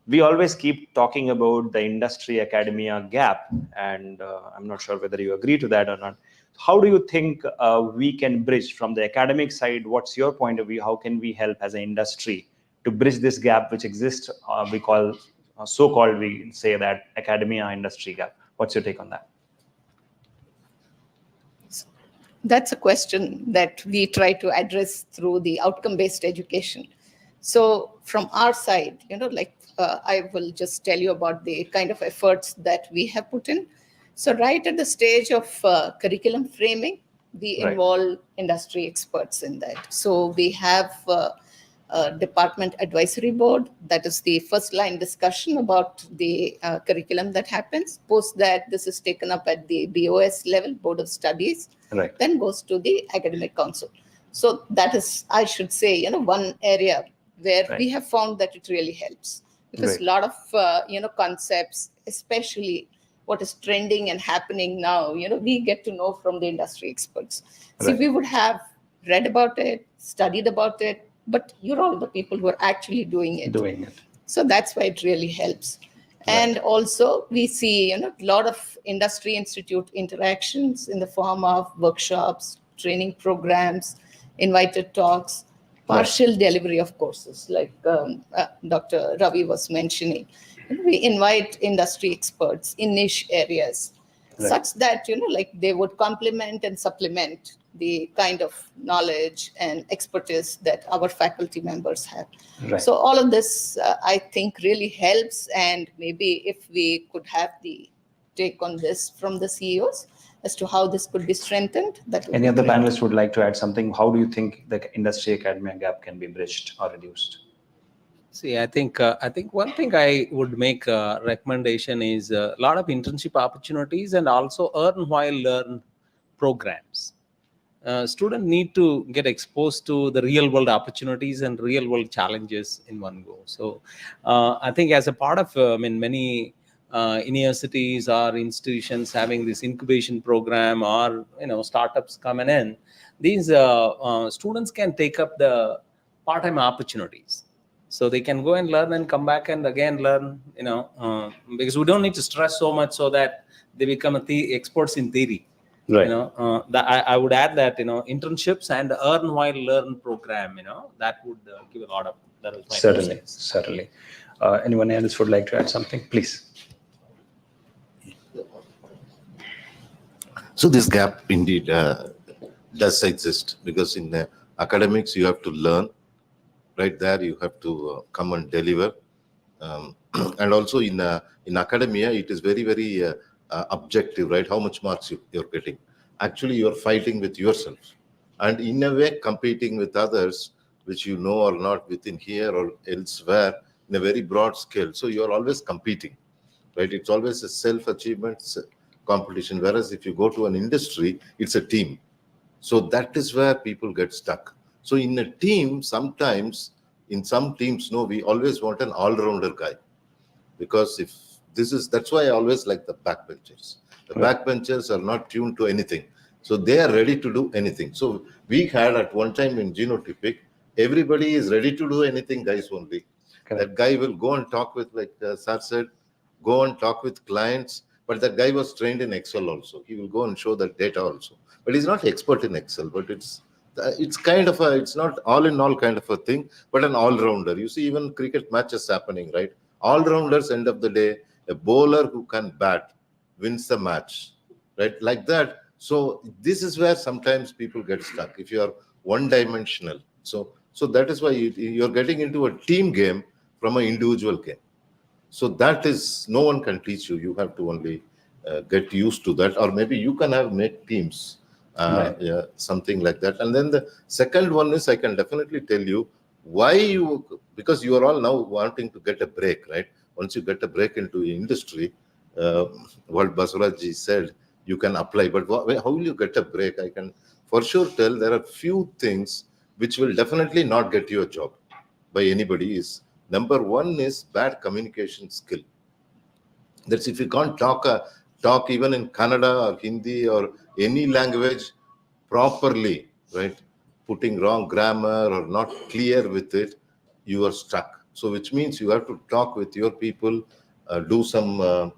we always keep talking about the industry-academia gap, and I'm not sure whether you agree to that or not. How do you think we can bridge from the academic side? What's your point of view? How can we help as an industry to bridge this gap which exists? We call, so-called, we say that academia-industry gap. What's your take on that? That's a question that we try to address through the outcome-based education. So from our side, I will just tell you about the kind of efforts that we have put in. So right at the stage of curriculum framing, we involve industry experts in that. So we have a department advisory board. That is the first line discussion about the curriculum that happens. Post that, this is taken up at the BOS level, Board of Studies, then goes to the academic council. So that is, I should say, one area where we have found that it really helps, because a lot of, concepts, especially what is trending and happening now, we get to know from the industry experts. See, we would have read about it, studied about it, but you're all the people who are actually doing it. So that's why it really helps. And also we see, a lot of industry institute interactions in the form of workshops, training programs, invited talks, partial delivery of courses, like Dr. Ravi was mentioning. We invite industry experts in niche areas, such that, they would complement and supplement the kind of knowledge and expertise that our faculty members have. So all of this, I think, really helps. And maybe if we could have the take on this from the CEOs as to how this could be strengthened. Any other panelists would like to add something? How do you think the industry-academia gap can be bridged or reduced? See, I think one thing I would make a recommendation is a lot of internship opportunities and also earn while learn programs. Students need to get exposed to the real world opportunities and real world challenges in one go. So I think as a part of many universities or institutions having this incubation program, or startups coming in, these students can take up the part-time opportunities. So they can go and learn and come back and again learn, because we don't need to stress so much so that they become experts in theory. That I would add that, internships and earn while learn program, that would give a lot of, that is my Certainly. Anyone else would like to add something? Please. So this gap indeed does exist, because in academics, you have to learn. Right there, you have to come and deliver. And also in academia, it is very, very objective, right? How much marks you're getting. Actually, you're fighting with yourself. And in a way, competing with others, which you know or not within here or elsewhere, in a very broad scale. So you're always competing, right? It's always a self-achievement competition. Whereas if you go to an industry, it's a team. So that is where people get stuck. So in a team, sometimes, in some teams, no, we always want an all-rounder guy. Because if that's why I always like the backbenchers. The backbenchers are not tuned to anything. So they are ready to do anything. So we had at one time in Genotypic, everybody is ready to do anything, guys only. That guy will go and talk with, like Sir said, go and talk with clients. But that guy was trained in Excel also. He will go and show that data also. But he's not expert in Excel, but it's kind of it's not all in all kind of a thing, but an all-rounder. You see, even cricket matches happening, right? All-rounders, end of the day, a bowler who can bat wins the match, right? Like that. So this is where sometimes people get stuck if you are one-dimensional. So that is why you're getting into a team game from an individual game. So that is, no one can teach you. You have to only get used to that, or maybe you can make teams, yeah, something like that. And then the second one is, I can definitely tell you why because you are all now wanting to get a break, right? Once you get a break into industry, what Baswaraji said, you can apply. But how will you get a break? I can for sure tell there are few things which will definitely not get you a job by anybody. Is number one is bad communication skill. That's if you can't talk even in Kannada or Hindi or any language properly, right? Putting wrong grammar or not clear with it, you are stuck. So which means you have to talk with your people, do some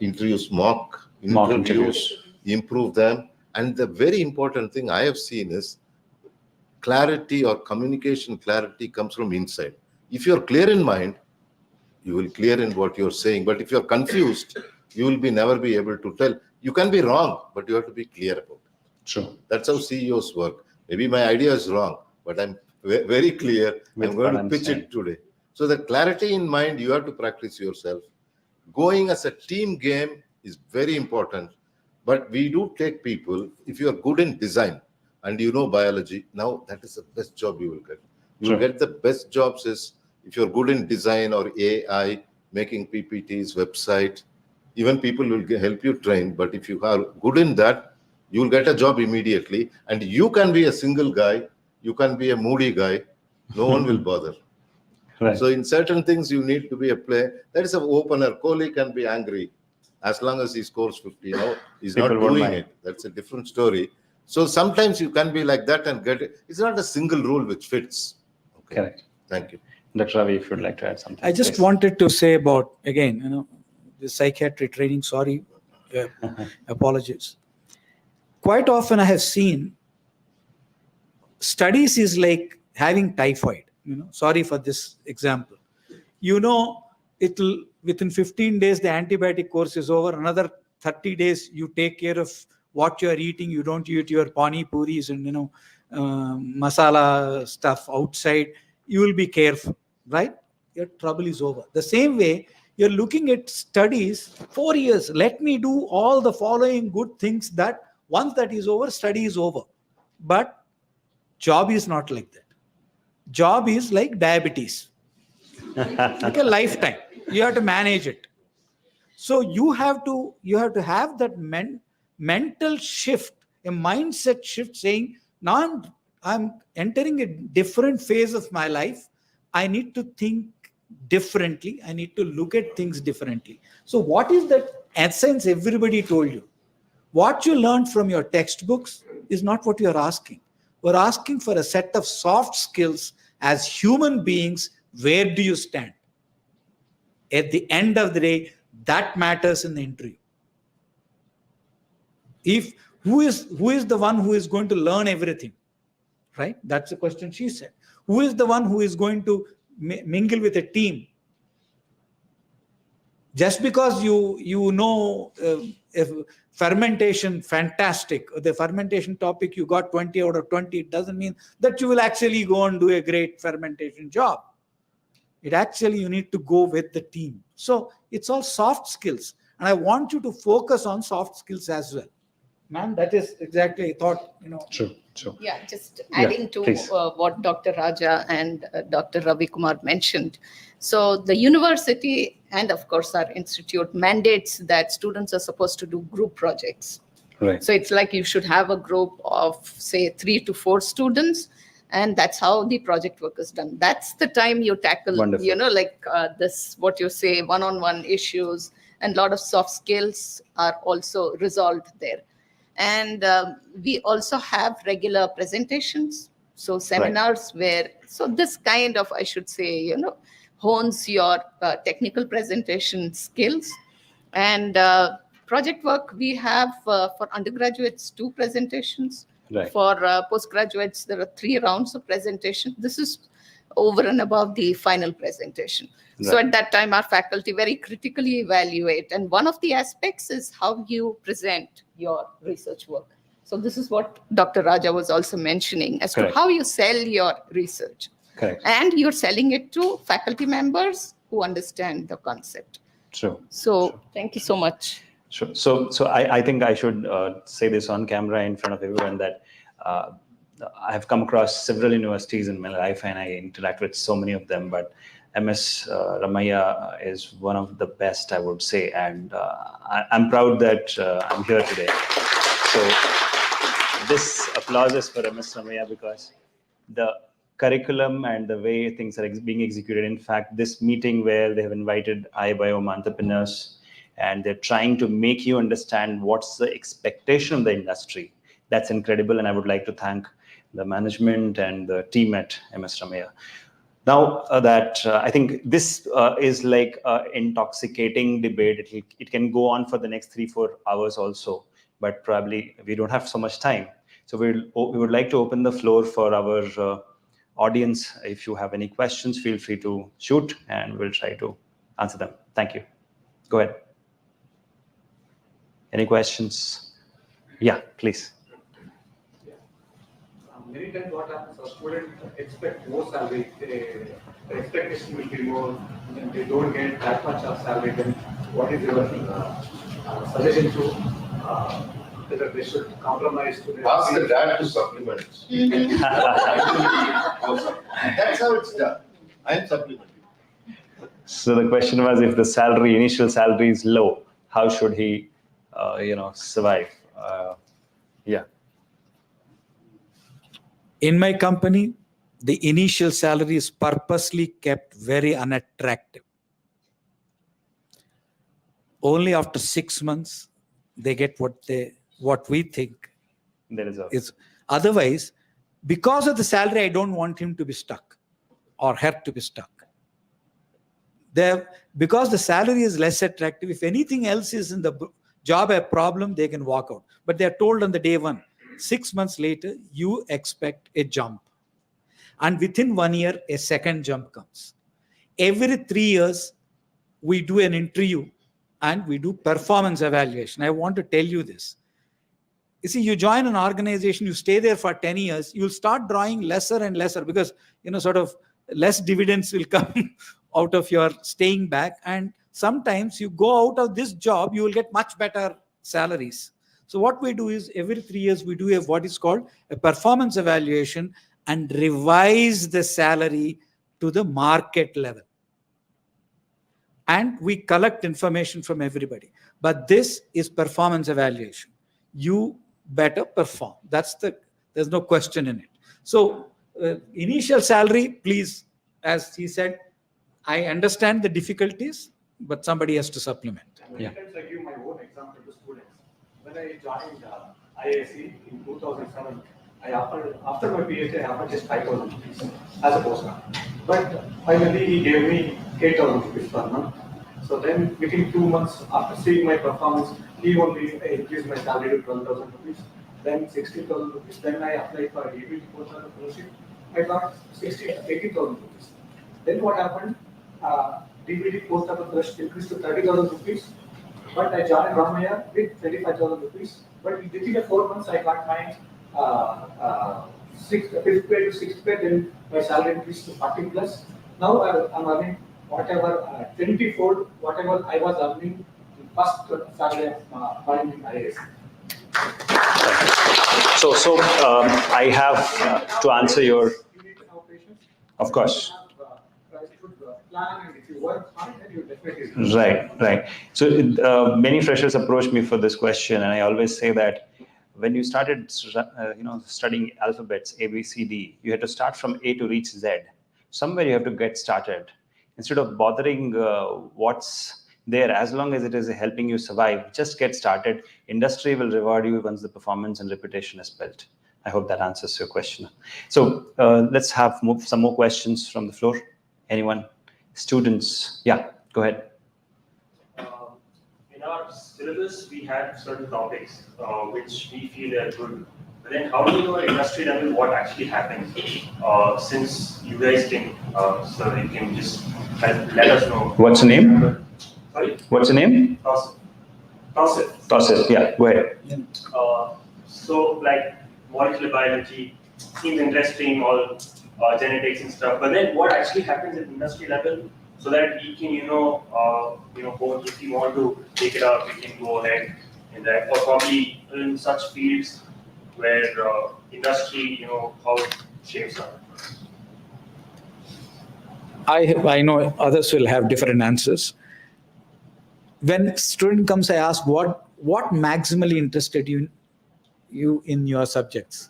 interviews, mock interviews, improve them. And the very important thing I have seen is clarity or communication clarity comes from inside. If you're clear in mind, you will clear in what you're saying. But if you're confused, you will never be able to tell. You can be wrong, but you have to be clear about it. True. That's how CEOs work. Maybe my idea is wrong, but I'm very clear. I'm going to pitch it today. So the clarity in mind, you have to practice yourself. Going as a team game is very important. But we do take people, if you are good in design and you know biology, now that is the best job you will get. You will get the best jobs is if you're good in design or AI, making PPTs, website, even people will help you train. But if you are good in that, you will get a job immediately. And you can be a single guy. You can be a moody guy. No one will bother. Right. So in certain things, you need to be a player. That is an opener. Kohli can be angry as long as he scores 50. No, he's not doing it. That's a different story. So sometimes you can be like that and get it. It's not a single rule which fits. Okay. Correct. Thank you. Dr. Ravi, if you'd like to add something. I just wanted to say about, again, the psychiatry training, sorry, apologies. Quite often I have seen studies is like having typhoid, sorry for this example. It'll within 15 days, the antibiotic course is over. Another 30 days, you take care of what you're eating. You don't eat your pani puris and, masala stuff outside. You will be careful, right? Your trouble is over. The same way, you're looking at studies, 4 years. Let me do all the following good things that once that is over, study is over. But job is not like that. Job is like diabetes. Like a lifetime. You have to manage it. So you have to have that mental shift, a mindset shift saying, now I'm entering a different phase of my life. I need to think differently. I need to look at things differently. So what is that essence everybody told you? What you learned from your textbooks is not what you're asking. We're asking for a set of soft skills as human beings. Where do you stand? At the end of the day, that matters in the interview. If who is the one who is going to learn everything? Right? That's the question she said. Who is the one who is going to mingle with a team? Just because you know if fermentation, fantastic, the fermentation topic you got 20 out of 20, it doesn't mean that you will actually go and do a great fermentation job. It actually, you need to go with the team. So it's all soft skills. And I want you to focus on soft skills as well. Ma'am, that is exactly, I thought, True. Yeah, just adding to what Dr. Raja and Dr. Ravi Kumar mentioned. So the university and of course our institute mandates that students are supposed to do group projects. Right. So it's like you should have a group of say 3 to 4 students, and that's how the project work is done. That's the time you tackle, Wonderful. this, what you say, one-on-one issues, and a lot of soft skills are also resolved there. And we also have regular presentations, so seminars where, so this kind of, I should say, hones your technical presentation skills. And project work, we have for undergraduates 2 presentations. Right. For postgraduates, there are 3 rounds of presentation. This is over and above the final presentation. So Right. at that time, our faculty very critically evaluate. And one of the aspects is how you present your research work. So this is what Dr. Raja was also mentioning as Correct. to how you sell your research. Correct. And you're selling it to faculty members who understand the concept. True. So thank you so much. Sure. So I think I should say this on camera in front of everyone that I have come across several universities in my life and I interact with so many of them, but MS Ramaiah is one of the best, I would say, and I'm proud that I'm here today. So this applause is for MS Ramaiah because the curriculum and the way things are being executed. In fact, this meeting where they have invited IBioM entrepreneurs and they're trying to make you understand what's the expectation of the industry. That's incredible, and I would like to thank the management and the team at MS Ramaiah. Now I think this is like an intoxicating debate. It can go on for the next 3-4 hours also, but probably we don't have so much time. So we would like to open the floor for our audience. If you have any questions, feel free to shoot and we'll try to answer them. Thank you. Go ahead. Any questions? Yeah, please. Many times what happens, a student expect more salary, the expectation will be more, and they don't get that much of salary, then what is your suggestion to whether they should compromise to their... Ask the dad to supplement. That's how it's done. I'm supplementing. So the question was, if the initial salary is low, how should he, survive? Yeah. In my company, the initial salary is purposely kept very unattractive. Only after 6 months, they get what we think is. Otherwise, because of the salary, I don't want him to be stuck or her to be stuck. Because the salary is less attractive, if anything else is in the job a problem, they can walk out. But they're told on the day 1, 6 months later, you expect a jump. And within 1 year, a second jump comes. Every 3 years, we do an interview and we do performance evaluation. I want to tell you this. You see, you join an organization, you stay there for 10 years, you'll start drawing lesser and lesser because, sort of less dividends will come out of your staying back. And sometimes you go out of this job, you will get much better salaries. So what we do is every 3 years, we do what is called a performance evaluation and revise the salary to the market level. And we collect information from everybody. But this is performance evaluation. You better perform. There's no question in it. So initial salary, please, as he said, I understand the difficulties, but somebody has to supplement. Many times I give my own example to students. When I joined IISc in 2007, I offered, after my PhD, I offered just 5,000 rupees as a postdoc. But finally, he gave me 8,000 rupees per month. So then, within 2 months, after seeing my performance, he only increased my salary to 12,000 rupees, then 16,000 rupees. Then I applied for ABT postdoc fellowship. I got 18,000 rupees. Then what happened? DBT post-double thrust increased to 30,000 rupees. But I joined Ramaiah with 25,000 rupees. But within the 4 months, I got my fifth pay to sixth pay, then my salary increased to 40 plus. Now I'm earning whatever 20-fold whatever I was earning in first salary of buying IAS. So I have to answer your. Of course. Right. So many freshers approach me for this question, and I always say that when you started, studying alphabets A, B, C, D, you had to start from A to reach Z. Somewhere you have to get started. Instead of bothering what's there, as long as it is helping you survive, just get started. Industry will reward you once the performance and reputation is built. I hope that answers your question. So let's have some more questions from the floor. Anyone? Students? Yeah, go ahead. In our syllabus, we had certain topics which we feel are good. But then how do you know at industry level what actually happens? Since you guys can, so you can just let us know. What's the name? Sorry? What's the name? Tausif, yeah, go ahead. So like molecular biology seems interesting, all genetics and stuff. But then what actually happens at industry level, so that we can, both if you want to take it up, we can go ahead in that, or probably in such fields where industry, how it shapes up. I know others will have different answers. When a student comes, I ask what maximally interested you in your subjects.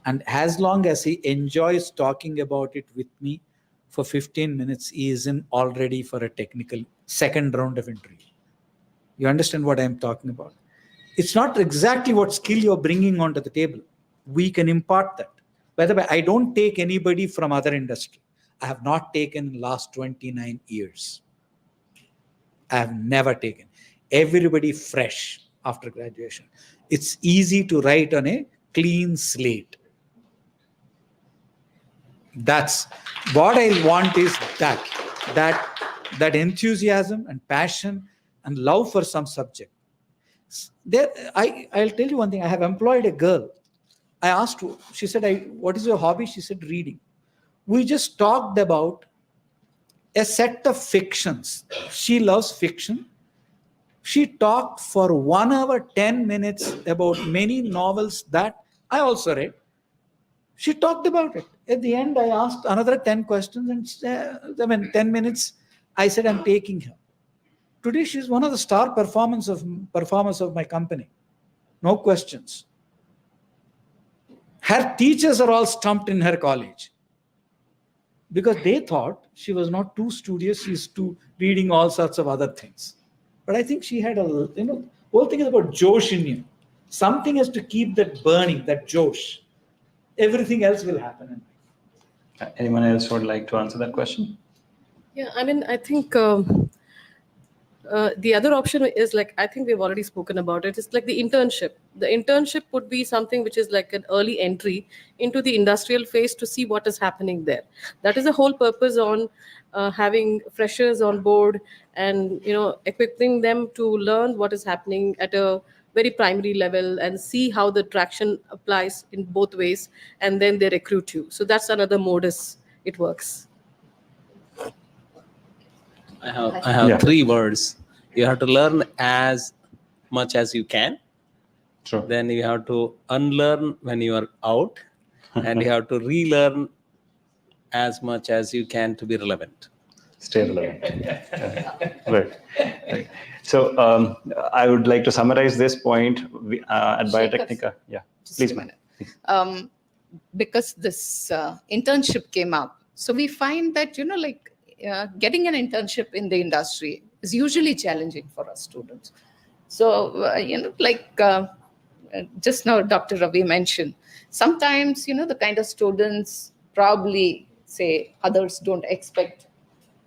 And as long as he enjoys talking about it with me for 15 minutes, he is in already for a technical second round of interview. You understand what I'm talking about? It's not exactly what skill you're bringing onto the table. We can impart that. By the way, I don't take anybody from other industry. I have not taken in last 29 years. I have never taken. Everybody fresh after graduation. It's easy to write on a clean slate. That's what I want, is that enthusiasm and passion and love for some subject. I'll tell you one thing. I have employed a girl. I asked her, she said, what is your hobby? She said, reading. We just talked about a set of fictions. She loves fiction. She talked for 1 hour, 10 minutes about many novels that I also read. She talked about it. At the end, I asked another 10 questions, and 10 minutes, I said, I'm taking her. Today, she's one of the star performers of my company. No questions. Her teachers are all stumped in her college because they thought she was not too studious. She's too reading all sorts of other things. But I think she had whole thing is about Josh in you. Something has to keep that burning, that Josh. Everything else will happen. Anyone else would like to answer that question? Yeah, I think the other option is I think we've already spoken about it. It's like the internship. The internship would be something which is like an early entry into the industrial phase to see what is happening there. That is the whole purpose on having freshers on board and equipping them to learn what is happening at a very primary level and see how the traction applies in both ways, and then they recruit you. So that's another modus it works. I have 3 words. You have to learn as much as you can. True. Then you have to unlearn when you are out, and you have to relearn as much as you can to be relevant. Stay relevant. Right. So I would like to summarize this point at Biotechnica. Yeah, please, ma'am. Because this internship came up, so we find that getting an internship in the industry is usually challenging for us students. So just now Dr. Ravi mentioned, sometimes the kind of students probably say others don't expect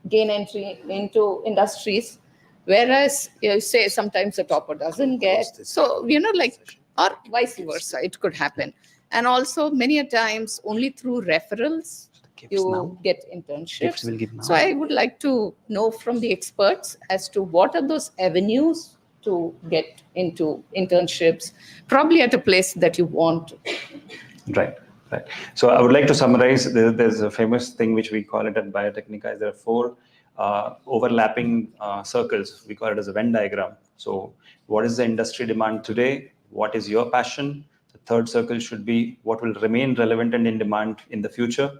gain entry into industries, whereas say sometimes the topper doesn't get. So or vice versa, it could happen. And also many a times only through referrals you get internships. So I would like to know from the experts as to what are those avenues to get into internships, probably at a place that you want to. Right, right. So I would like to summarize. There's a famous thing which we call it at Biotechnica. There are four overlapping circles. We call it as a Venn diagram. So what is the industry demand today? What is your passion? The third circle should be what will remain relevant and in demand in the future,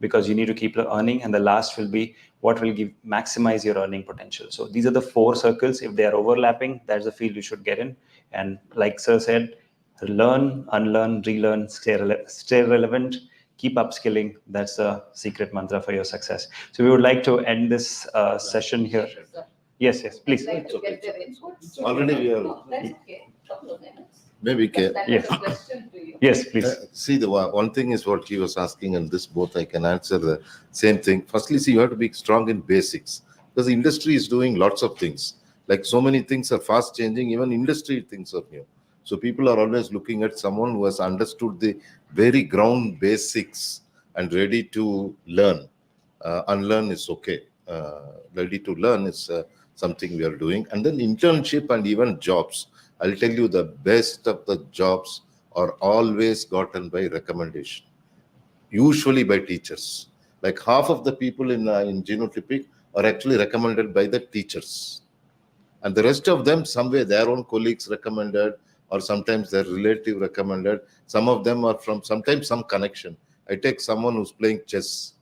because you need to keep earning. And the last will be what will maximize your earning potential. So these are the four circles. If they are overlapping, that's the field you should get in. And like Sir said, learn, unlearn, relearn, stay relevant, keep upskilling. That's the secret mantra for your success. So we would like to end this session here. Yes, please. Already we are. No, that's okay. Couple of minutes. Maybe can. Yes. Yes, please. See, the one thing is what he was asking, and this both I can answer the same thing. Firstly, see, you have to be strong in basics, because the industry is doing lots of things. Like so many things are fast changing, even industry things are new. So people are always looking at someone who has understood the very ground basics and ready to learn. Unlearn is okay. Ready to learn is something we are doing. And then internship and even jobs. I'll tell you, the best of the jobs are always gotten by recommendation, usually by teachers. Like half of the people in genotypic are actually recommended by the teachers. And the rest of them, somewhere their own colleagues recommended, or sometimes their relative recommended. Some of them are from sometimes some connection. I take someone who's playing chess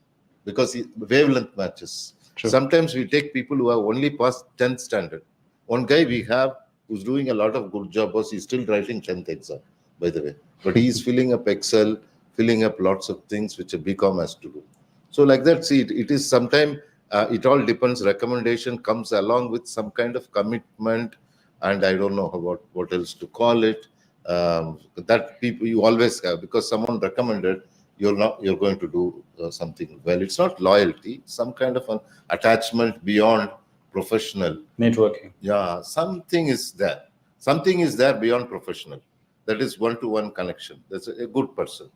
because wavelength matches. True. Sometimes we take people who have only passed 10th standard. One guy we have who's doing a lot of good job, was he's still writing 10th exam, by the way. But he's filling up Excel, filling up lots of things which a BCom has to do. So like that, see, it is sometimes, it all depends. Recommendation comes along with some kind of commitment, and I don't know about what else to call it. That people you always have, because someone recommended, you're going to do something well. It's not loyalty, some kind of an attachment beyond professional. Networking. Yeah, something is there. Something is there beyond professional. That is one-to-one connection. That's a good person.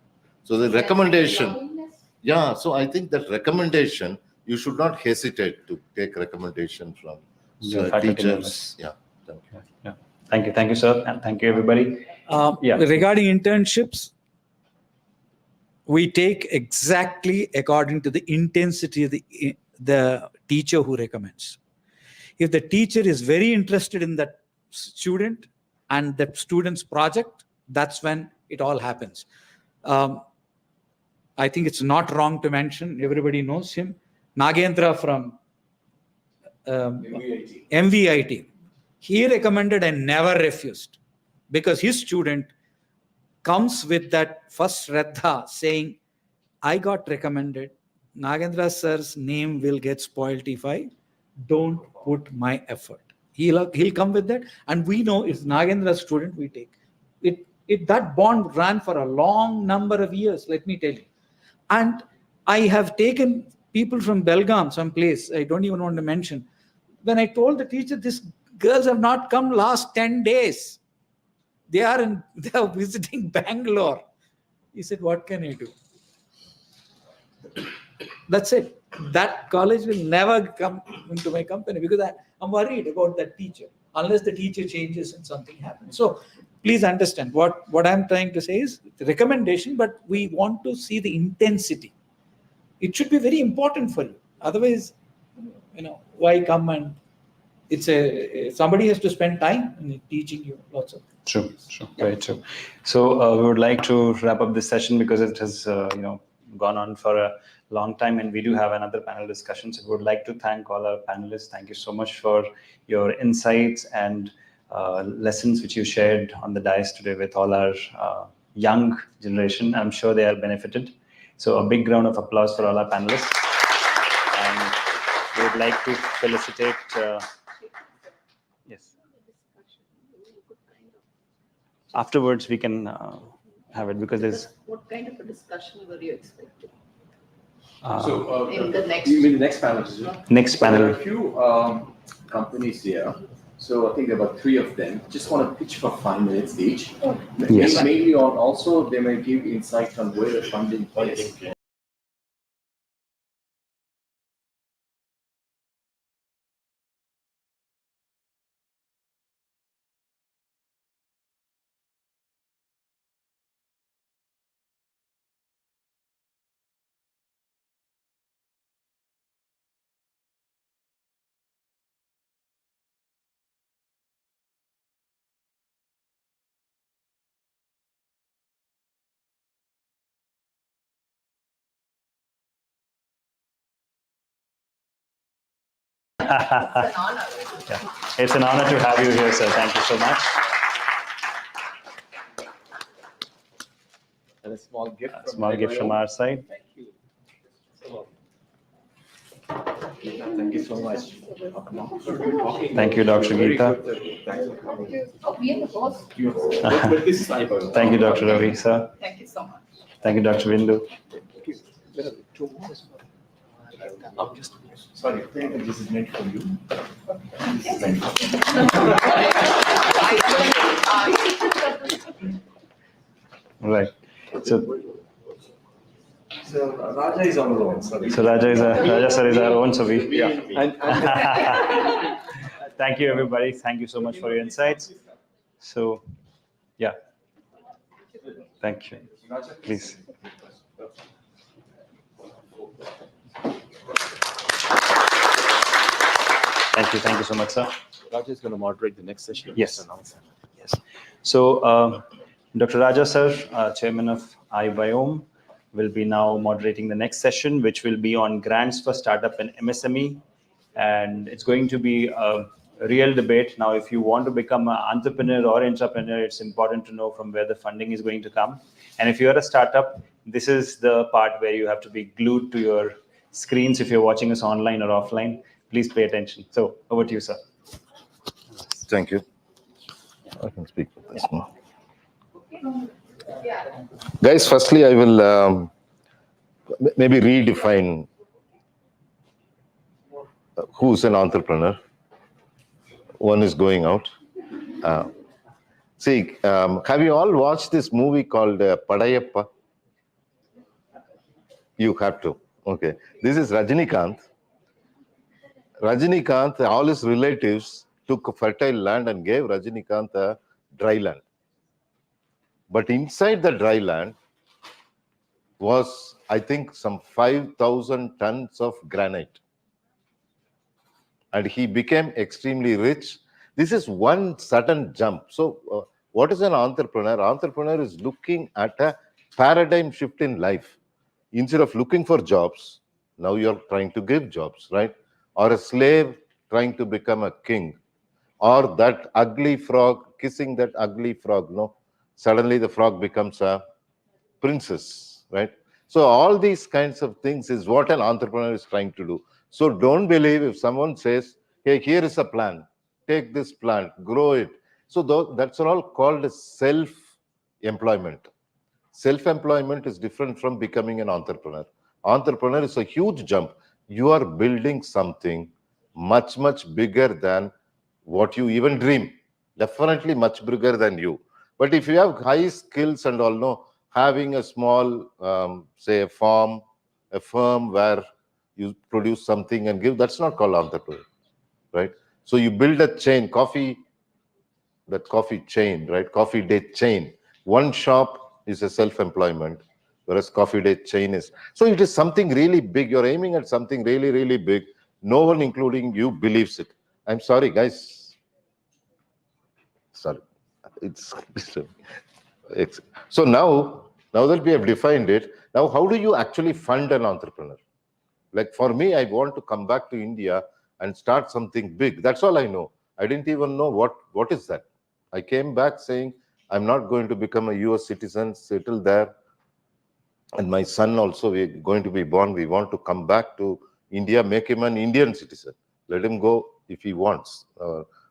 So the recommendation. Yeah, so I think that recommendation, you should not hesitate to take recommendation from teachers. Yeah. Thank you. Yeah. Thank you, sir, and thank you, everybody. Regarding internships, we take exactly according to the intensity of the teacher who recommends. If the teacher is very interested in that student and that student's project, that's when it all happens. I think it's not wrong to mention, everybody knows him, Yogendra from MVIT. He recommended and never refused, because his student comes with that first Shraddha saying, I got recommended. Yogendra sir's name will get spoiled if I don't put my effort. He'll come with that, and we know it's Yogendra's student we take. That bond ran for a long number of years, let me tell you. And I have taken people from Belgaum, someplace, I don't even want to mention. When I told the teacher, these girls have not come last 10 days. They are visiting Bangalore. He said, what can I do? That's it. That college will never come into my company, because I'm worried about that teacher, unless the teacher changes and something happens. So please understand what I'm trying to say is the recommendation, but we want to see the intensity. It should be very important for you. Otherwise, why come and somebody has to spend time in teaching you lots of things. True. Very true. So we would like to wrap up this session, because it has gone on for a long time, and we do have another panel discussion. So we would like to thank all our panelists. Thank you so much for your insights and lessons which you shared on the dais today with all our young generation. I'm sure they are benefited. So a big round of applause for all our panelists. And we would like to felicitate. Yes. Afterwards, we can have it, because there's. What kind of a discussion were you expecting? So in the next. You mean the next panel? Next panel. There are a few companies here. So I think there are about 3 of them. Just want to pitch for 5 minutes each. Yes. Mainly on also they may give insight on where the funding is. Yeah. It's an honor to have you here, sir. Thank you so much. And a small gift. Small gift from our side. Thank you. Thank you so much. Thank you, Dr. Very Geeta. good. Thanks for coming. Oh, we are the boss. But this is IBioM. Thank you, Dr. Ravi, sir. Thank you so much. Thank you, Dr. Bindu. I'm just sorry. This is meant for you. This is meant for Right. So Raja is our own. Sorry. So Raja sir is our own, so we. Yeah. Thank you, everybody. Thank you so much for your insights. So, yeah. Thank you. Please. Thank you so much, sir. Raja is going to moderate the next session. Yes. Yes. So, Dr. Raja sir, Chairman of IBioM, will be now moderating the next session, which will be on grants for startup and MSME. And it's going to be a real debate. Now, if you want to become an entrepreneur or entrepreneur, it's important to know from where the funding is going to come. And if you're a startup, this is the part where you have to be glued to your screens if you're watching us online or offline. Please pay attention. So over to you, sir. Thank you. I can speak with this now. Guys, firstly, I will maybe redefine who's an entrepreneur. One is going out. Have you all watched this movie called Padayappa? You have to. Okay. This is Rajinikanth. Rajinikanth, all his relatives took a fertile land and gave Rajinikanth a dry land. But inside the dry land was, I think, some 5,000 tons of granite. And he became extremely rich. This is one sudden jump. So what is an entrepreneur? Entrepreneur is looking at a paradigm shift in life. Instead of looking for jobs, now you're trying to give jobs, right? Or a slave trying to become a king. Or that ugly frog kissing that ugly frog, no? Suddenly the frog becomes a princess, right? So all these kinds of things is what an entrepreneur is trying to do. So don't believe if someone says, hey, here is a plan, take this plant, grow it. So that's all called self-employment. Self-employment is different from becoming an entrepreneur. Entrepreneur is a huge jump. You are building something much, much bigger than what you even dream. Definitely much bigger than you. But if you have high skills and all, no, having a small, say a firm where you produce something and give, that's not called entrepreneur, right? So you build a chain, coffee chain, right? Coffee day chain. One shop is a self-employment, whereas coffee day chain is. So it is something really big. You're aiming at something really, really big. No one, including you, believes it. I'm sorry, guys. Sorry. So now that we have defined it, now how do you actually fund an entrepreneur? Like for me, I want to come back to India and start something big. That's all I know. I didn't even know what is that. I came back saying, I'm not going to become a US citizen, settle there. And my son also, we're going to be born. We want to come back to India, make him an Indian citizen. Let him go if he wants,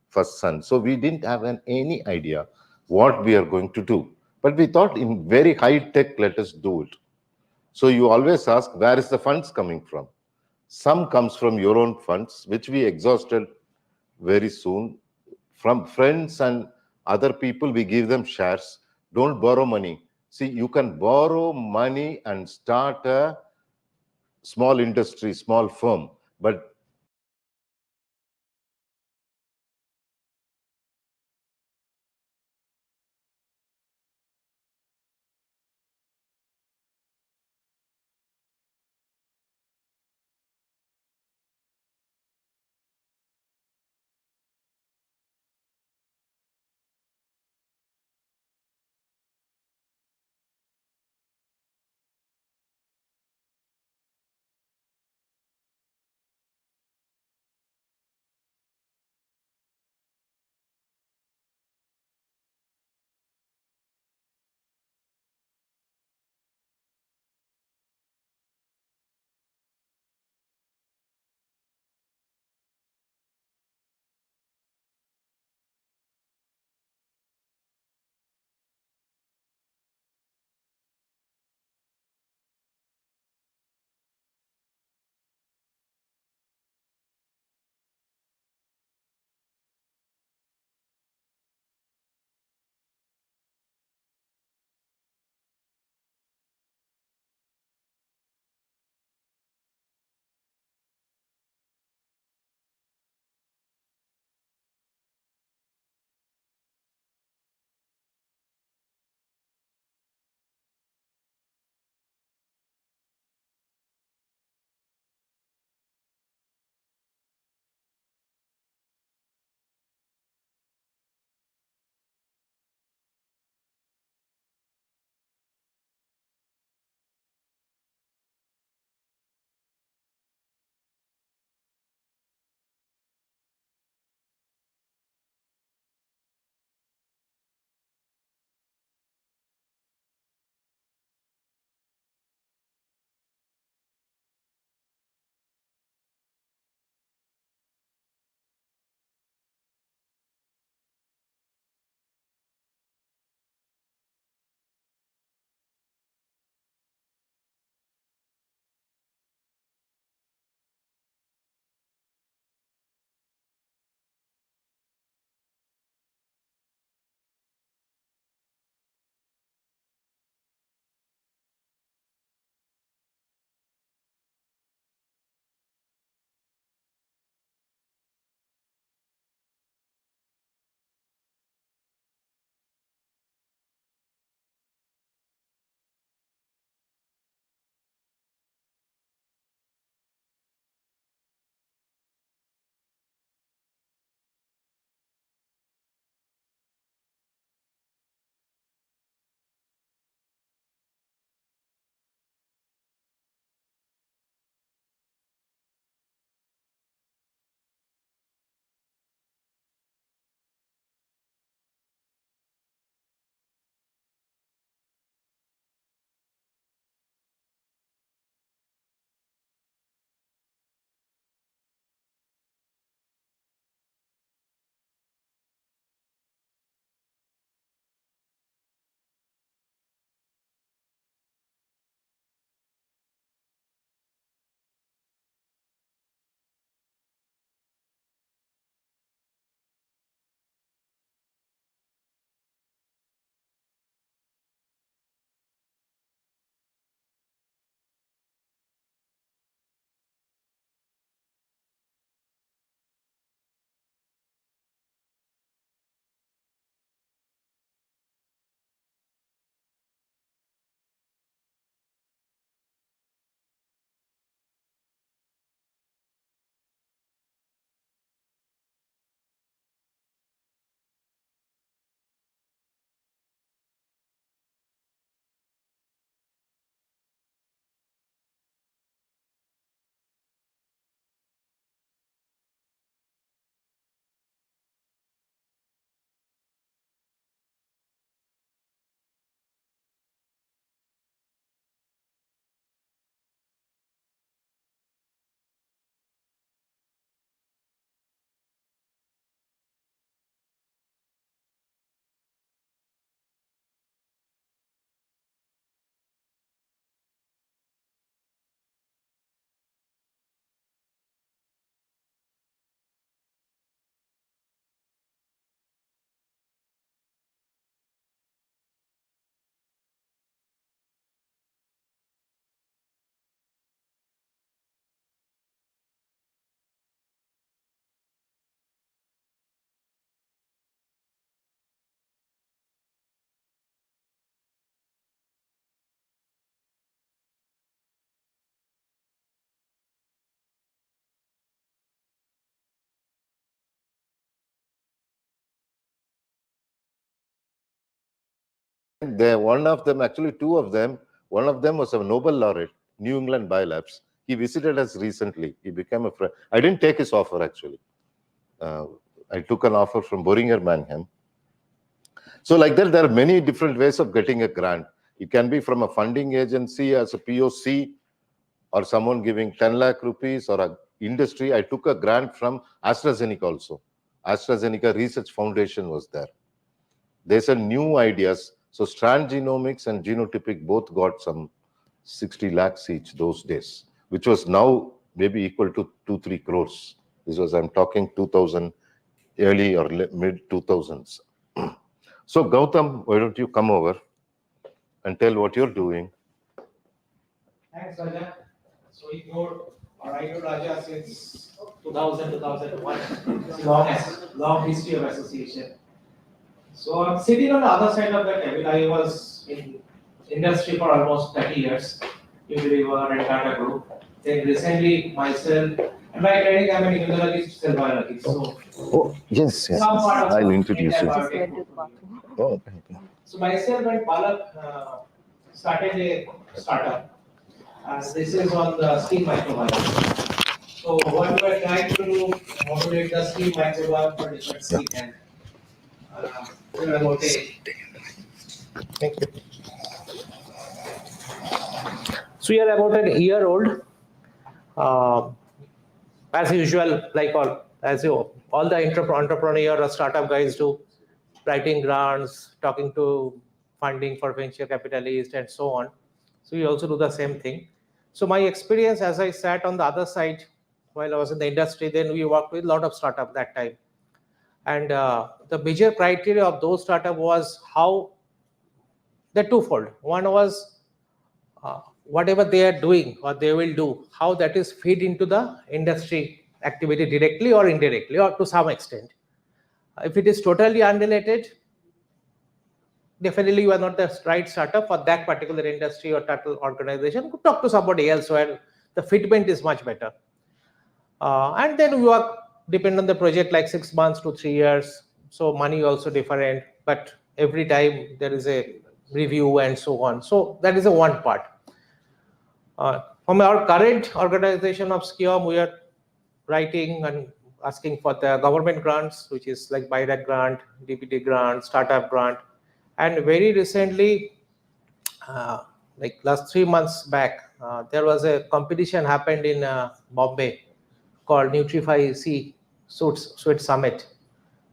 first son. So we didn't have any idea what we are going to do. But we thought in very high tech, let us do it. So you always ask, where is the funds coming from? Some comes from your own funds, which we exhausted very soon. from friends and other people, we give them shares. Don't borrow money. See, you can borrow money and start a small industry, small firm, but one of them, actually two of them, one of them was a Nobel laureate, New England Biolabs. He visited us recently. He became a friend. I didn't take his offer, actually. I took an offer from Boehringer Manheim. So like that, there are many different ways of getting a grant. It can be from a funding agency as a POC, or someone giving 10 lakh rupees, or a industry. I took a grant from AstraZeneca also. AstraZeneca Research Foundation was there. They said new ideas. So Strand Genomics and Genotypic both got some 60 lakhs each those days, which was now maybe equal to 2-3 crores. This was, I'm talking 2000, early or mid 2000s. So Gautam, why don't you come over and tell what you're doing? Thanks, Raja. So I know Raja since 2000, 2001. Long history of association. So I'm sitting on the other side of the table. I was in industry for almost 30 years, Unilever and Tata Group. Then recently myself, and by training I'm an immunologist, cell biologist. So Yes. I'll introduce you. Oh, okay. So myself and Palak started a startup. This is on the steam microbiome. So what we are trying to do, modulate the steam microbiome for different skin health. Thank you. So we are about a year old. As usual, like all the entrepreneur or startup guys do, writing grants, talking to funding for venture capitalists and so on. So we also do the same thing. So my experience as I sat on the other side while I was in the industry, then we worked with a lot of startups that time. And the major criteria of those startups was how they're twofold. One was whatever they are doing or they will do, how that is feed into the industry activity directly or indirectly or to some extent. If it is totally unrelated, definitely you are not the right startup for that particular industry or total organization. Talk to somebody else where the fitment is much better. And then we work depend on the project like 6 months to 3 years. So money also different, but every time there is a review and so on. So that is the one part. From our current organization of SCIOM, we are writing and asking for the government grants, which is like BIRAC grant, DPT grant, startup grant. And very recently, like last 3 months back, there was a competition happened in Bombay called Nutrify Sweet Summit.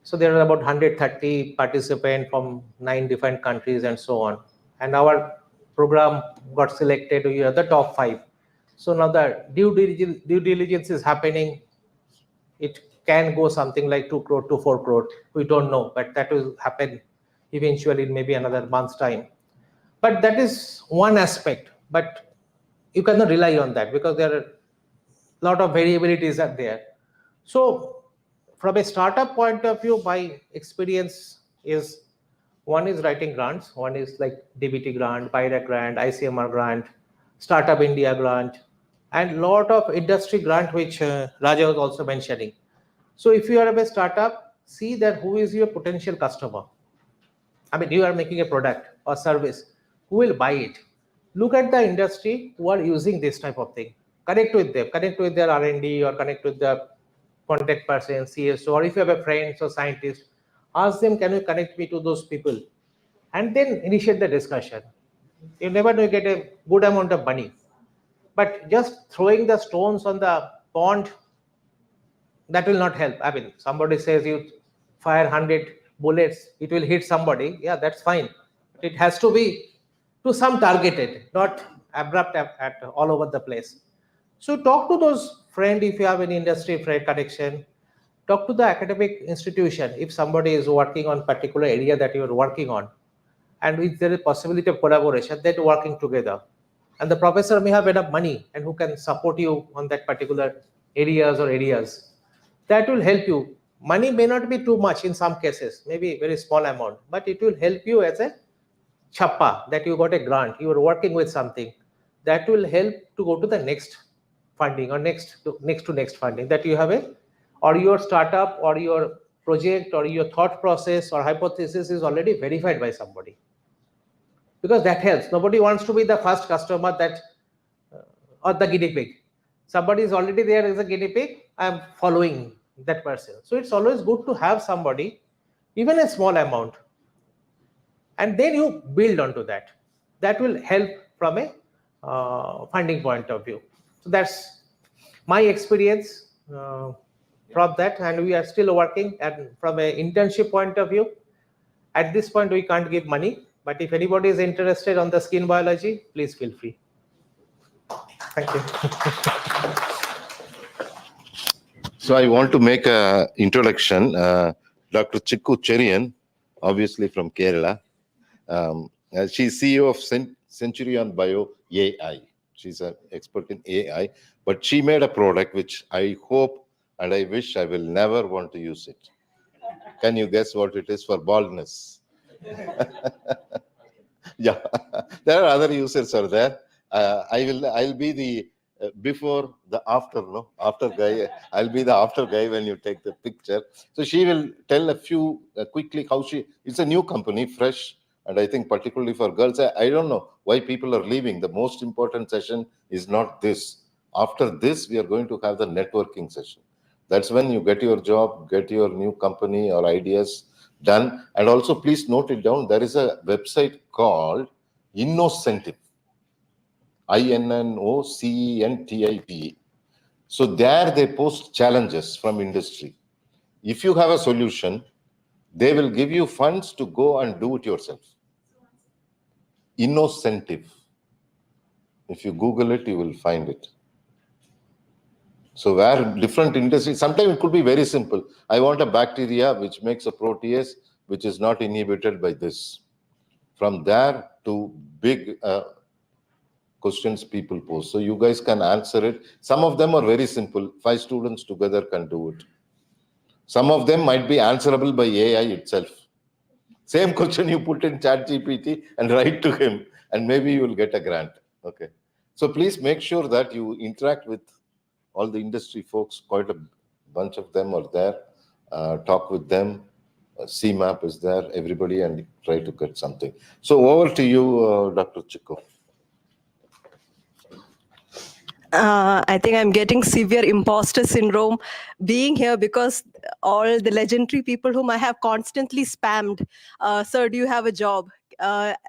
So there are about 130 participants from 9 different countries and so on. And our program got selected. We are the top 5. So now the due diligence is happening. It can go something like 2 crore to 4 crore. We don't know, but that will happen eventually in maybe another month's time. But that is one aspect. But you cannot rely on that because there are a lot of variabilities are there. So from a startup point of view, my experience is one is writing grants, one is like DBT grant, BIRAC grant, ICMR grant, Startup India grant, and lot of industry grant, which Raja was also mentioning. So if you are a startup, see that who is your potential customer. I mean, you are making a product or service, who will buy it? Look at the industry who are using this type of thing. Connect with them, connect with their R&D or connect with the contact person, CSO, or if you have a friend or scientist, ask them, can you connect me to those people? And then initiate the discussion. You never know, you get a good amount of money. But just throwing the stones on the pond, that will not help. I mean, somebody says you fire 100 bullets, it will hit somebody. Yeah, that's fine. But it has to be to some targeted, not abrupt at all over the place. So talk to those friends if you have any industry friend connection. Talk to the academic institution if somebody is working on particular area that you are working on. And if there is possibility of collaboration, then working together. And the professor may have enough money and who can support you on that particular areas. That will help you. Money may not be too much in some cases, maybe very small amount, but it will help you as a chappa that you got a grant, you are working with something that will help to go to the next funding or next funding that you have or your startup or your project or your thought process or hypothesis is already verified by somebody. because that helps. Nobody wants to be the first customer that or the guinea pig. Somebody is already there as a guinea pig, I'm following that person. So it's always good to have somebody, even a small amount, and then you build onto that. That will help from a funding point of view. So that's my experience from that, and we are still working. And from an internship point of view, at this point we can't give money, but if anybody is interested on the skin biology, please feel free. Thank you. So I want to make an introduction. Dr. Chikku Cherian, obviously from Kerala. She's CEO of Centurion Bio AI. She's an expert in AI, but she made a product which I hope and I wish I will never want to use it. Can you guess what it is for baldness? Yeah, there are other users are there. I'll be the before the after, no? After guy. I'll be the after guy when you take the picture. So she will tell a few quickly how it's a new company, fresh, and I think particularly for girls. I don't know why people are leaving. The most important session is not this. After this, we are going to have the networking session. That's when you get your job, get your new company or ideas done. And also, please note it down. There is a website called Innocentive. INNOCENTIVE. So there they post challenges from industry. If you have a solution, they will give you funds to go and do it yourself. Innocentive. If you Google it, you will find it. So where different industries, sometimes it could be very simple. I want a bacteria which makes a protease which is not inhibited by this. From there to big questions people pose. So you guys can answer it. Some of them are very simple. 5 students together can do it. Some of them might be answerable by AI itself. Same question you put in ChatGPT and write to him, and maybe you will get a grant. Okay. So please make sure that you interact with all the industry folks. Quite a bunch of them are there. Talk with them. CIMAP is there, everybody, and try to get something. So over to you, Dr. Chikku. I think I'm getting severe imposter syndrome being here because all the legendary people whom I have constantly spammed, sir, do you have a job?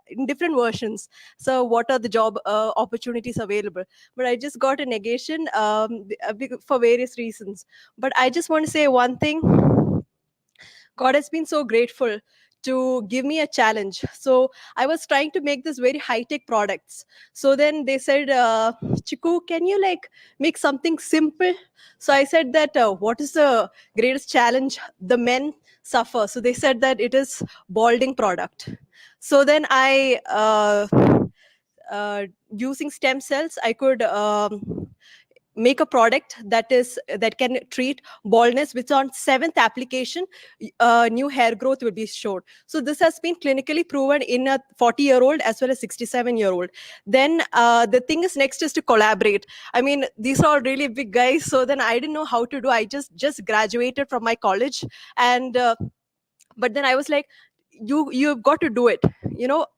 In different versions. So what are the job opportunities available? But I just got a negation for various reasons. But I just want to say one thing. God has been so grateful to give me a challenge. So I was trying to make this very high-tech products. So then they said, Chikku, can you like make something simple? So I said that, what is the greatest challenge the men suffer? So they said that it is balding product. So then I, using stem cells, I could make a product that can treat baldness, which on 7th application new hair growth will be showed. So this has been clinically proven in a 40-year-old as well as 67-year-old. Then the thing is next is to collaborate. I mean, these are all really big guys, so then I didn't know how to do. I just graduated from my college, and but then I was like, you've got to do it,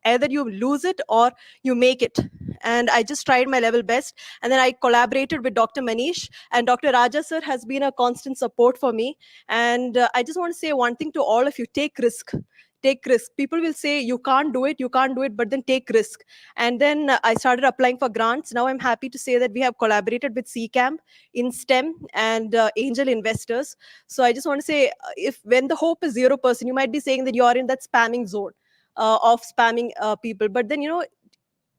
either you lose it or you make it. And I just tried my level best, and then I collaborated with Dr. Manish, and Dr. Raja sir has been a constant support for me. And I just want to say one thing to all of you: take risk. People will say you can't do it, but then take risk. And then I started applying for grants. Now I'm happy to say that we have collaborated with CCAMP in STEM and angel investors. So I just want to say, when the hope is 0%, you might be saying that you are in that spamming zone of spamming people, but then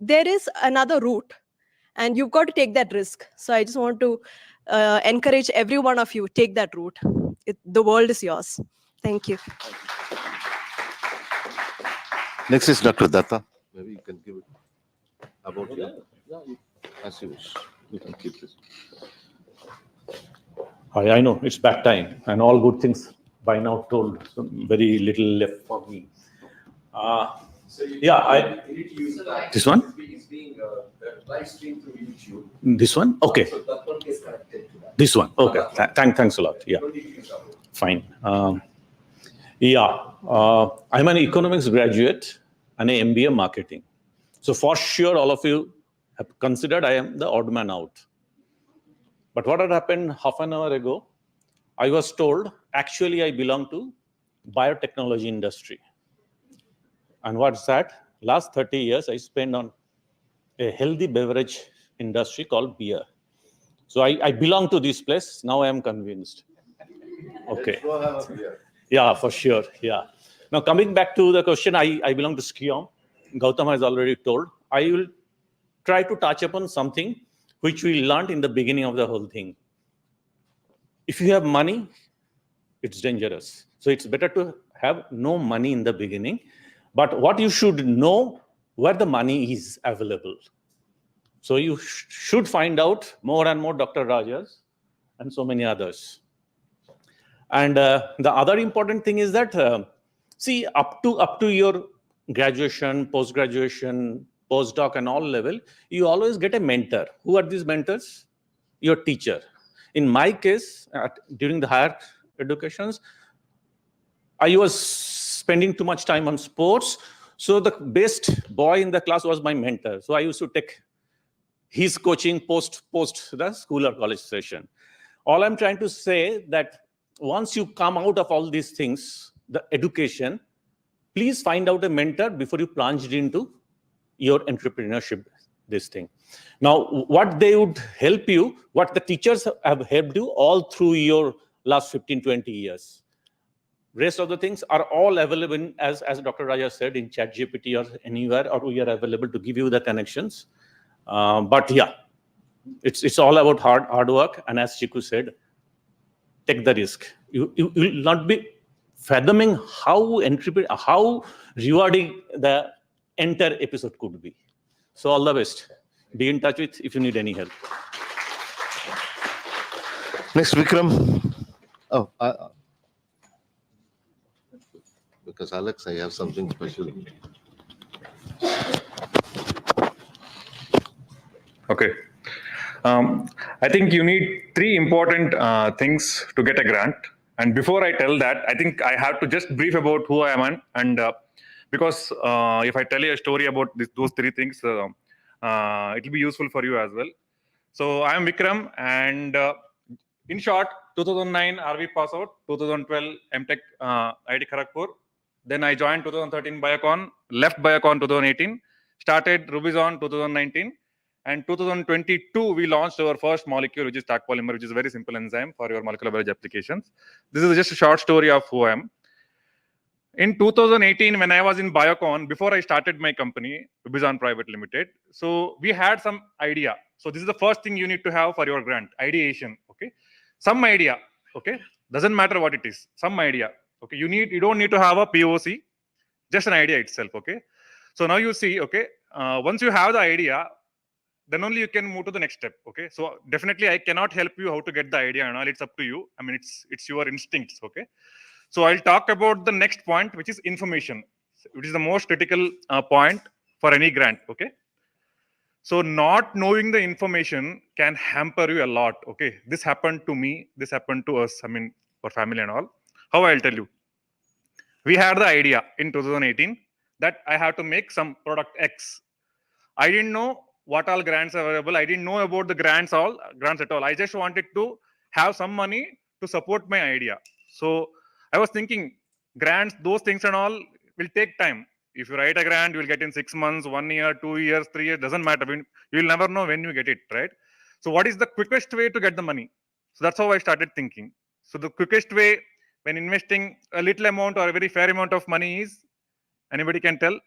there is another route, and you've got to take that risk. So I just want to encourage every one of you, take that route. The world is yours. Thank you. Next is Dr. Datta. Maybe you can give it about you. As you wish. You can keep this. I know it's back time, and all good things by now told. So very little left for me. This one? It's being live streamed through YouTube. This one? Okay. So that one is connected to that. This one? Okay. Thanks a lot. Yeah. Fine. I'm an economics graduate and an MBA marketing. So for sure, all of you have considered I am the odd man out. But what had happened half an hour ago, I was told, actually, I belong to biotechnology industry. And what's that? Last 30 years, I spent on a healthy beverage industry called beer. So I belong to this place. Now I am convinced. Okay. Let's go have a beer. Yeah, for sure. Yeah. Now, coming back to the question, I belong to SCIOM. Gautam has already told. I will try to touch upon something which we learned in the beginning of the whole thing. If you have money, it's dangerous. So it's better to have no money in the beginning. But what you should know, where the money is available. So you should find out more and more Dr. Rajas and so many others. And the other important thing is that, see, up to your graduation, post-graduation, postdoc and all level, you always get a mentor. Who are these mentors? Your teacher. In my case, during the higher educations, I was spending too much time on sports. So the best boy in the class was my mentor. So I used to take his coaching post the school or college session. All I'm trying to say that once you come out of all these things, the education, please find out a mentor before you plunged into your entrepreneurship, this thing. Now, what they would help you, what the teachers have helped you all through your last 15, 20 years. Rest of the things are all available, as Dr. Raja said, in ChatGPT or anywhere, or we are available to give you the connections. But yeah, it's all about hard work. And as Chiku said, take the risk. You will not be fathoming how rewarding the entire episode could be. So all the best. Be in touch with if you need any help. Next, Vikram. Oh, because Alex, I have something special. Okay. I think you need three important things to get a grant. And before I tell that, I think I have to just brief about who I am and because if I tell you a story about those three things, it will be useful for you as well. So I am Vikram, and in short, 2009 RV pass out, 2012 MTech IIT Kharagpur. Then I joined 2013 Biocon, left Biocon 2018, started Rubizon 2019. And 2022, we launched our first molecule, which is Taq polymer, which is a very simple enzyme for your molecular biology applications. This is just a short story of who I am. In 2018, when I was in Biocon, before I started my company, Rubizon Private Limited, so we had some idea. So this is the first thing you need to have for your grant, ideation, okay? Some idea, okay? Doesn't matter what it is, some idea, okay? You don't need to have a POC, just an idea itself, okay? So now you see, okay, once you have the idea, then only you can move to the next step, okay? So definitely I cannot help you how to get the idea and all, it's up to you. I mean, it's your instincts, okay? So I'll talk about the next point, which is information, which is the most critical point for any grant, okay? So not knowing the information can hamper you a lot, okay? This happened to me, this happened to us, I mean, for family and all. How I'll tell you. We had the idea in 2018 that I have to make some product X. I didn't know what all grants are available. I didn't know about the grants at all. I just wanted to have some money to support my idea. So I was thinking grants, those things and all will take time. If you write a grant, you will get in 6 months, 1 year, 2 years, 3 years, doesn't matter. You will never know when you get it, right? So what is the quickest way to get the money? So that's how I started thinking. So the quickest way when investing a little amount or a very fair amount of money is, anybody can tell?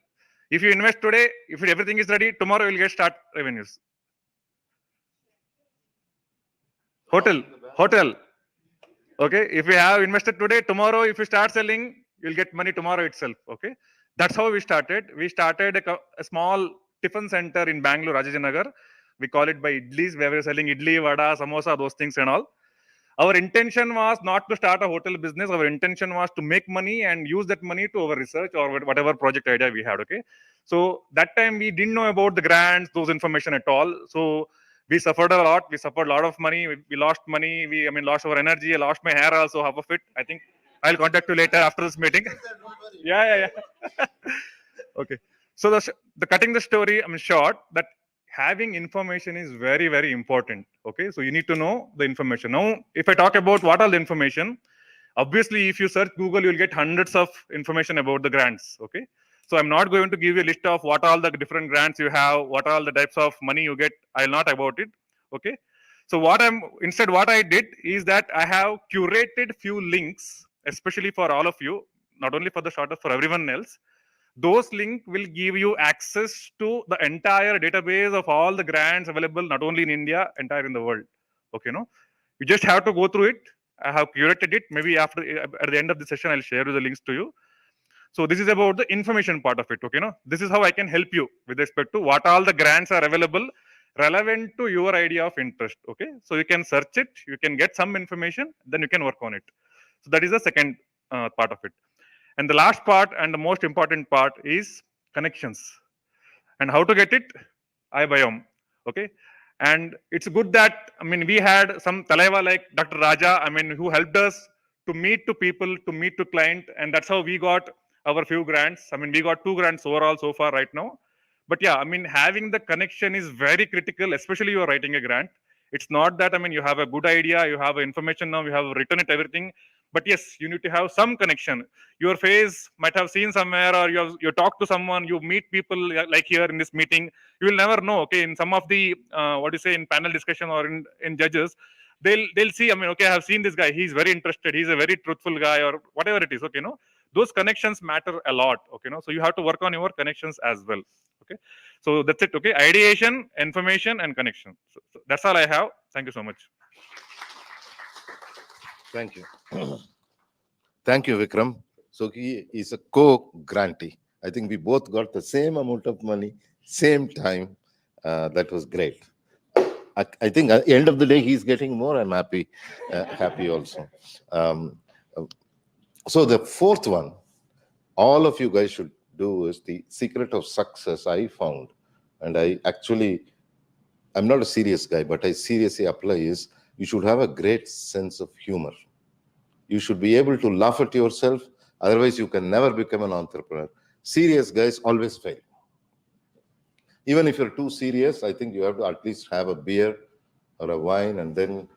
If you invest today, if everything is ready, tomorrow you'll get start revenues. Hotel. Okay, if you have invested today, tomorrow if you start selling, you'll get money tomorrow itself. Okay, that's how we started. We started a small tiffin center in Bangalore, Rajajanagar. We call it by idlis, where we were selling idli, vada, samosa, those things and all. Our intention was not to start a hotel business. Our intention was to make money and use that money to our research or whatever project idea we had. Okay, so that time we didn't know about the grants, those information at all. So we suffered a lot. We suffered a lot of money. We lost money. Lost our energy. I lost my hair also, half of it. I think I'll contact you later after this meeting. Yeah. Okay. So the cutting the story, I mean, short, that having information is very, very important. Okay, so you need to know the information. Now, if I talk about what are the information, obviously, if you search Google, you'll get hundreds of information about the grants. Okay, so I'm not going to give you a list of what all the different grants you have, what all the types of money you get. I'll not about it. Okay, so what I did is that I have curated few links, especially for all of you, not only for the startup, for everyone else. Those links will give you access to the entire database of all the grants available, not only in India, entire in the world. Okay, no, you just have to go through it. I have curated it. Maybe after at the end of the session, I'll share the links to you. So this is about the information part of it. Okay, no, this is how I can help you with respect to what all the grants are available relevant to your idea of interest. Okay, so you can search it, you can get some information, then you can work on it. So that is the second part of it. And the last part and the most important part is connections. And how to get it? IBioM. Okay. And it's good that, I mean, we had some Talaiva like Dr. Raja, I mean, who helped us to meet to people, to meet to client. And that's how we got our few grants. I mean, we got 2 grants overall so far right now. But yeah, I mean, having the connection is very critical, especially you're writing a grant. It's not that, I mean, you have a good idea, you have information now, you have written it, everything. But yes, you need to have some connection. Your face might have seen somewhere, or you talk to someone, you meet people like here in this meeting. You will never know. Okay, in some of the what do you say, in panel discussion or in judges, they'll see. I mean, okay, I have seen this guy. He's very interested. He's a very truthful guy, or whatever it is. Okay, no, those connections matter a lot. Okay, no, so you have to work on your connections as well. Okay, so that's it. Okay, ideation, information, and connection. So that's all I have. Thank you so much. Thank you. Thank you, Vikram. So he is a co-grantee. I think we both got the same amount of money, same time. That was great. I think at the end of the day, he's getting more. I'm happy, happy also. So the fourth one, all of you guys should do is the secret of success I found. And I'm not a serious guy, but I seriously apply is you should have a great sense of humor. You should be able to laugh at yourself. Otherwise, you can never become an entrepreneur. Serious guys always fail. Even if you're too serious, I think you have to at least have a beer or a wine and then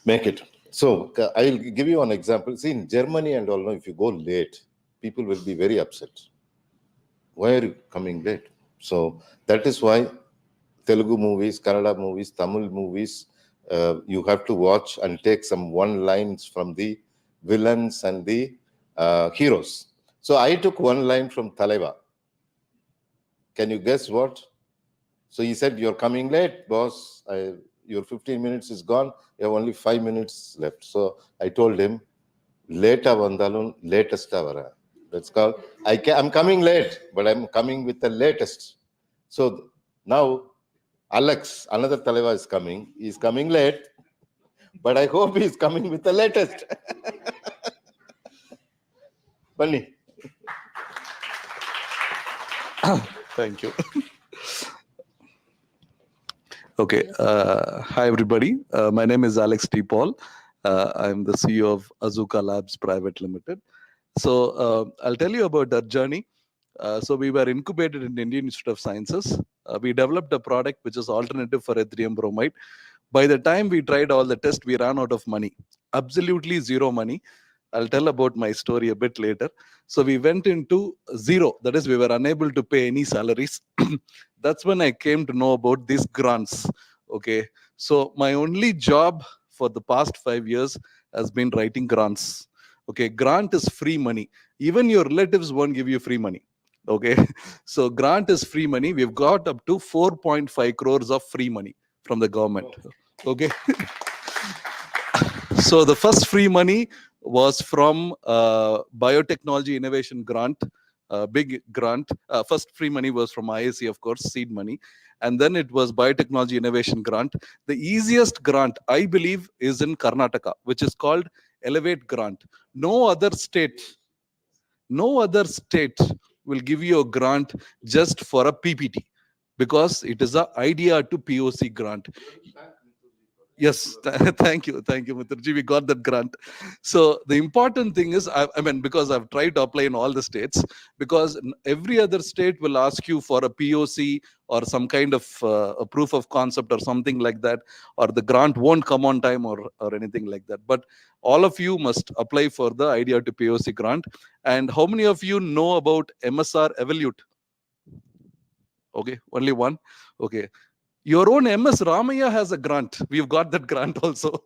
make it. So I'll give you an example. See, in Germany and all, if you go late, people will be very upset. Why are you coming late? So that is why Telugu movies, Kannada movies, Tamil movies, you have to watch and take some one lines from the villains and the heroes. So I took one line from Talaiva. Can you guess what? So he said, "You're coming late, boss. Your 15 minutes is gone. You have only 5 minutes left." So I told him, "Leta vandalun, latesta vara." That's called, I'm coming late, but I'm coming with the latest. So now Alex, another Talaiva is coming. He's coming late, but I hope he's coming with the latest. Bunny. Thank you. Okay. Hi, everybody. My name is Alex T. Paul. I'm the CEO of Azuka Labs Private Limited. So I'll tell you about that journey. So we were incubated in the Indian Institute of Sciences. We developed a product which is alternative for etherium bromide. By the time we tried all the tests, we ran out of money. Absolutely zero money. I'll tell about my story a bit later. So we went into zero. That is, we were unable to pay any salaries. That's when I came to know about these grants. Okay. So my only job for the past 5 years has been writing grants. Okay. Grant is free money. Even your relatives won't give you free money. Okay. So grant is free money. We've got up to 4.5 crores of free money from the government. Okay. So the first free money was from Biotechnology Innovation Grant, big grant. First free money was from IAC, of course, seed money. And then it was Biotechnology Innovation Grant. The easiest grant, I believe, is in Karnataka, which is called Elevate Grant. No other state will give you a grant just for a PPT, because it is an idea to POC grant. Yes, thank you, Mitrji. We got that grant. So the important thing is, I mean, because I've tried to apply in all the states, because every other state will ask you for a POC or some kind of a proof of concept or something like that, or the grant won't come on time or anything like that. But all of you must apply for the idea to POC grant. And how many of you know about MSR Evolute? Okay, only one. Okay. Your own MS Ramaiah has a grant. We've got that grant also.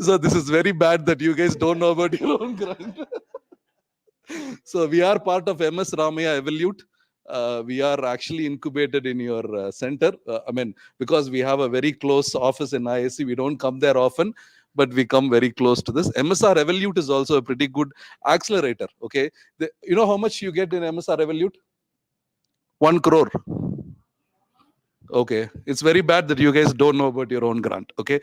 So this is very bad that you guys don't know about your own grant. So we are part of MS Ramaiah Evolute. We are actually incubated in your center. I mean, because we have a very close office in ISC, we don't come there often, but we come very close to this. MSR Evolute is also a pretty good accelerator. Okay, you know how much you get in MSR Evolute? 1 crore. Okay, it's very bad that you guys don't know about your own grant. Okay,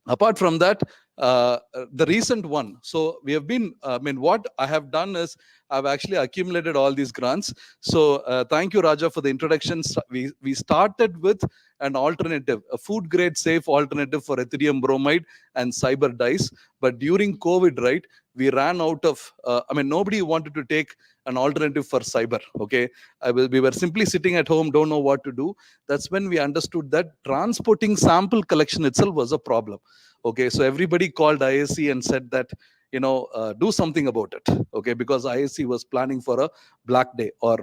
apart from that, the recent one. So we have been, I mean, what I have done is I've actually accumulated all these grants. So thank you, Raja, for the introduction. We started with an alternative, a food grade safe alternative for Ethereum bromide and cyber dyes. But during COVID, right, we ran out of, I mean, nobody wanted to take an alternative for cyber. Okay, we were simply sitting at home, don't know what to do. That's when we understood that transporting sample collection itself was a problem. Okay, so everybody called ISC and said that, you know, do something about it. Okay, because ISC was planning for a Black Day or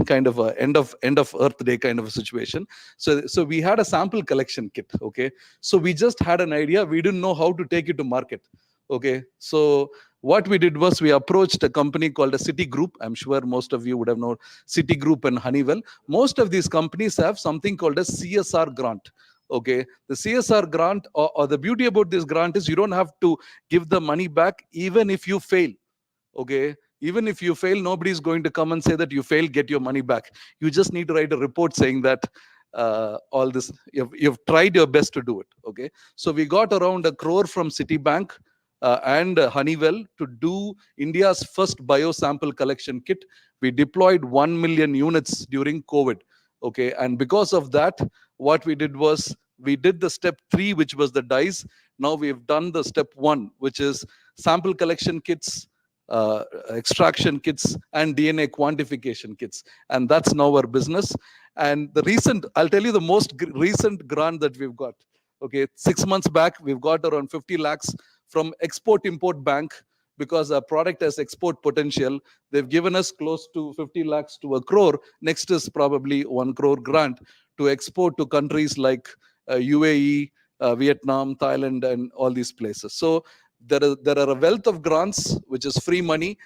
kind of a end of Earth Day kind of a situation. So we had a sample collection kit. Okay, so we just had an idea. We didn't know how to take it to market. Okay, so what we did was we approached a company called a Citigroup. I'm sure most of you would have known Citigroup and Honeywell. Most of these companies have something called a CSR grant. Okay, the CSR grant or the beauty about this grant is you don't have to give the money back even if you fail. Okay, even if you fail, nobody is going to come and say that you failed, get your money back. You just need to write a report saying that all this, you've tried your best to do it. Okay, so we got around 1 crore from Citibank and Honeywell to do India's first biosample collection kit. We deployed 1 million units during COVID. Okay, and because of that, what we did was we did the step 3, which was the dyes. Now we've done the step 1, which is sample collection kits, extraction kits, and DNA quantification kits. And that's now our business. And the recent, I'll tell you the most recent grant that we've got. Okay, 6 months back, we've got around 50 lakhs from Export-Import Bank because our product has export potential. They've given us close to 50 lakhs to 1 crore. Next is probably 1 crore grant to export to countries like UAE, Vietnam, Thailand, and all these places. So there are a wealth of grants, which is free money,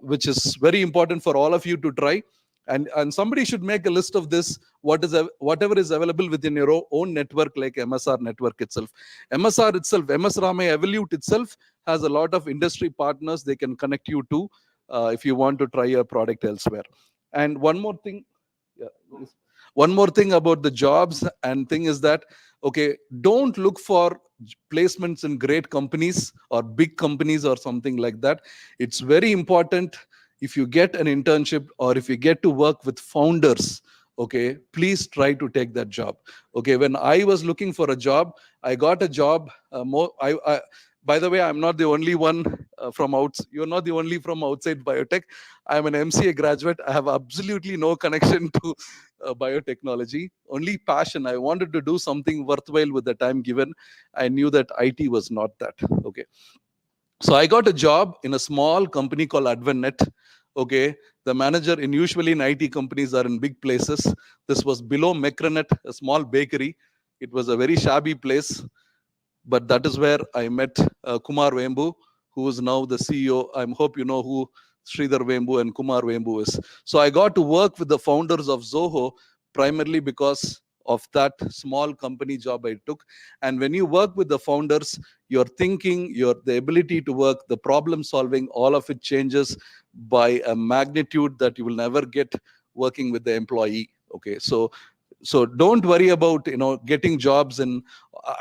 which is very important for all of you to try. And somebody should make a list of this, whatever is available within your own network, like MSR network itself. MSR itself, MS Ramaiah Evolute itself has a lot of industry partners they can connect you to if you want to try your product elsewhere. And one more thing about the jobs and thing is that, okay, don't look for placements in great companies or big companies or something like that. It's very important if you get an internship or if you get to work with founders, okay, please try to take that job. Okay, when I was looking for a job, I got a job. By the way, I'm not the only one you're not the only from outside biotech. I'm an MCA graduate. I have absolutely no connection to biotechnology, only passion. I wanted to do something worthwhile with the time given. I knew that IT was not that. Okay. So I got a job in a small company called AdventNet. Okay, the manager usually in IT companies are in big places. This was below Micronet, a small bakery. It was a very shabby place, but that is where I met Kumar Vembu, who is now the CEO. I hope you know who Sridhar Vembu and Kumar Vembu is. So I got to work with the founders of Zoho primarily because of that small company job I took. And when you work with the founders, your thinking, the ability to work, the problem solving, all of it changes by a magnitude that you will never get working with the employee. Okay, so don't worry about getting jobs. And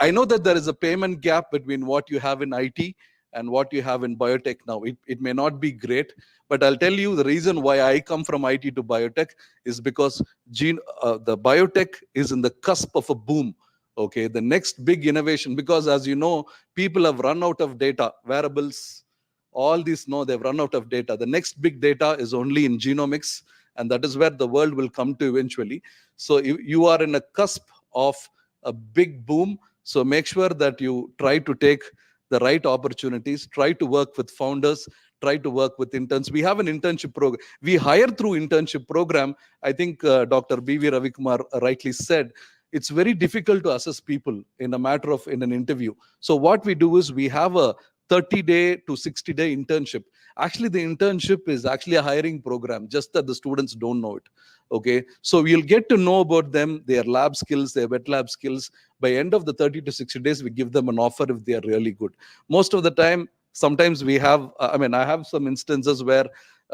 I know that there is a payment gap between what you have in IT and what you have in biotech now. It may not be great, but I'll tell you the reason why I come from IT to biotech is because the biotech is in the cusp of a boom. Okay, the next big innovation, because as you know, people have run out of data, wearables, all these they've run out of data. The next big data is only in genomics, and that is where the world will come to eventually. So you are in a cusp of a big boom. So make sure that you try to take the right opportunities, try to work with founders, try to work with interns. We have an internship program. We hire through internship program. I think Dr. B.V. Ravikumar rightly said, it's very difficult to assess people in an interview. So what we do is we have a 30-day to 60-day internship. Actually, the internship is actually a hiring program, just that the students don't know it. Okay, so we'll get to know about them, their lab skills, their wet lab skills. By end of the 30 to 60 days, we give them an offer if they are really good. Most of the time, sometimes we have, I have some instances where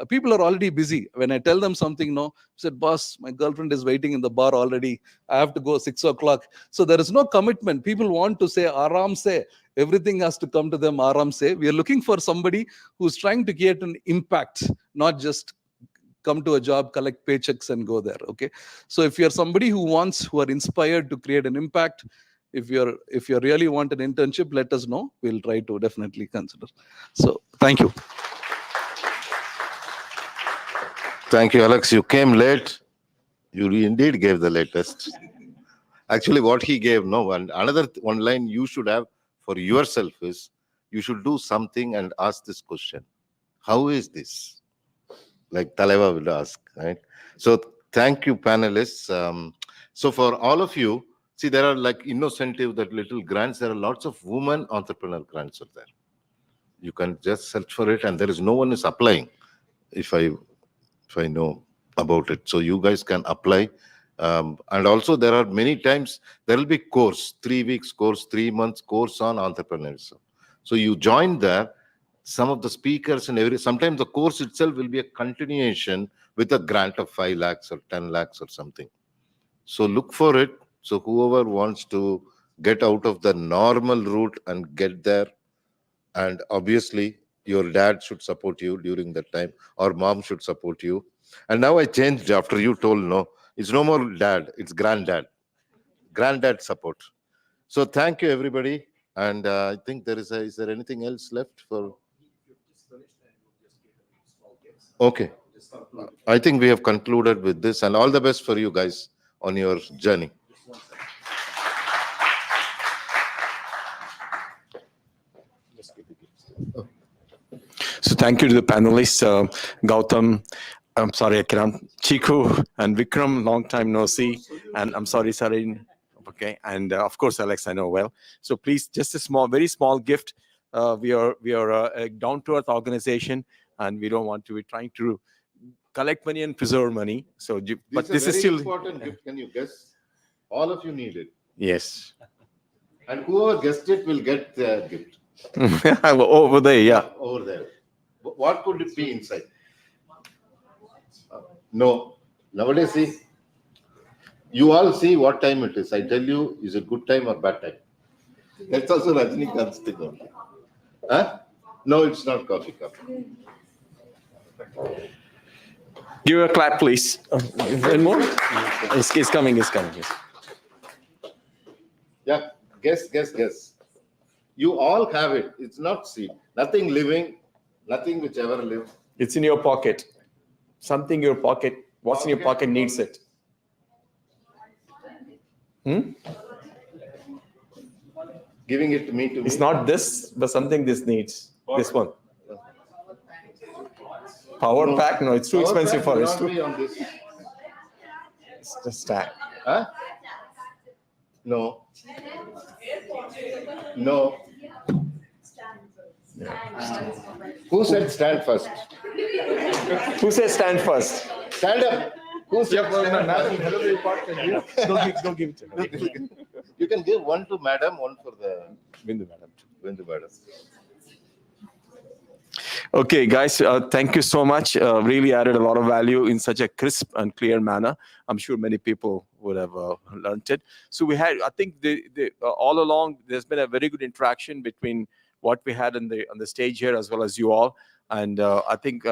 people are already busy. When I tell them something, I said, boss, my girlfriend is waiting in the bar already. I have to go 6 o'clock. So there is no commitment. People want to say, Aram se. Everything has to come to them, Aram se. We are looking for somebody who's trying to create an impact, not just come to a job, collect paychecks and go there. Okay. So if you're somebody who are inspired to create an impact, if you really want an internship, let us know. We'll try to definitely consider. So thank you. Thank you, Alex. You came late. You indeed gave the latest. Actually, what he gave, and another one line you should have for yourself is, you should do something and ask this question. How is this? Like Taleva will ask, right? So thank you, panelists. So for all of you, see, there are like innocentive, that little grants. There are lots of women entrepreneur grants out there. You can just search for it, and there is no one is applying, if I know about it. So you guys can apply. And also there are many times, there will be course, 3 weeks course, 3 months course on entrepreneurship. So you join there, some of the speakers and sometimes the course itself will be a continuation with a grant of 5 lakhs or 10 lakhs or something. So look for it. So whoever wants to get out of the normal route and get there, and obviously your dad should support you during that time, or mom should support you. And now I changed after you told it's no more dad, it's granddad. Granddad support. So thank you, everybody. And I think is there anything else left for? Okay. I think we have concluded with this, and all the best for you guys on your journey. So thank you to the panelists, Gautam, I'm sorry, I cannot, Chiku and Vikram, long time no see, and I'm sorry, Sarin, okay, and of course, Alex, I know well. So please, just a very small gift. We are a down-to-earth organization, and we're trying to collect money and preserve money. So, but this is still important gift. Can you guess? All of you need it. Yes. And whoever guessed it will get the gift. Over there, yeah. Over there. What could it be inside? No. Nowadays, see, you all see what time it is. I tell you, is it good time or bad time? That's also Rajinikanth's thing only. Huh? No, it's not coffee cup. Give a clap, please. One more? It's coming. Yes. Yeah, guess. You all have it. It's not seed. Nothing living, nothing which ever live. It's in your pocket. Something in your pocket. What's in your pocket needs it. Giving it to me. It's not this, but something this needs. This one. Power pack? No, it's too expensive for us. It's just stack. Huh? No. No. Who said stand first? Who says stand first? Stand up. Who said stand first? Don't give it to me. You can give one to madam, one for the Bindu madam. Bindu madam. Okay, guys, thank you so much. Really added a lot of value in such a crisp and clear manner. I'm sure many people would have learned it. So we had, I think, all along, there's been a very good interaction between what we had on the stage here, as well as you all. And I think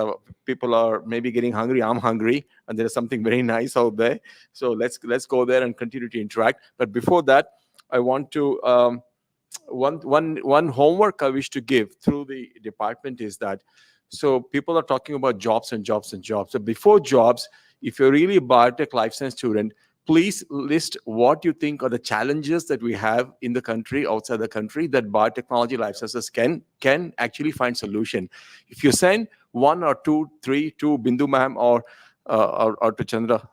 people are maybe getting hungry. I'm hungry, and there's something very nice out there. So let's go there and continue to interact. But before that, I want to one homework I wish to give through the department is that, so people are talking about jobs and jobs and jobs. So before jobs, if you're really a biotech life science student, please list what you think are the challenges that we have in the country, outside the country, that biotechnology life sciences can actually find solution. If you send 1 or 2, 3 to Bindu ma'am or to Chandra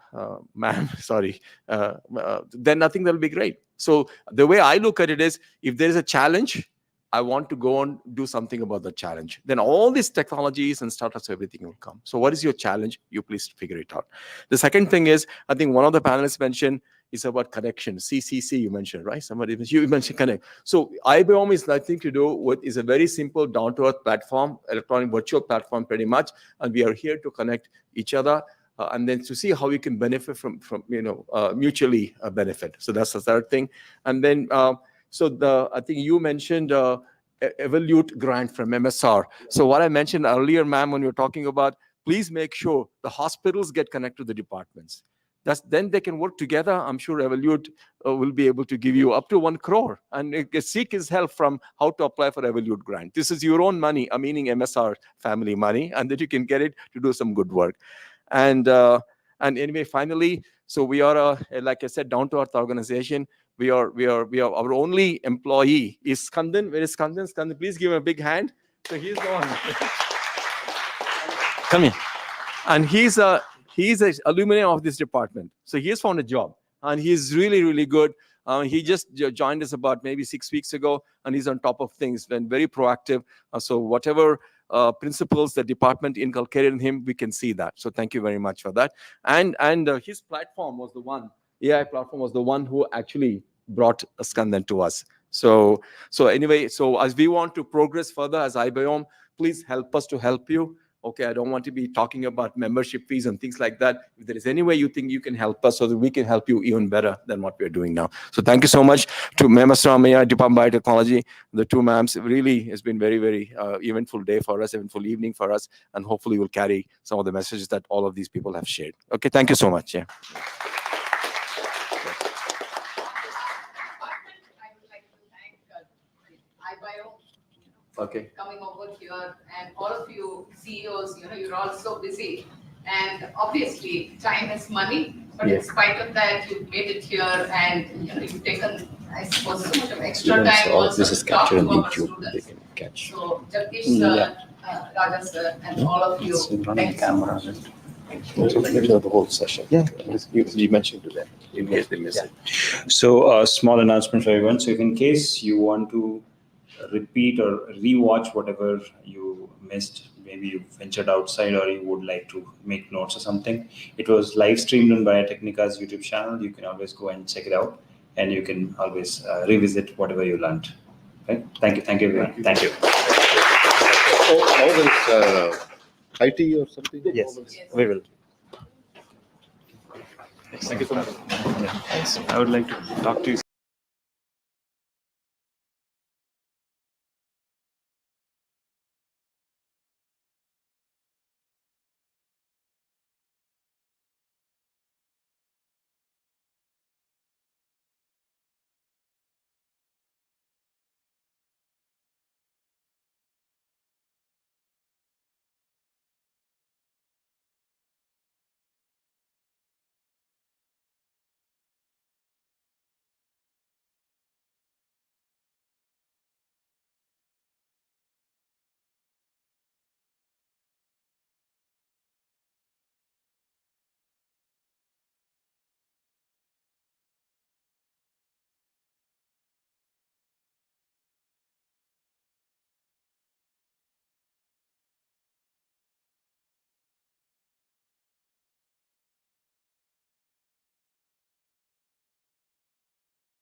ma'am, sorry, then I think that'll be great. So the way I look at it is, if there is a challenge, I want to go and do something about the challenge. Then all these technologies and startups, everything will come. So what is your challenge? You please figure it out. The second thing is, I think one of the panelists mentioned is about connection. CCC you mentioned, right? You mentioned connect. So IBioM is nothing to do with, is a very simple down-to-earth platform, electronic virtual platform pretty much. And we are here to connect each other. And then to see how we can benefit from mutually benefit. So that's the third thing. And then, I think you mentioned Evolute grant from MSR. So what I mentioned earlier, ma'am, when you were talking about, please make sure the hospitals get connected to the departments. Then they can work together. I'm sure Evolute will be able to give you up to 1 crore and seek his help from how to apply for Evolute grant. This is your own money, meaning MSR family money, and that you can get it to do some good work. And anyway, finally, so we are like I said, down-to-earth organization. We are our only employee is Skandan. Where is Skandan? Skandan, please give him a big hand. So he's the one. Come here. And he's an alumni of this department. So he has found a job, and he's really, really good. He just joined us about maybe 6 weeks ago, and he's on top of things, been very proactive. So whatever principles the department inculcated in him, we can see that. So thank you very much for that. And his platform was the one, AI platform was the one who actually brought Skandan to us. So anyway, so as we want to progress further as IBioM, please help us to help you. Okay, I don't want to be talking about membership fees and things like that. If there is any way you think you can help us so that we can help you even better than what we're doing now. So thank you so much to Ramaiah, Department of Biotechnology, the two ma'ams. Really, it's been very, very eventful day for us, eventful evening for us, and hopefully we'll carry some of the messages that all of these people have shared. Okay, thank you so much. Yeah. Okay. Coming over here, and all of you CEOs, you're all so busy, and obviously time is money. But in spite of that, you've made it here, and you've taken, I suppose, so much of extra time also this is to talk captured to on our YouTube. students. They can catch. So Jagdish sir, Raja sir, and all of you, thank you so much. The whole session. Yeah, you mentioned to them in case they miss it. So a small announcement for everyone. So if in case you want to repeat or rewatch whatever you missed, maybe you ventured outside or you would like to make notes or something, it was live streamed on Biotechnica's YouTube channel. You can always go and check it out, and you can always revisit whatever you learned. Okay? Thank you everyone. Thank you. Always IT or something? Yes, we will. Thank you so much. I would like to talk to you.